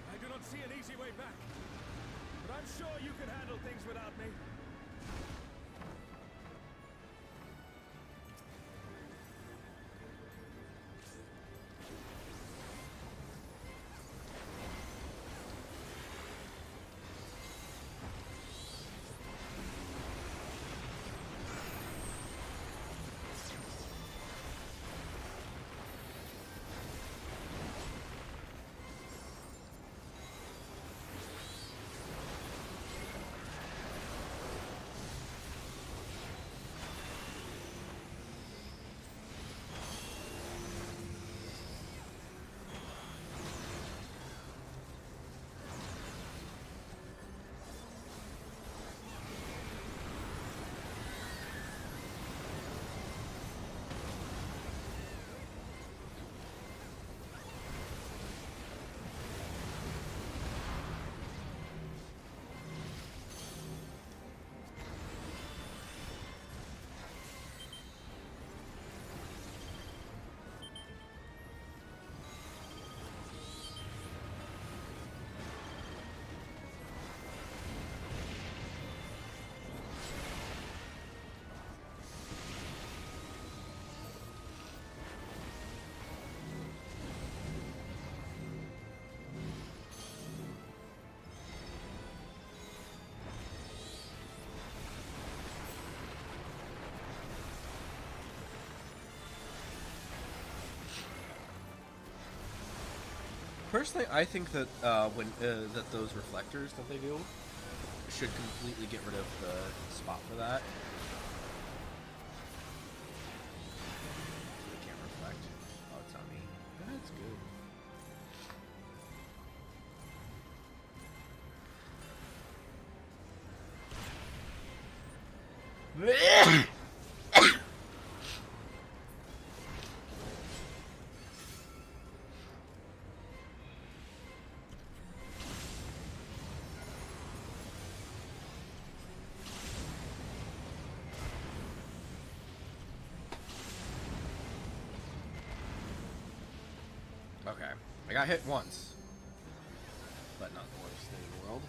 I do not see an easy way back, but I'm sure you can handle things without me. Personally, I think that that those reflectors that they do should completely get rid of the spot for that. They can't reflect. Oh, it's not me. That's good. Okay, I got hit once, but not the worst thing in the world.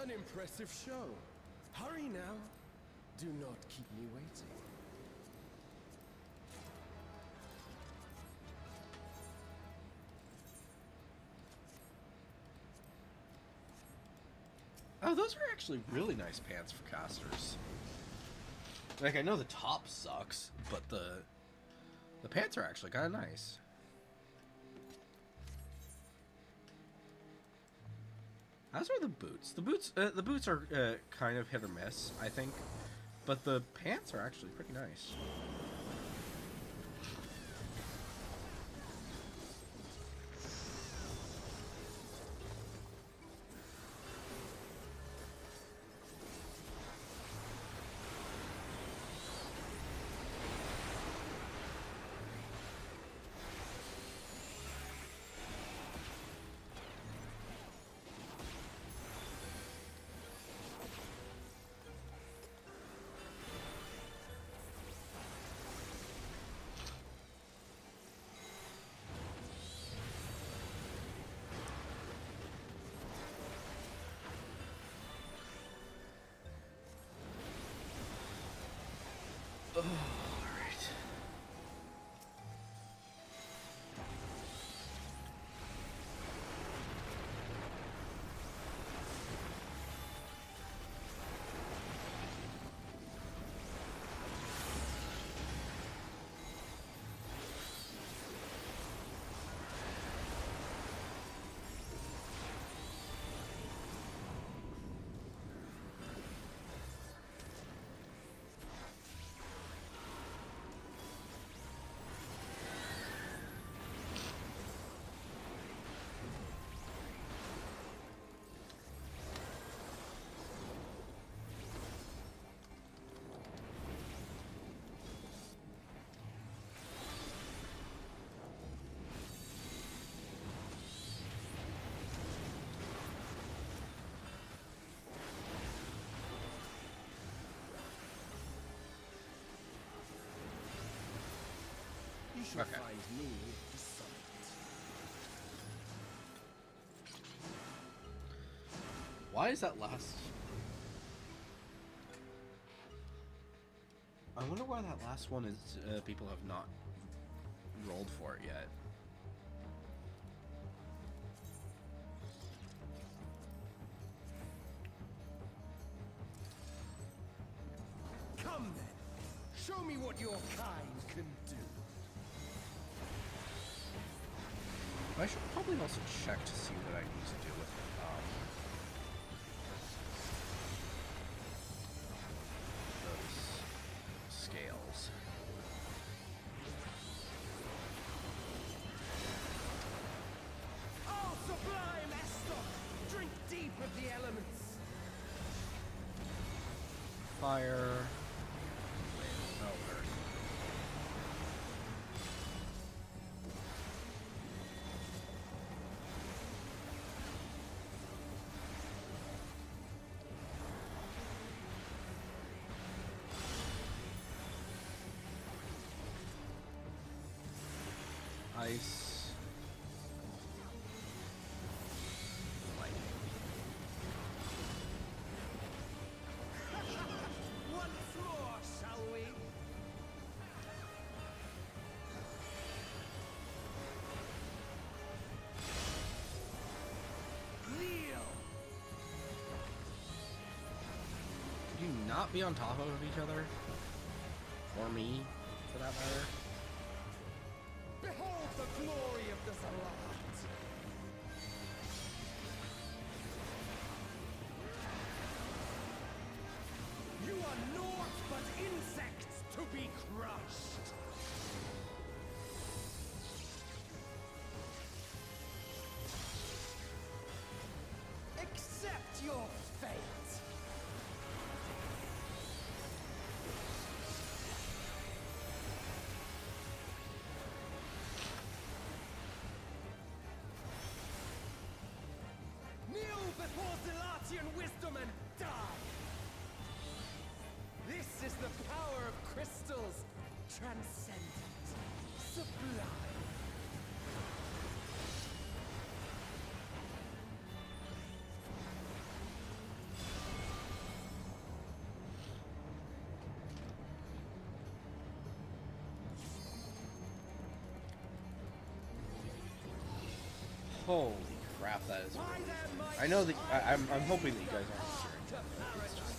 An impressive show. Hurry now. Do not keep me waiting. Oh, those are actually really nice pants for casters. Like, I know the top sucks, but the pants are actually kind of nice. As are the boots. The boots are kind of hit or miss, I think, but the pants are actually pretty nice. Oh, all right. You should Okay. find me the summit. Why is that last? I wonder why that last one is. People have not rolled for it yet. Come then. Show me what your kind can do. I should probably also check to see what I need to do with those scales. Oh, sublime Estok! Drink deep of the elements. Fire. Oh, earth. Ice. Lightning. Once more, shall we? Kneel! Could you not be on top of each other? Or me, for that matter? Behold the glory of the Zalat! You are naught but insects to be crushed! Accept your fate! Kneel before Zalatian wisdom and die! This is the power of crystals, transcendent, sublime. Holy crap, that is really funny. I know that I'm hoping that you guys aren't hearing that. It's just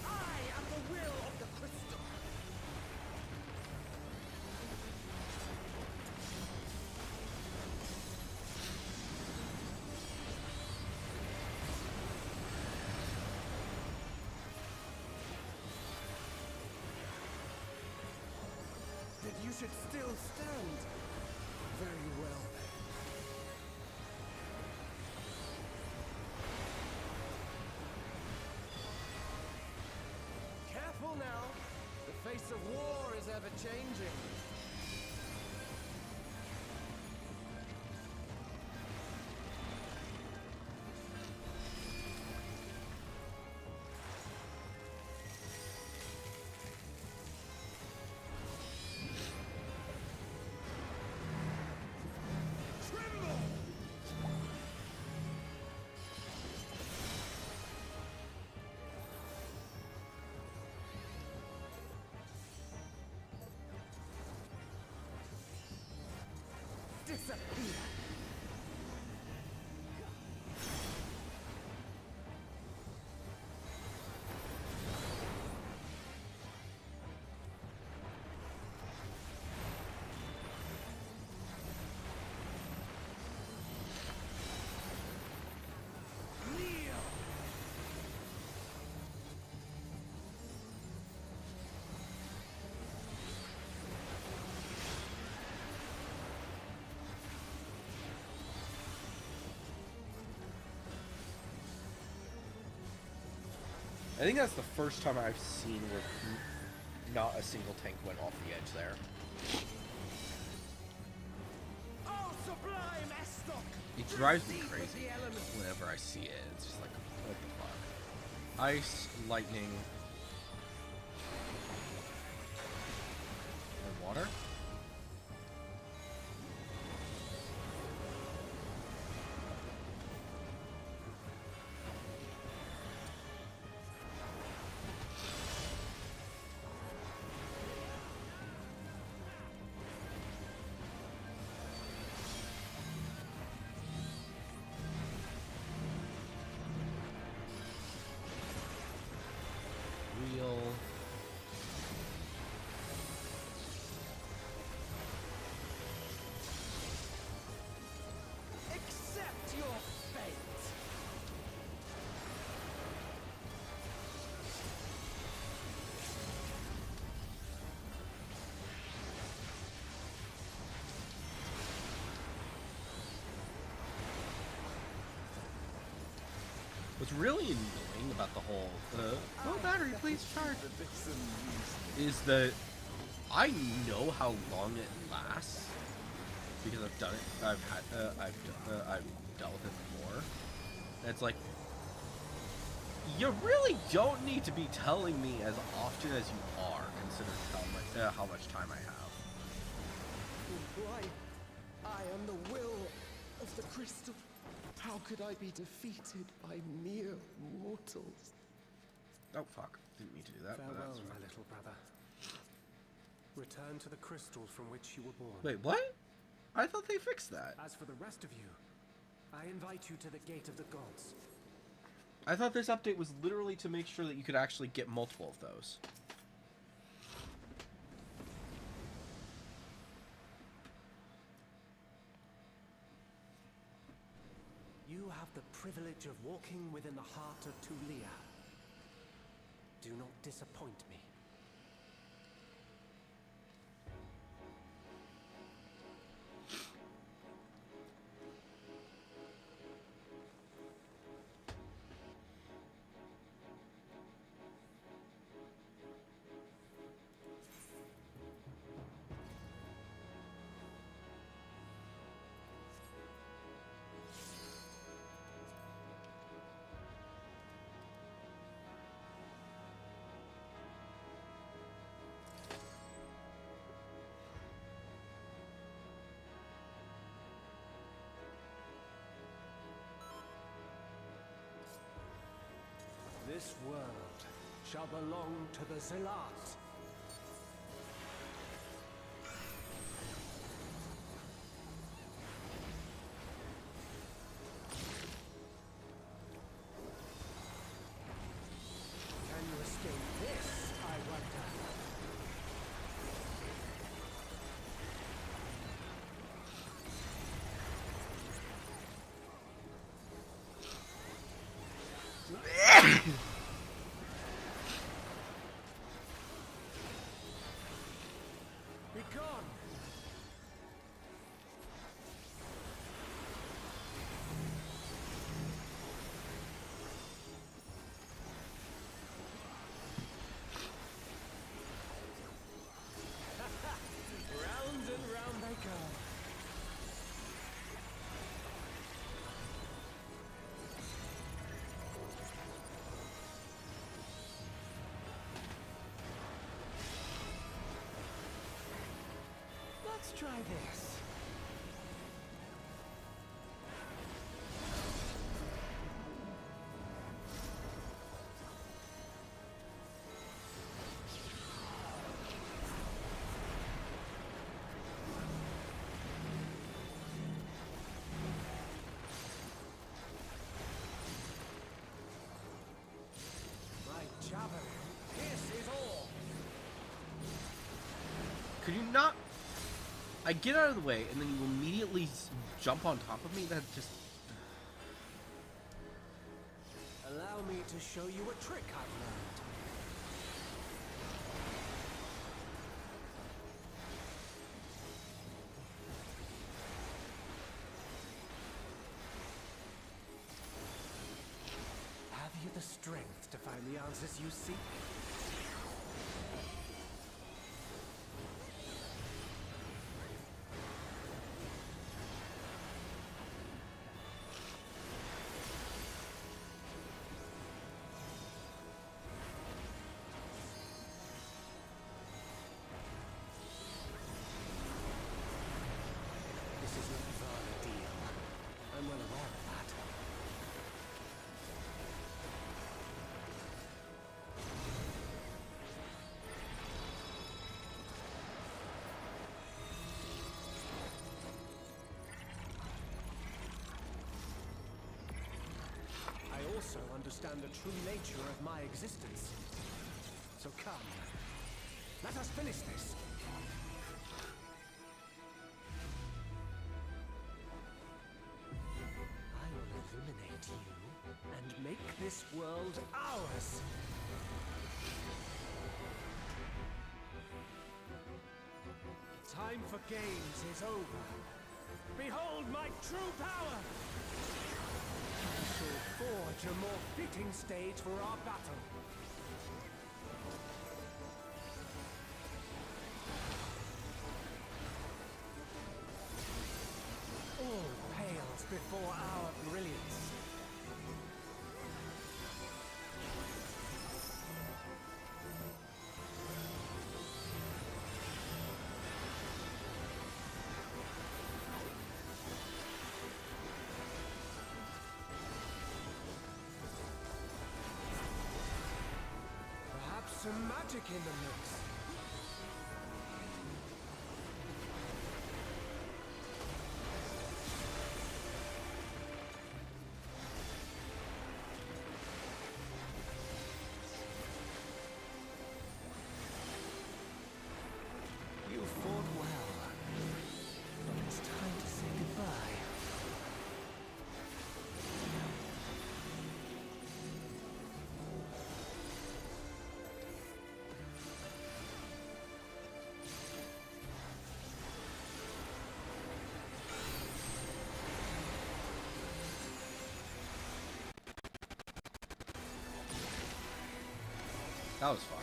I am the will of the crystal. That you should still stand. Very well. Careful now. The face of war is ever changing. Tremble! Disappear! Kneel! I think that's the first time I've seen where not a single tank went off the edge there. Oh, sublime Estok! It drives me crazy whenever I see it. It's just like, what the fuck? Ice, lightning, and water? Wheel. Accept your fate! What's really annoying about the whole no battery, please charge, is that I know how long it lasts because I've done it. I've dealt with it before. And it's like you really don't need to be telling me as often as you are, considering how much time I have. Why? I am the will of the crystal. How could I be defeated by mere mortals? Oh fuck! Didn't mean to do that. But Farewell, that's my fine. little brother. Return to the crystal from which you were born. Wait, what? I thought they fixed that. As for the rest of you, I invite you to the Gate of the Gods. I thought this update was literally to make sure that you could actually get multiple of those. You have the privilege of walking within the heart of Tulia. Do not disappoint me. This world shall belong to the Zealot. go. Let's try this. My javelin pierces all. Could you not? I get out of the way, and then you immediately jump on top of me? That just... Allow me to show you a trick I've learned. Have you the strength to find the answers you seek? This is not Varnadeal. I'm well aware of that. I also understand the true nature of my existence. So come, let us finish this. I will illuminate you and make this world ours. Time for games is over. Behold my true power! We shall forge a more fitting stage for our battle. All pales before our brilliance. Perhaps some magic in the mix. You fought well, but it's time to say goodbye. That was fun.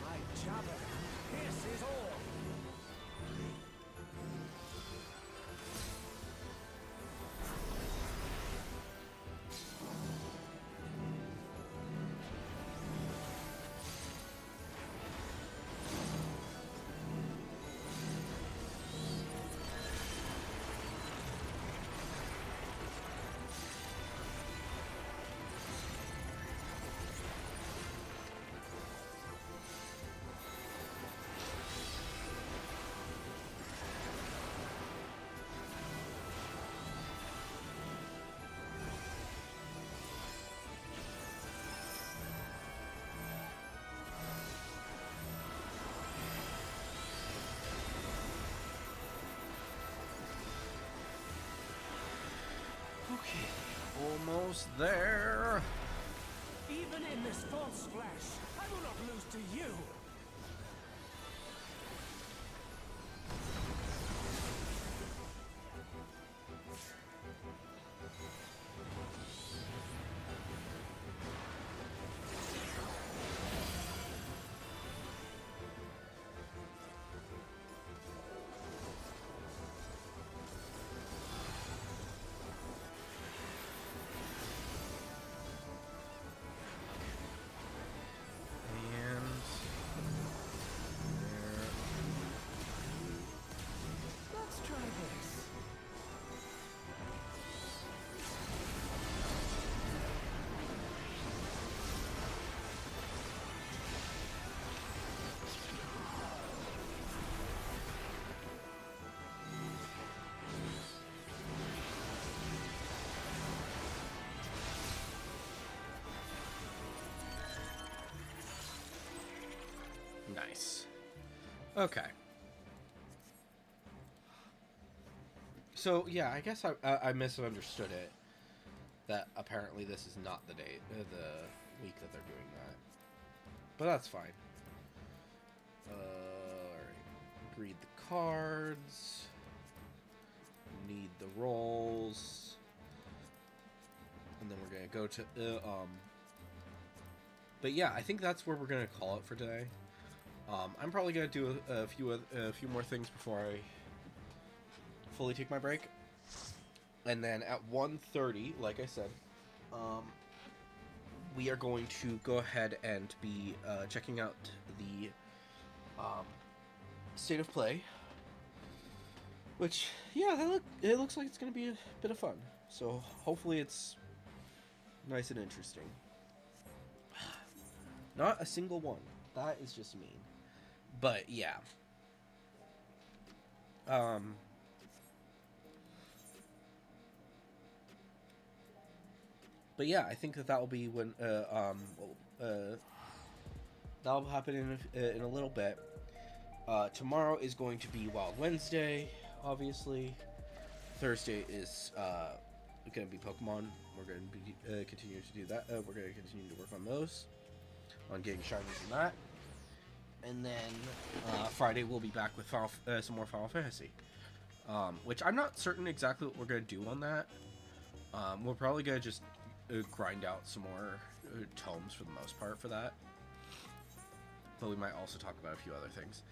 My javelin pierces all. Okay, almost there. Even in this false flesh, I will not lose to you. Nice. Okay. So yeah, I guess I misunderstood it. That apparently this is not the day, the week that they're doing that. But that's fine. Alright. Read the cards. Need the rolls. And then we're gonna go to But yeah, I think that's where we're gonna call it for today. I'm probably gonna do a few more things before I fully take my break. And then at 1:30, like I said, we are going to go ahead and be checking out the State of Play. Which, yeah, it looks like it's going to be a bit of fun. So hopefully it's nice and interesting. Not a single one. That is just mean. But yeah. But yeah, I think that will be when that'll happen in a little bit. Tomorrow is going to be Wild Wednesday, obviously. Thursday is going to be Pokemon. We're going to be continue to do that. We're going to continue to work on those, on getting shinies and that. And then Friday we'll be back with some more Final Fantasy, which I'm not certain exactly what we're going to do on that. We're probably going to just grind out some more tomes for the most part for that. But we might also talk about a few other things.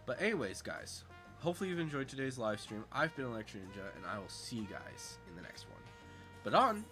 But anyways, guys, hopefully you've enjoyed today's live stream. I've been Electric Ninja, and I will see you guys in the next one. But on!